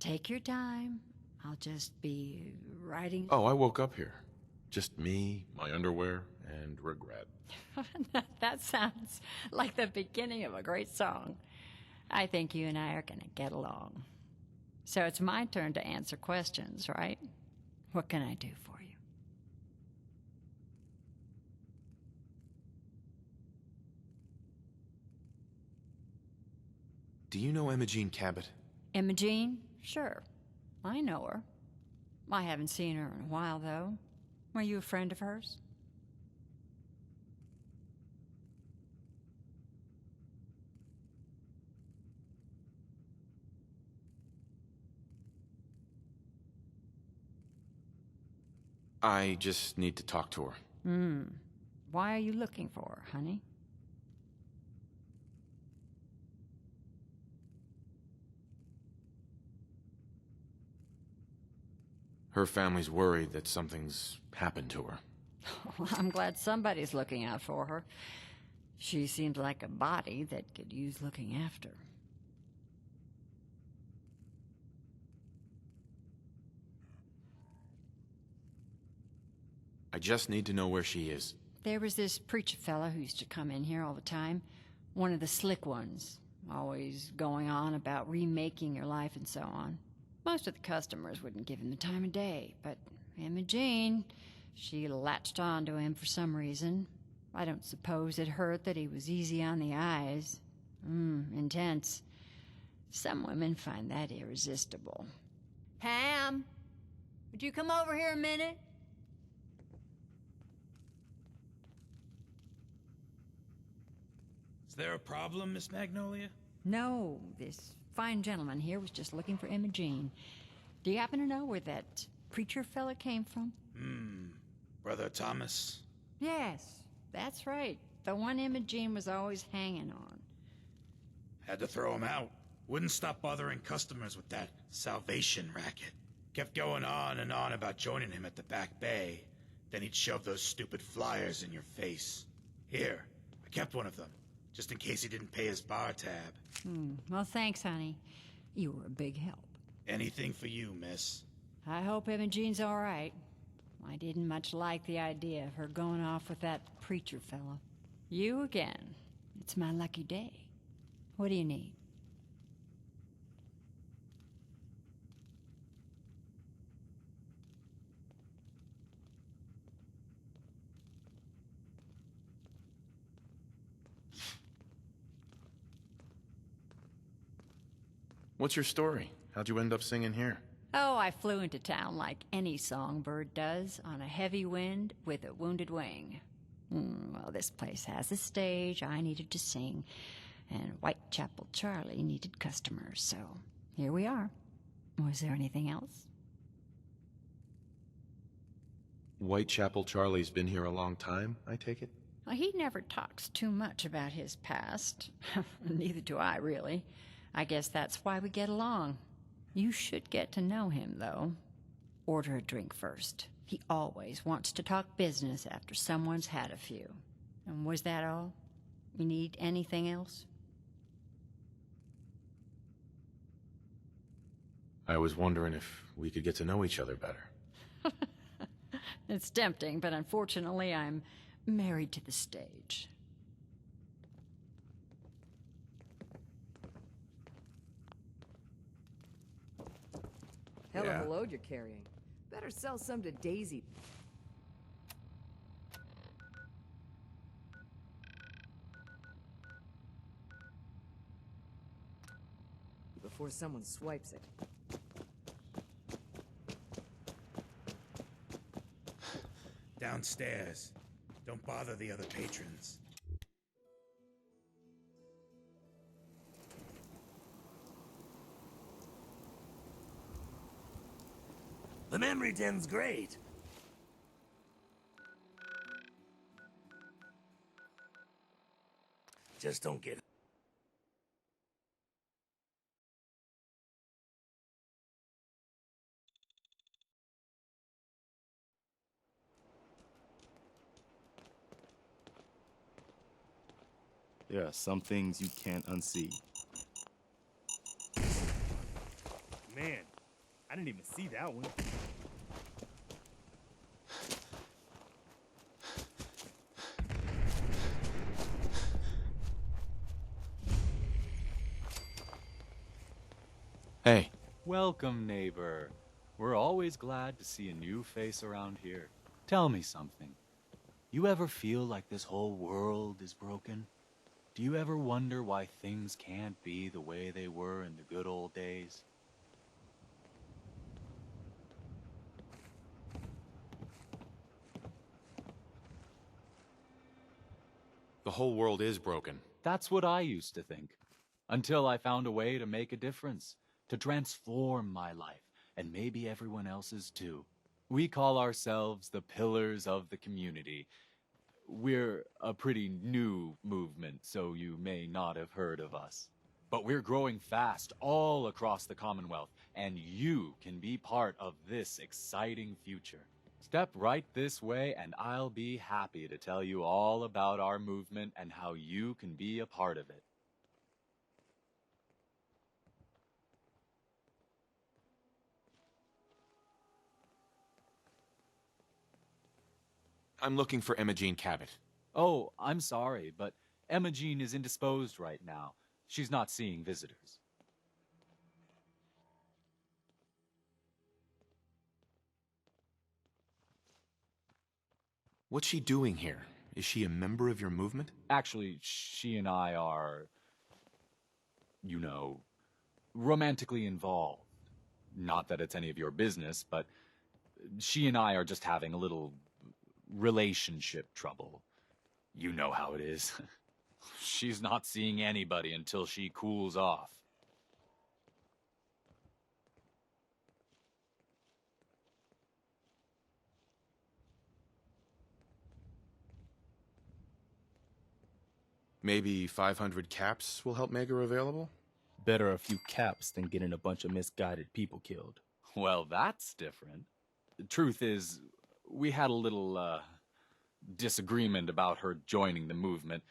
Take your time. I'll just be writing. Oh, I woke up here. Just me, my underwear, and regret. That sounds like the beginning of a great song. I think you and I are gonna get along. So it's my turn to answer questions, right? What can I do for you? Do you know Imogene Cabot? Imogene? Sure. I know her. I haven't seen her in a while, though. Were you a friend of hers? I just need to talk to her. Why are you looking for her, honey? Her family's worried that something's happened to her. Well, I'm glad somebody's looking out for her. She seems like a body that could use looking after. I just need to know where she is. There was this preacher fella who used to come in here all the time. One of the slick ones. Always going on about remaking your life and so on. Most of the customers wouldn't give him the time of day, but Imogene, she latched on to him for some reason. I don't suppose it hurt that he was easy on the eyes. Intense. Some women find that irresistible. Ham, would you come over here a minute? Is there a problem, Miss Magnolia? No, this fine gentleman here was just looking for Imogene. Do you happen to know where that preacher fella came from? Brother Thomas? Yes, that's right. The one Imogene was always hanging on. Had to throw him out. Wouldn't stop bothering customers with that salvation racket. Kept going on and on about joining him at the back bay. Then he'd shove those stupid flyers in your face. Here, I kept one of them, just in case he didn't pay his bar tab. Well, thanks, honey. You were a big help. Anything for you, miss. I hope Imogene's all right. I didn't much like the idea of her going off with that preacher fella. You again. It's my lucky day. What do you need? What's your story? How'd you end up singing here? Oh, I flew into town like any songbird does, on a heavy wind with a wounded wing. Well, this place has a stage, I needed to sing, and Whitechapel Charlie needed customers, so here we are. Was there anything else? Whitechapel Charlie's been here a long time, I take it? Well, he never talks too much about his past. Neither do I, really. I guess that's why we get along. You should get to know him, though. Order a drink first. He always wants to talk business after someone's had a few. And was that all? You need anything else? I was wondering if we could get to know each other better. It's tempting, but unfortunately I'm married to the stage. Hell of a load you're carrying. Better sell some to Daisy. Before someone swipes it. Downstairs. Don't bother the other patrons. The memory den's great. Just don't get... There are some things you can't unsee. Man, I didn't even see that one. Hey. Welcome, neighbor. We're always glad to see a new face around here. Tell me something. You ever feel like this whole world is broken? Do you ever wonder why things can't be the way they were in the good old days? The whole world is broken. That's what I used to think. Until I found a way to make a difference. To transform my life, and maybe everyone else's too. We call ourselves the Pillars of the Community. We're a pretty new movement, so you may not have heard of us. But we're growing fast all across the Commonwealth, and you can be part of this exciting future. Step right this way, and I'll be happy to tell you all about our movement and how you can be a part of it. I'm looking for Imogene Cabot. Oh, I'm sorry, but Imogene is indisposed right now. She's not seeing visitors. What's she doing here? Is she a member of your movement? Actually, she and I are, you know, romantically involved. Not that it's any of your business, but she and I are just having a little relationship trouble. You know how it is. She's not seeing anybody until she cools off. Maybe 500 caps will help make her available? Better a few caps than getting a bunch of misguided people killed. Well, that's different. The truth is, we had a little, disagreement about her joining the movement.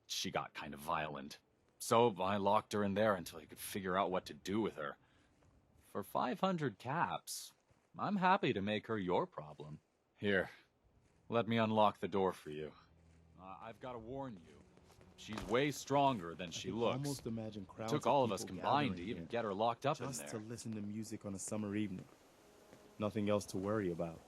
She got kind of violent. So I locked her in there until I could figure out what to do with her. For 500 caps, I'm happy to make her your problem. Here, let me unlock the door for you. I've got to warn you, she's way stronger than she looks. Almost imagine crowds It took all of people us combined to gathering even here get her locked up in just there. to listen to music on a summer evening. Nothing else to worry about.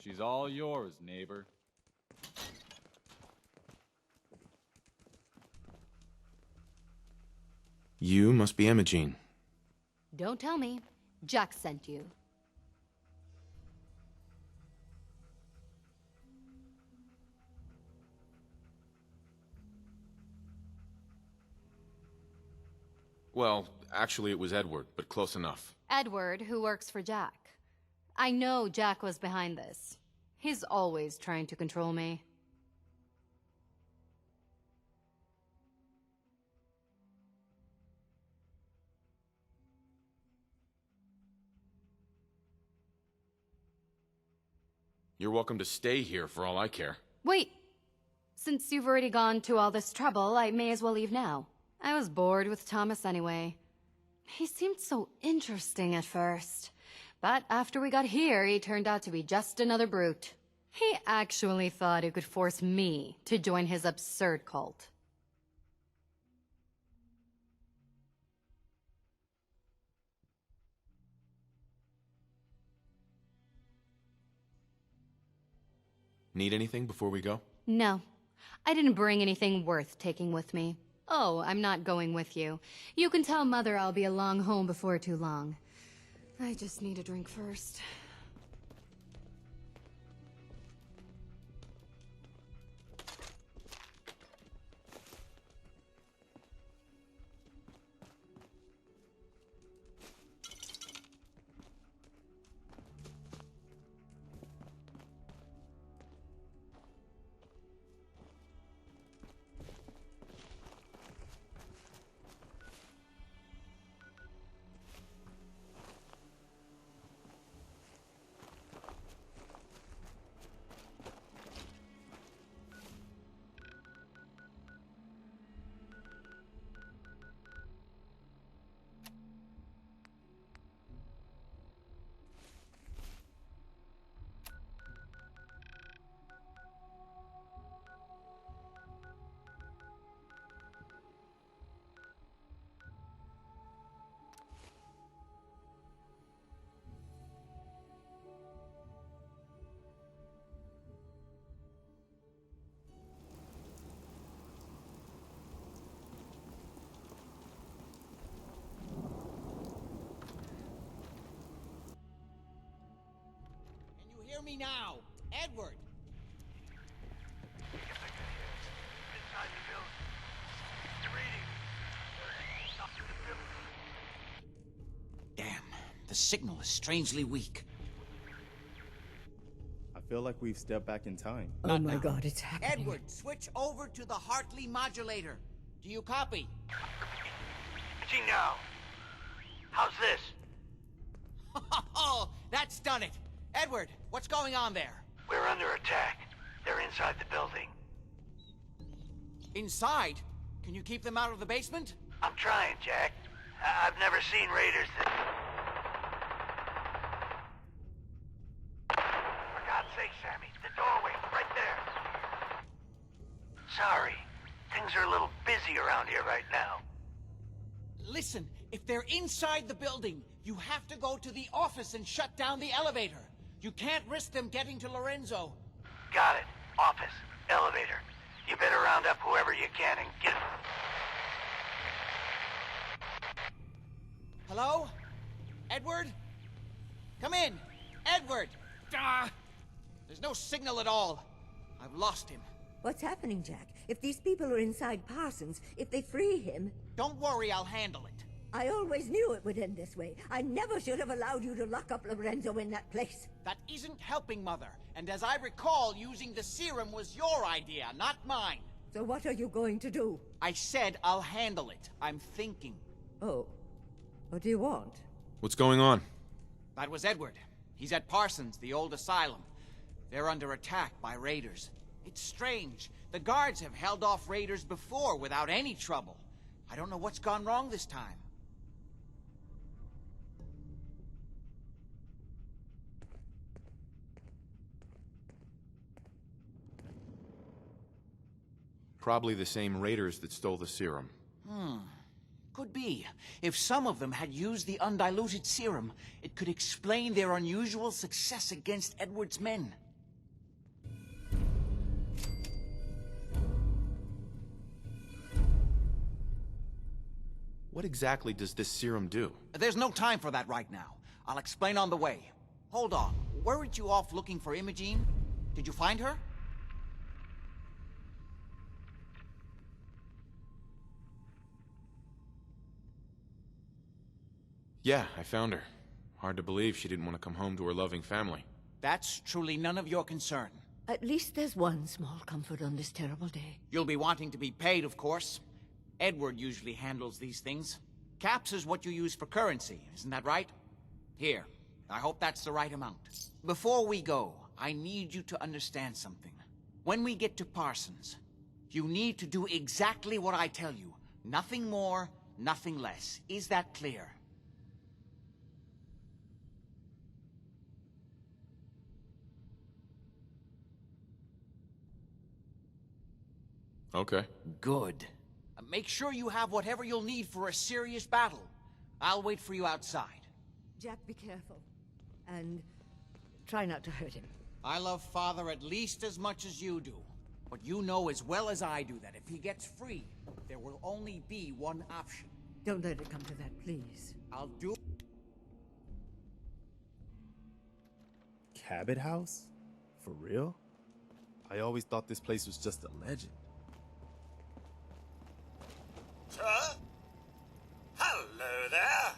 She's all yours, neighbor. You must be Imogene. Don't tell me. Jack sent you. Well, actually it was Edward, but close enough. Edward, who works for Jack. I know Jack was behind this. He's always trying to control me. You're welcome to stay here for all I care. Wait! Since you've already gone to all this trouble, I may as well leave now. I was bored with Thomas anyway. He seemed so interesting at first. But after we got here, he turned out to be just another brute. He actually thought he could force me to join his absurd cult. Need anything before we go? No, I didn't bring anything worth taking with me. Oh, I'm not going with you. You can tell Mother I'll be along home before too long. I just need a drink first. Hear me now, Edward. Damn, the signal is strangely weak. I feel like we've stepped back in time. Oh my God, it's happening. Edward, switch over to the Hartley modulator. Do you copy? now. How's this? Oh, that's done it. Edward, what's going on there? We're under attack. They're inside the building. Inside? Can you keep them out of the basement? I'm trying, Jack. I've never seen raiders that... For God's sake, Sammy, the doorway, right there. Sorry. Things are a little busy around here right now. Listen, if they're inside the building, you have to go to the office and shut down the elevator. You can't risk them getting to Lorenzo. Got it. Office. Elevator. You better round up whoever you can and get... Hello? Edward? Come in! Edward! Ah! There's no signal at all. I've lost him. What's happening, Jack? If these people are inside Parsons, if they free him... Don't worry, I'll handle it. I always knew it would end this way. I never should have allowed you to lock up Lorenzo in that place. That isn't helping, Mother. And as I recall, using the serum was your idea, not mine. So what are you going to do? I said I'll handle it. I'm thinking. Oh. What do you want? What's going on? That was Edward. He's at Parsons, the old asylum. They're under attack by raiders. It's strange. The guards have held off raiders before without any trouble. I don't know what's gone wrong this time. Probably the same raiders that stole the serum. Could be. If some of them had used the undiluted serum, it could explain their unusual success against Edward's men. What exactly does this serum do? There's no time for that right now. I'll explain on the way. Hold on. Weren't you off looking for Imogene? Did you find her? Yeah, I found her. Hard to believe she didn't want to come home to her loving family. That's truly none of your concern. At least there's one small comfort on this terrible day. You'll be wanting to be paid, of course. Edward usually handles these things. Caps is what you use for currency, isn't that right? Here, I hope that's the right amount. Before we go, I need you to understand something. When we get to Parsons, you need to do exactly what I tell you. Nothing more, nothing less. Is that clear? Okay. Good. Make sure you have whatever you'll need for a serious battle. I'll wait for you outside. Jack, be careful. And try not to hurt him. I love Father at least as much as you do. But you know as well as I do that if he gets free, there will only be one option. Don't let it come to that, please. I'll do... Cabot House? For real? I always thought this place was just a legend. Sir? Hello there.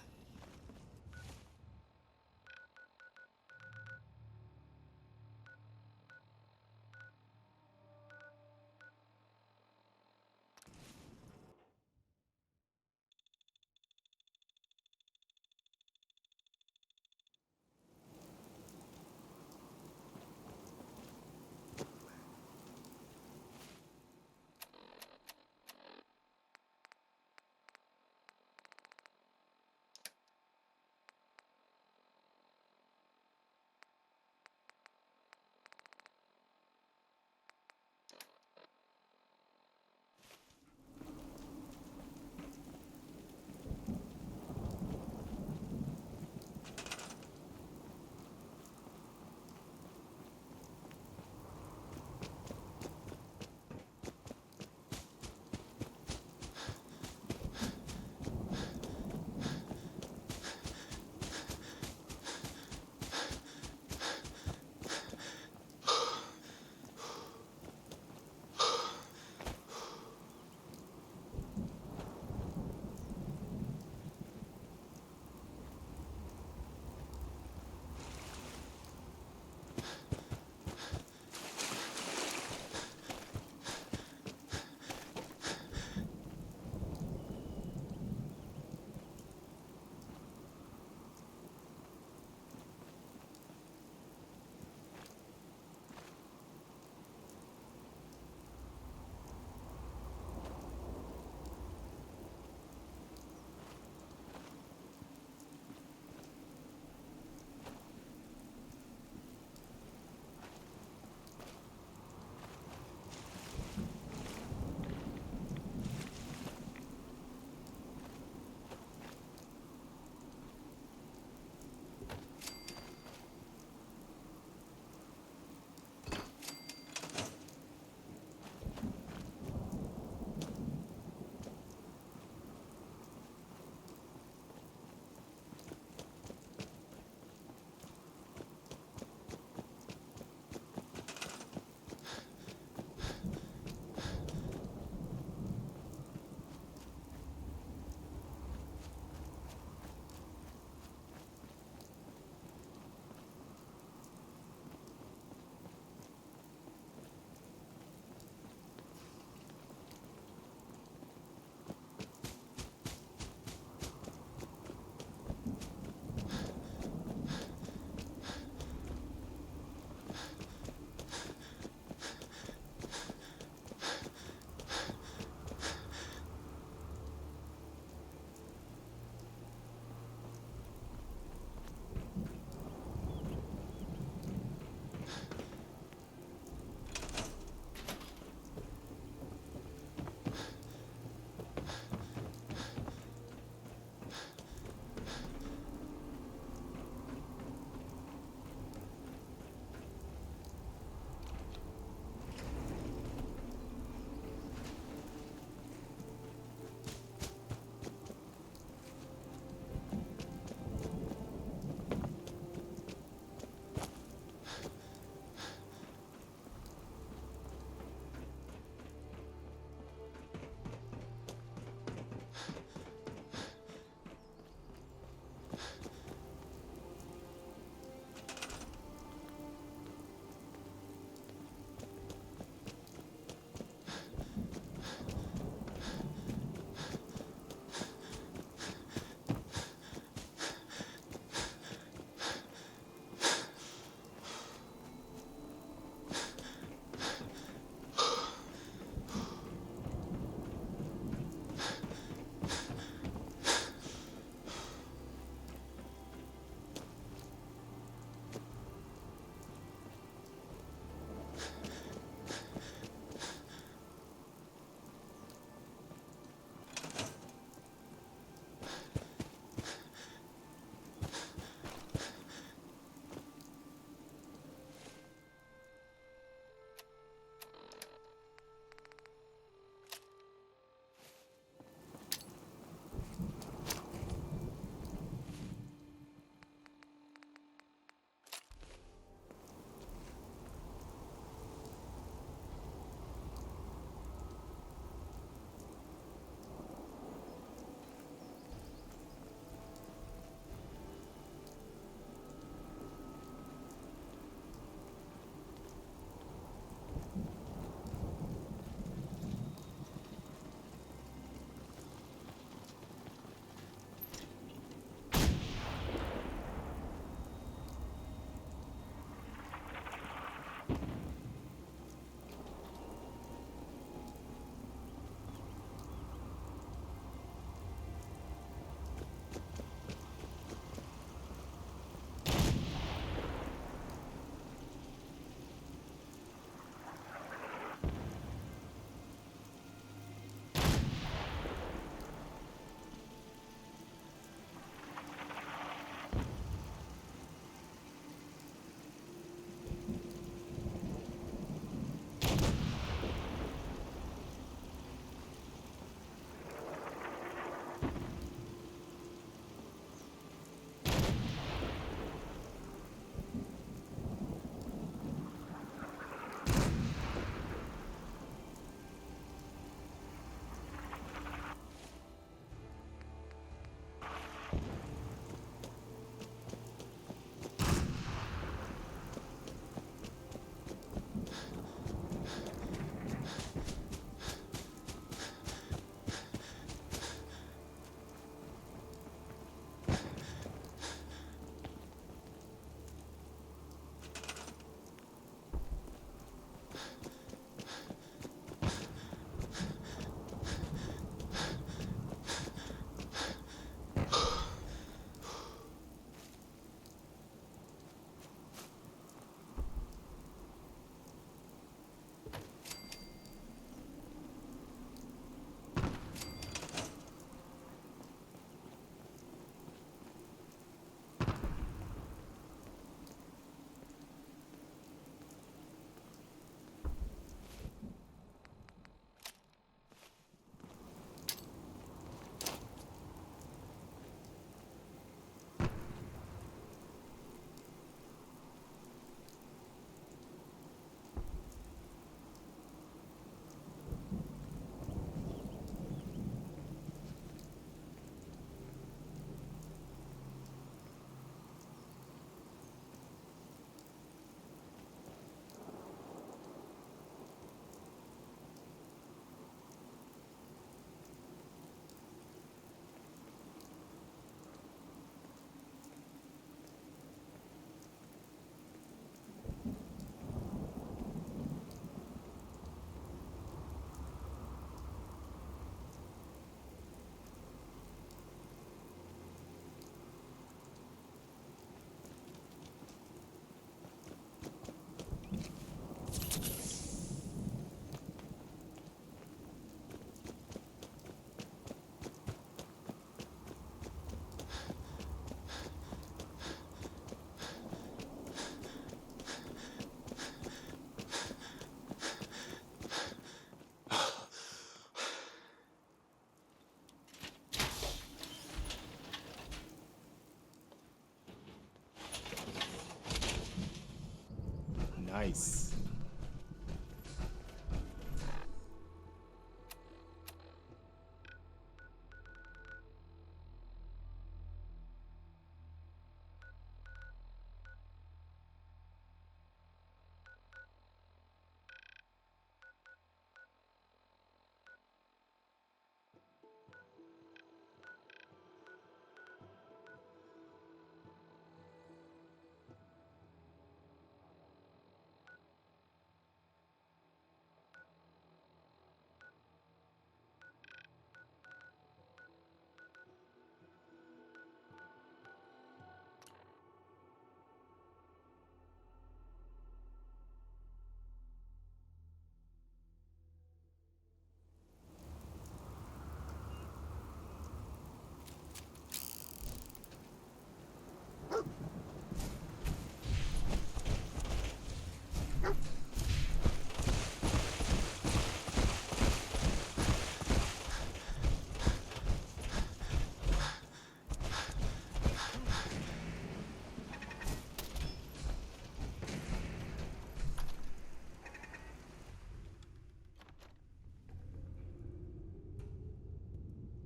Nice.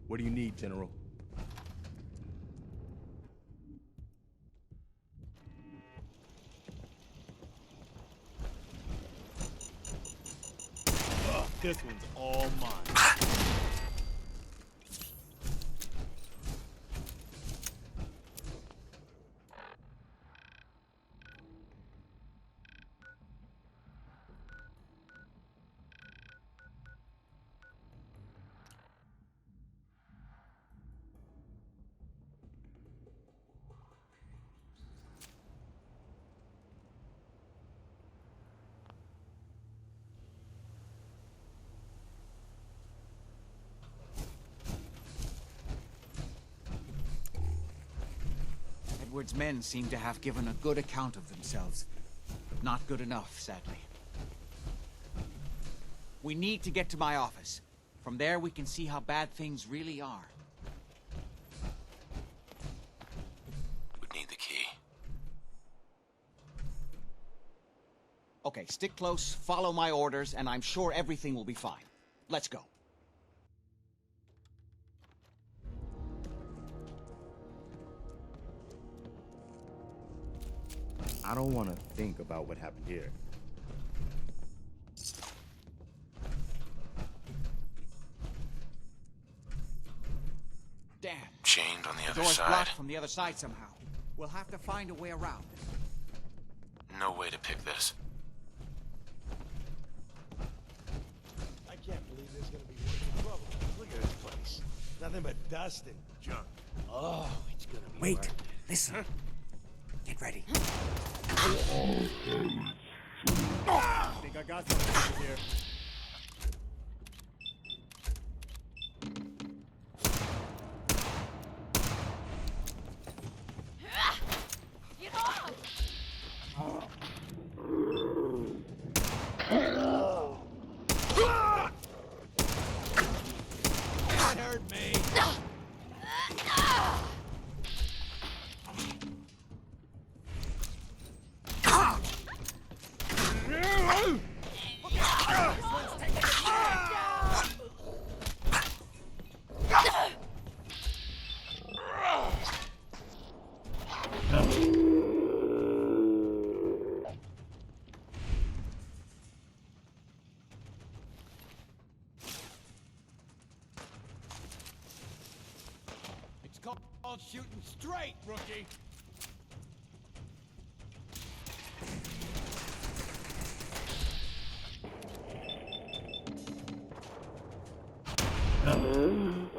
What do you need, General? This one's all mine. Edward's men seem to have given a good account of themselves. Not good enough, sadly. We need to get to my office. From there, we can see how bad things really are. Would need the key. Okay, stick close, follow my orders, and I'm sure everything will be fine. Let's go. I don't want to think about what happened here. Damn. Chained on the other Door's side. blocked from the other side somehow. We'll have to find a way around. No way to pick this. I can't believe this is gonna be worth the trouble. Look at this place. Nothing but dust and junk. Oh, it's gonna be Wait, worth it. listen. Get ready. I think I got something over here. Get off! That hurt me. It's called shooting straight, rookie. I'm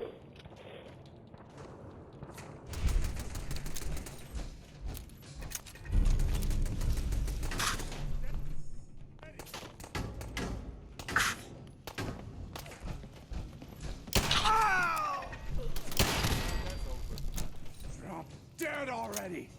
dead already.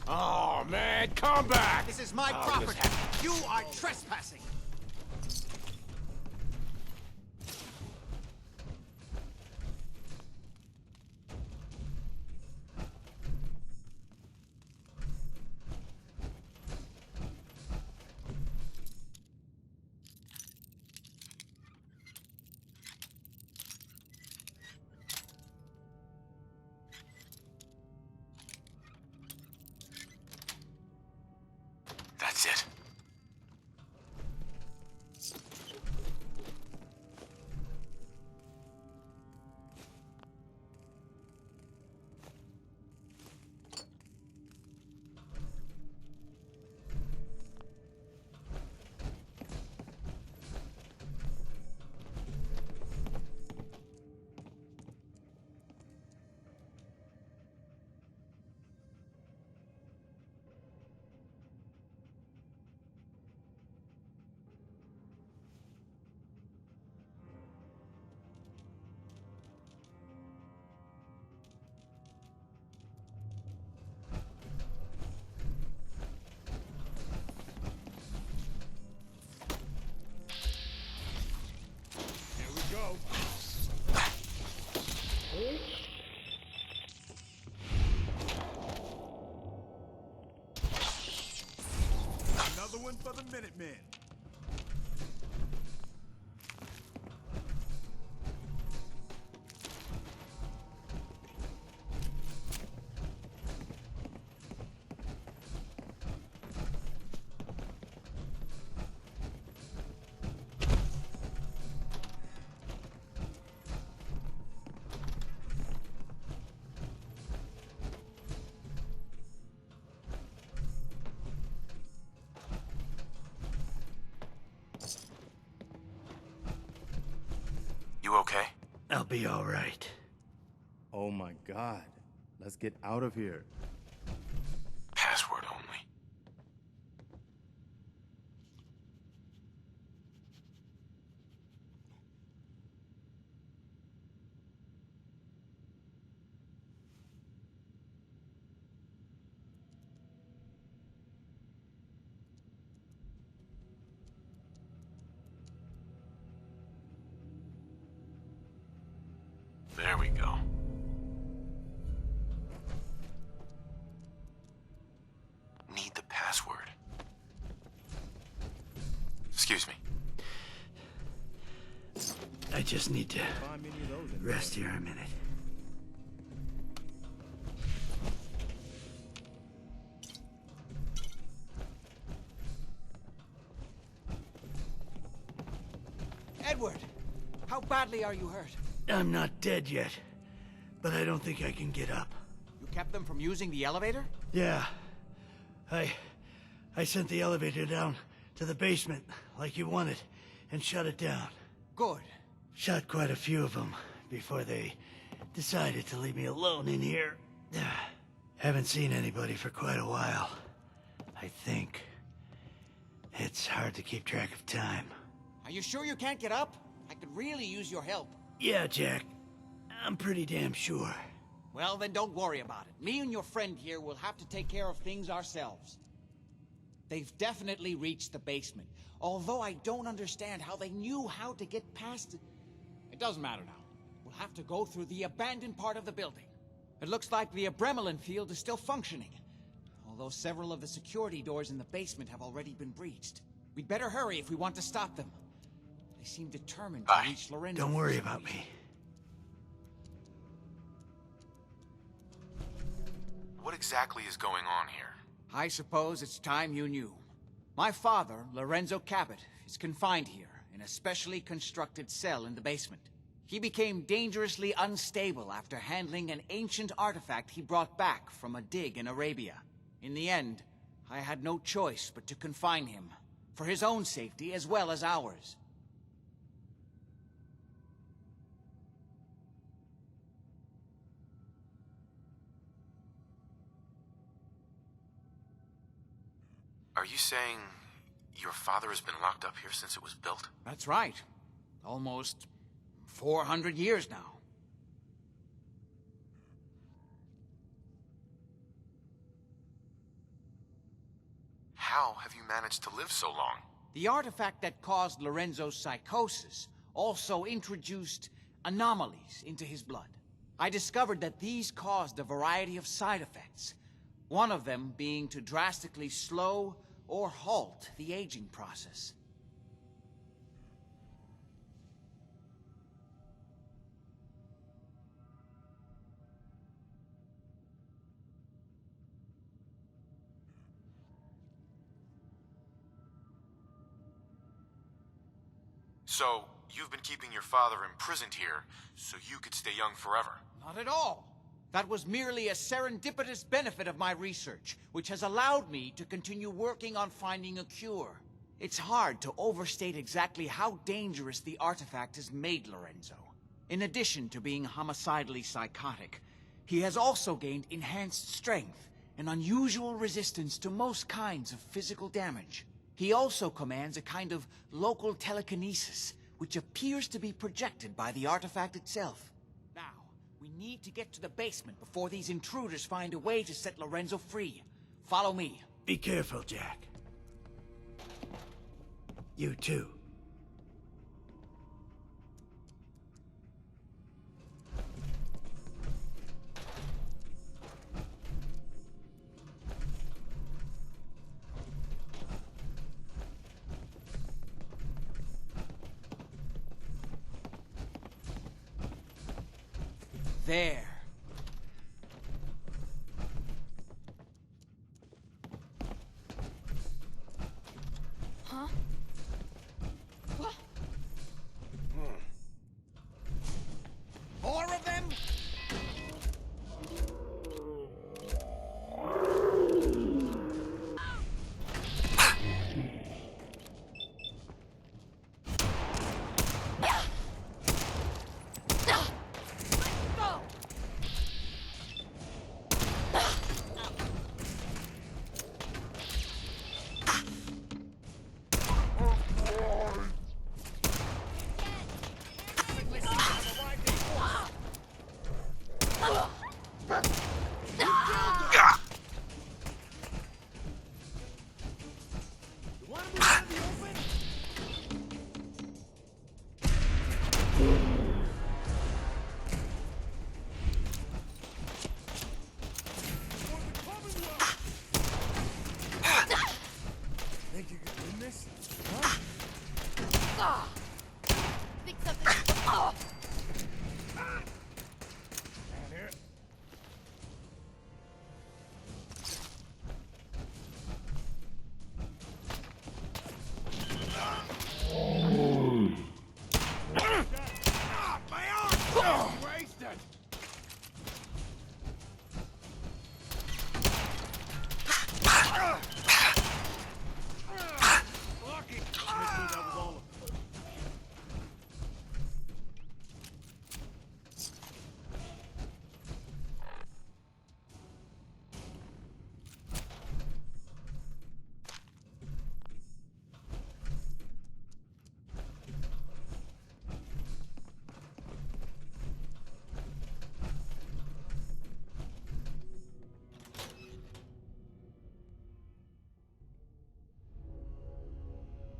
Oh, man, come back! This is my property. You are trespassing. That's it. Another one for the Minutemen. You okay? I'll be all right. Oh my god. Let's get out of here. Password only. There we go. Need the password. Excuse me. I just need to rest here a minute. Edward, how badly are you hurt? I'm not dead yet, but I don't think I can get up. You kept them from using the elevator? Yeah. I sent the elevator down to the basement, like you wanted, and shut it down. Good. Shot quite a few of them before they decided to leave me alone in here. Haven't seen anybody for quite a while. I think. It's hard to keep track of time. Are you sure you can't get up? I could really use your help. Yeah, Jack. I'm pretty damn sure. Well, then don't worry about it. Me and your friend here will have to take care of things ourselves. They've definitely reached the basement, although I don't understand how they knew how to get past it. It doesn't matter now. We'll have to go through the abandoned part of the building. It looks like the Abremelin field is still functioning, although several of the security doors in the basement have already been breached. We'd better hurry if we want to stop them. They seem determined to reach Lorenzo. Don't worry about me. What exactly is going on here? I suppose it's time you knew. My father, Lorenzo Cabot, is confined here in a specially constructed cell in the basement. He became dangerously unstable after handling an ancient artifact he brought back from a dig in Arabia. In the end, I had no choice but to confine him, for his own safety as well as ours. Are you saying your father has been locked up here since it was built? That's right. Almost 400 years now. how have you managed to live so long? The artifact that caused Lorenzo's psychosis also introduced anomalies into his blood. I discovered that these caused a variety of side effects, one of them being to drastically slow or halt the aging process. So, you've been keeping your father imprisoned here, so you could stay young forever. Not at all. That was merely a serendipitous benefit of my research, which has allowed me to continue working on finding a cure. It's hard to overstate exactly how dangerous the artifact has made Lorenzo. In addition to being homicidally psychotic, he has also gained enhanced strength and unusual resistance to most kinds of physical damage. He also commands a kind of local telekinesis, which appears to be projected by the artifact itself. Now, we need to get to the basement before these intruders find a way to set Lorenzo free. Follow me. Be careful, Jack. You too. There. Huh? What? More of them? Think you can win this? Huh? Think something. Oh. Down here. My arm! Wasted! Lucky! That was all of it.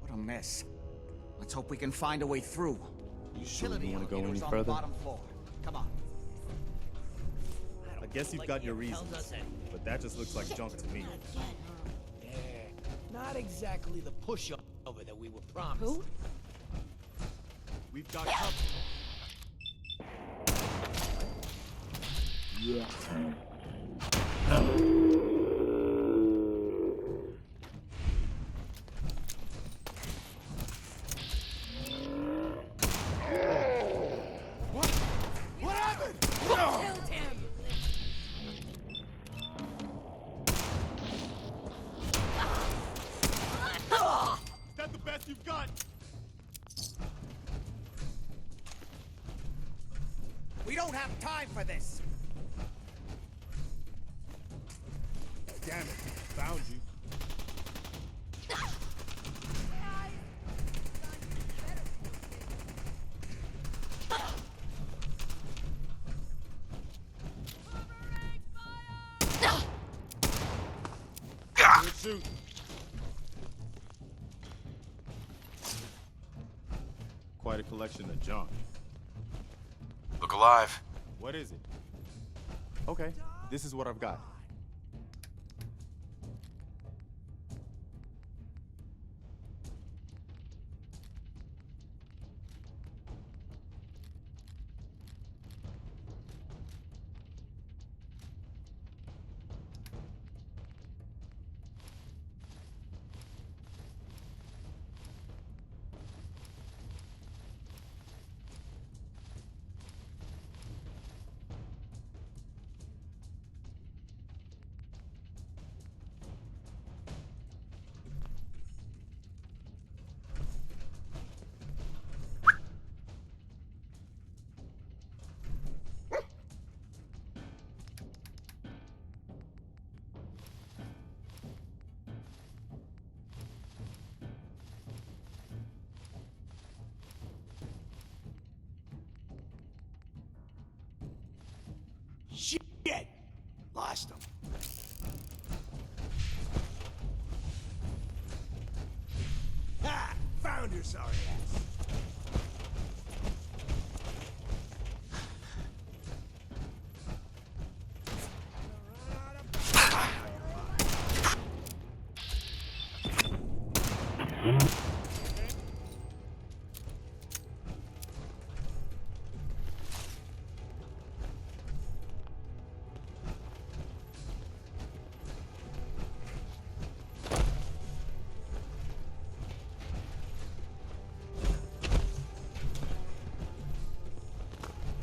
What a mess. Let's hope we can find a way through. You sure you want to go any On the further? bottom floor. Come on. I guess you've got your reasons, but that just looks like junk to me. Yeah, not exactly the pushover that we were promised. Who? We've got company. What happened? Killed him! Is that the best you've got? We don't have time for this. Damn it, found you. Good shoot. collection of junk. Look alive. What is it? Okay, this is what I've got. Shit! Lost him. Ha! Found your sorry ass.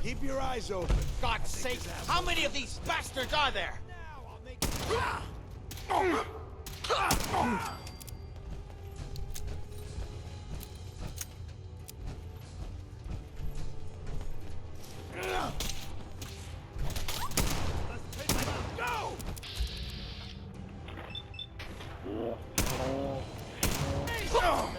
Keep your eyes open. God's sake, how many of these bastards are there? Go!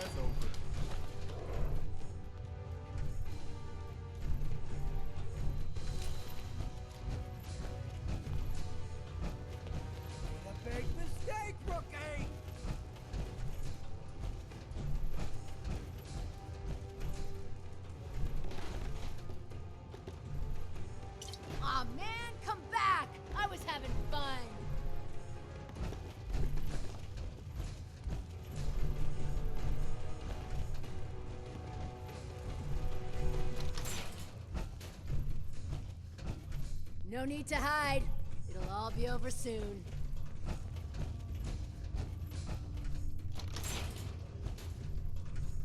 Big mistake, rookie! Aw, man, come back! I was having fun. No need to hide. It'll all be over soon.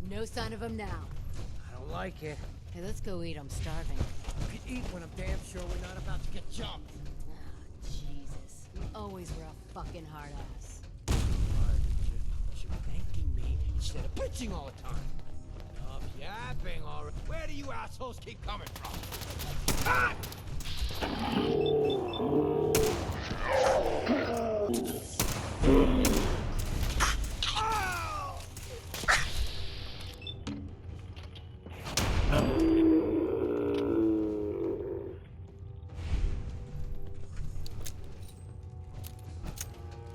No sign of him now. I don't like it. Hey, let's go eat. I'm starving. We can eat when I'm damn sure we're not about to get jumped. Ah, Jesus. You always were a fucking hard ass. You're thanking me instead of bitching all the time. Enough yapping, all right. Where do you assholes keep coming from? Ah!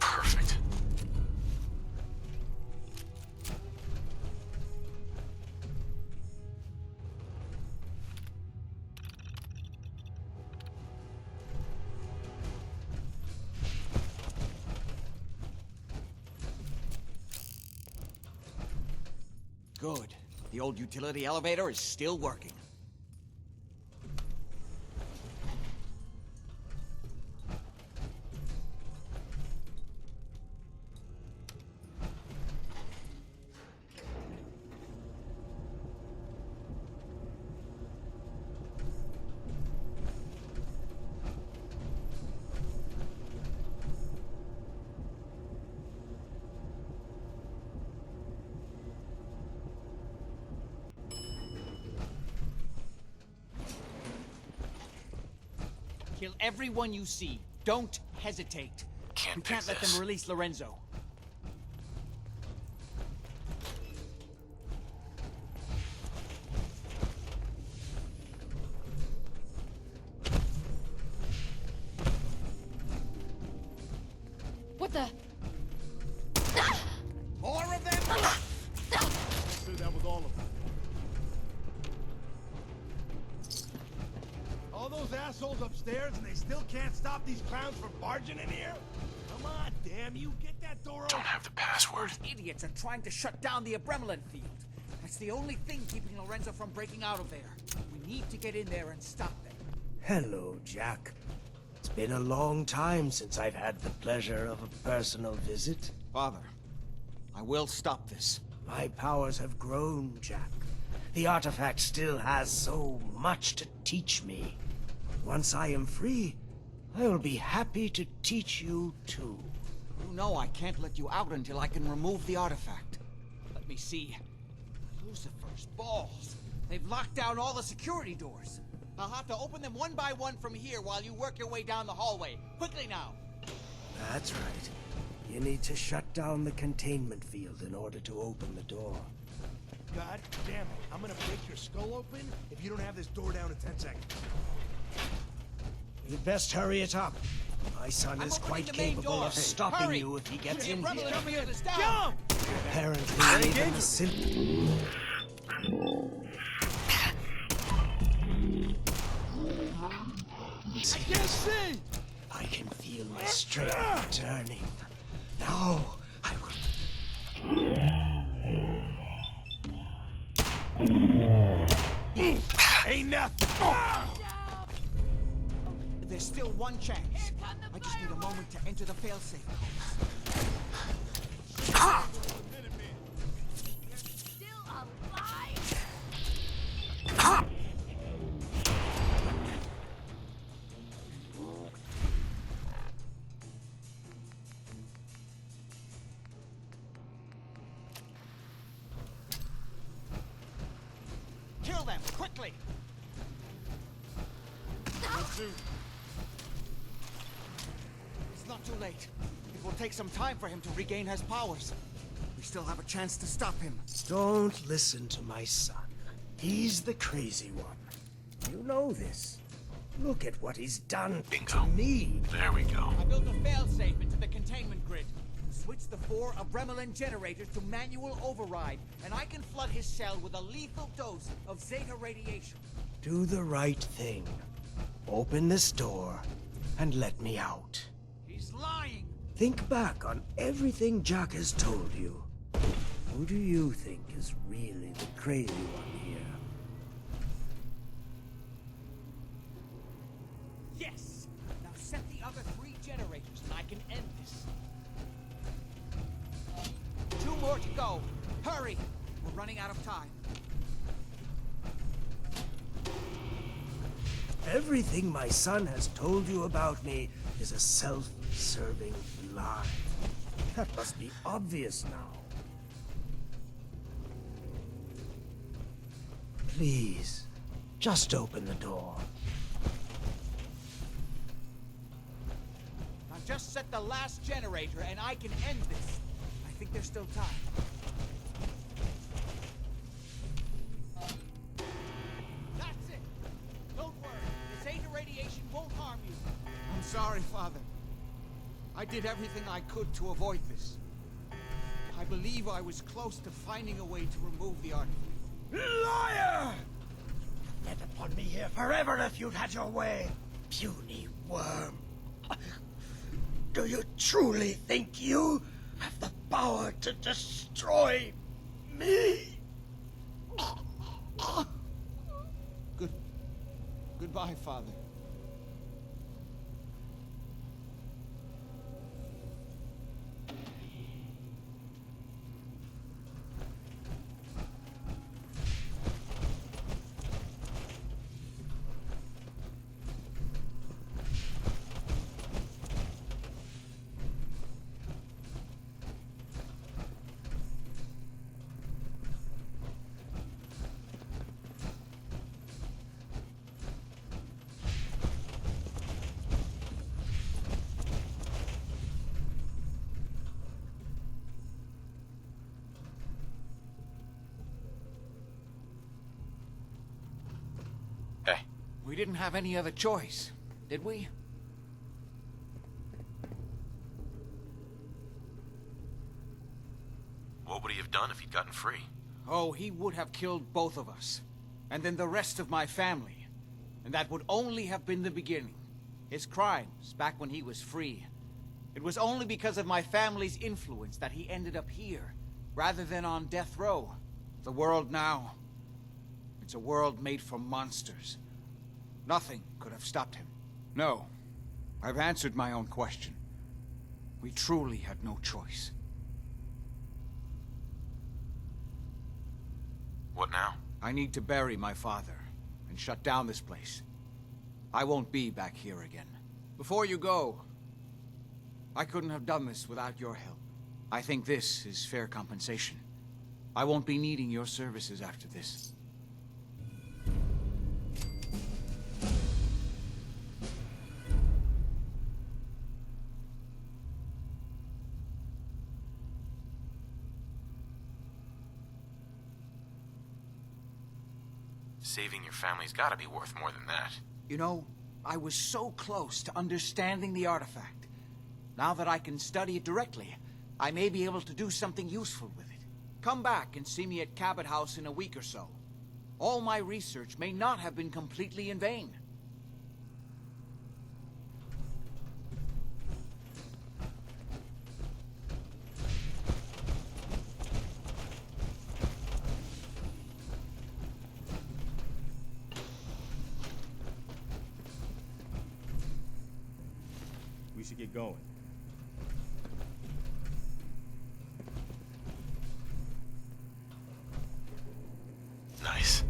Perfect. Good. The old utility elevator is still working. Kill everyone you see. Don't hesitate. We can't let them release Lorenzo. What the? More of them? I'm sure that was all of them. assholes upstairs and they still can't stop these clowns from barging in here? Come on, damn you, get that door open. Don't have the password. Those idiots are trying to shut down the Abremlin field. That's the only thing keeping Lorenzo from breaking out of there. We need to get in there and stop them. Hello, Jack. It's been a long time since I've had the pleasure of a personal visit. Father, I will stop this. My powers have grown, Jack. The artifact still has so much to teach me. Once I am free, I will be happy to teach you too. You know I can't let you out until I can remove the artifact. Let me see. Lucifer's balls. They've locked down all the security doors. I'll have to open them one by one from here while you work your way down the hallway. Quickly now. That's right. You need to shut down the containment field in order to open the door. God damn it, I'm gonna break your skull open if you don't have this door down in 10 seconds. You'd best hurry it up. My son is quite capable of stopping you if he gets in here. Jump! Apparently, even the simple... I can't see! I can feel my strength returning. Now, I will... Ain't nothing! There's still one chance. I just need a moment to enter the failsafe codes. Kill them, quickly! It's not too late. It will take some time for him to regain his powers. We still have a chance to stop him. Don't listen to my son. He's the crazy one. You know this. Look at what he's done to me. There we go. I built a failsafe into the containment grid. Switch the 4 Abremlin generators to manual override, and I can flood his cell with a lethal dose of Zeta radiation. Do the right thing. Open this door and let me out. He's lying! Think back on everything Jack has told you. Who do you think is really the crazy one here? Yes! Now set the other 3 generators and I can end this. 2 more to go. Hurry! We're running out of time. Everything my son has told you about me is a self-serving lie. That must be obvious now. Please, just open the door. Now just set the last generator and I can end this. I think there's still time. That's it! Don't worry, the Zeta radiation won't harm you. I'm sorry, Father. I did everything I could to avoid this. I believe I was close to finding a way to remove the artifact. Liar! Fed upon me here forever if you'd had your way, puny worm. Do you truly think you have the power to destroy me? Goodbye, Father. We didn't have any other choice, did we? What would he have done if he'd gotten free? Oh, he would have killed both of us. And then the rest of my family. And that would only have been the beginning. His crimes, back when he was free. It was only because of my family's influence that he ended up here, rather than on death row. The world now, it's a world made for monsters. Nothing could have stopped him. No, I've answered my own question. We truly had no choice. What now? I need to bury my father and shut down this place. I won't be back here again. Before you go, I couldn't have done this without your help. I think this is fair compensation. I won't be needing your services after this. Saving your family's gotta be worth more than that. You know, I was so close to understanding the artifact. Now that I can study it directly, I may be able to do something useful with it. Come back and see me at Cabot House in a week or so. All my research may not have been completely in vain. We should get going. Nice.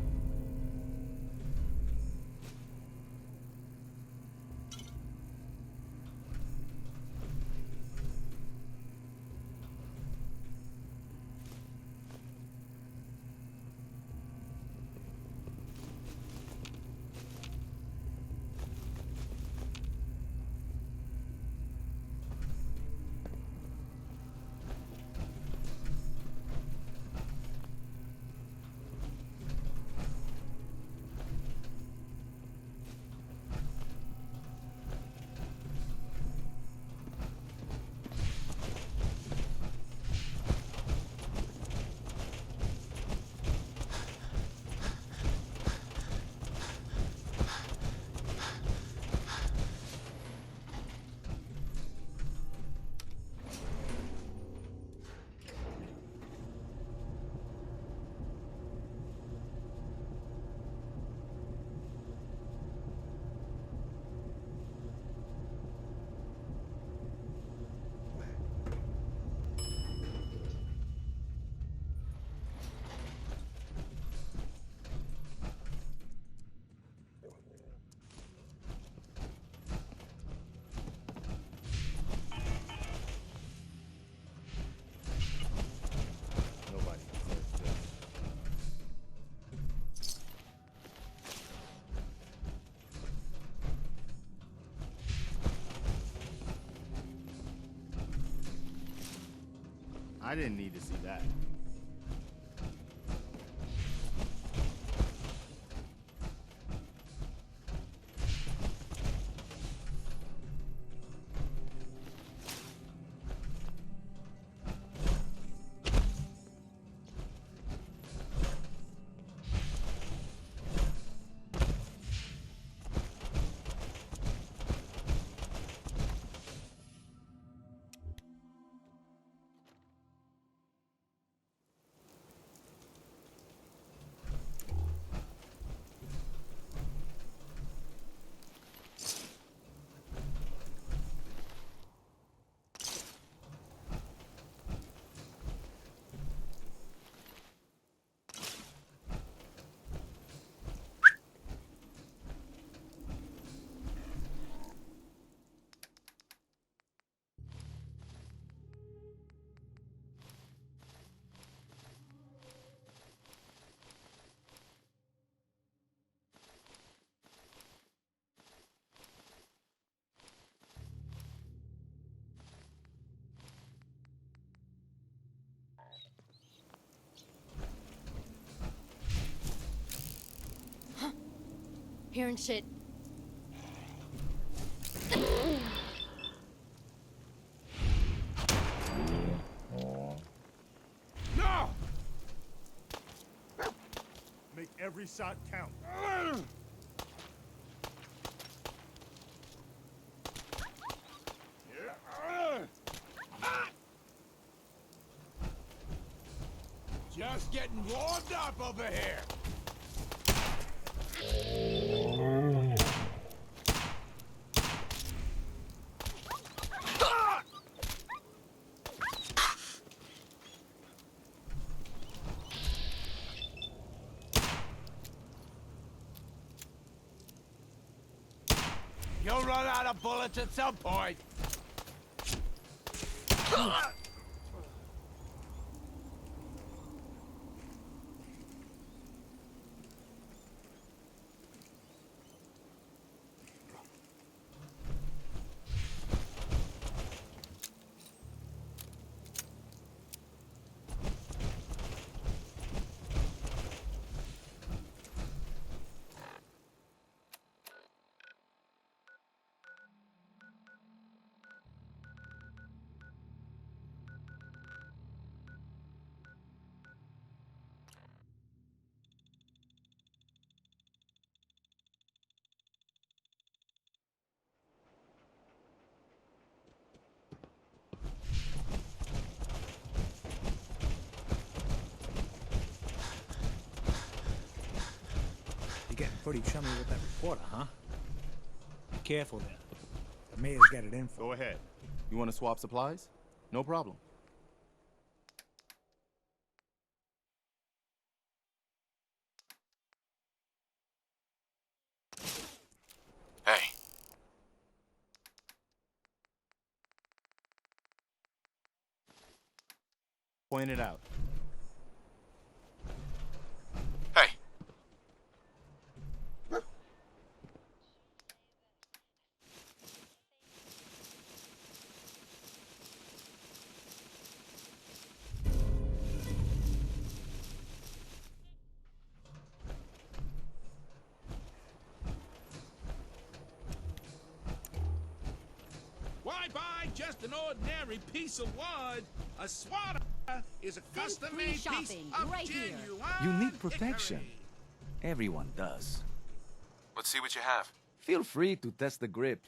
I didn't need to see that. Hearing shit. No! Make every shot count. Just getting warmed up over here. You'll run out of bullets at some point. You're getting pretty chummy with that reporter, huh? Be careful there. The mayor's got it in for. Go ahead. You want to swap supplies? No problem. Hey. Point it out. Hey. Why buy just an ordinary piece of wood? A swatter is a custom-made piece shopping, of right here. genuine You need protection. Everyone does. Let's see what you have. Feel free to test the grip.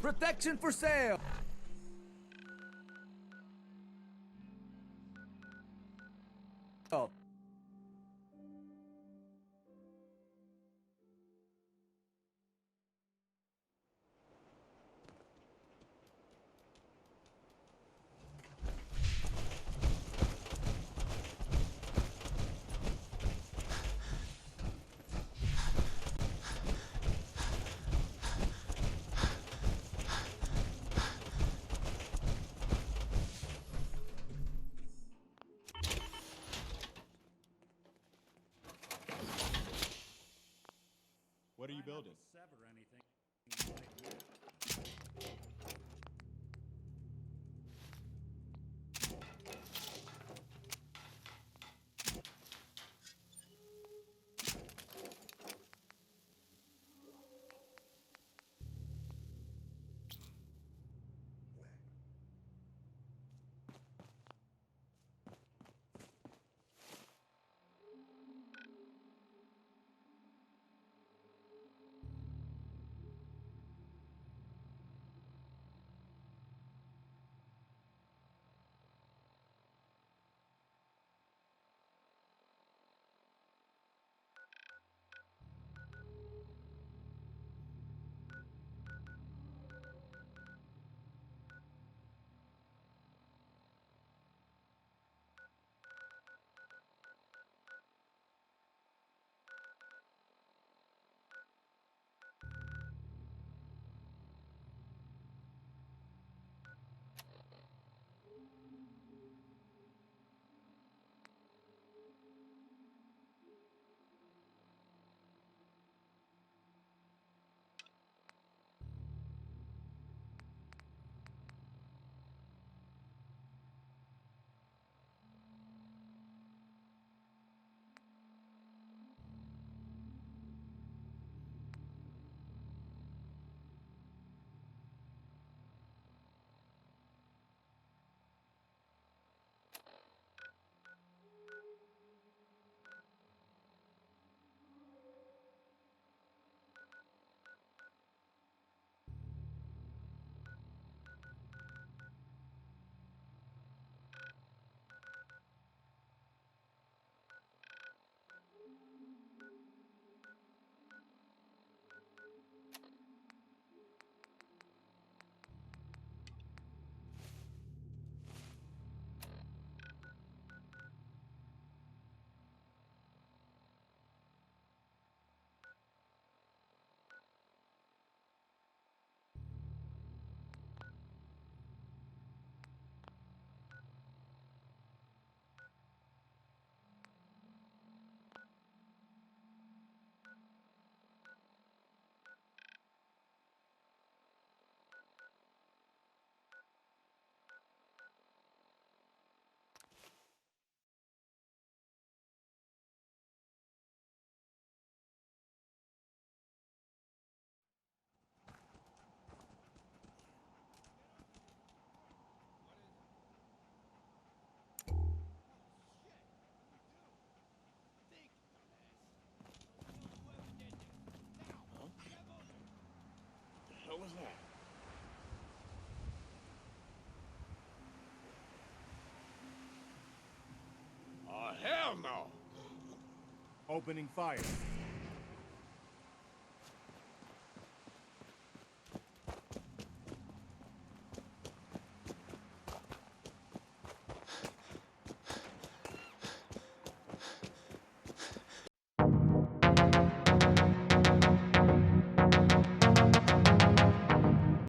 Protection for sale! Oh. What are you building? What was that? Oh, hell no! Opening fire.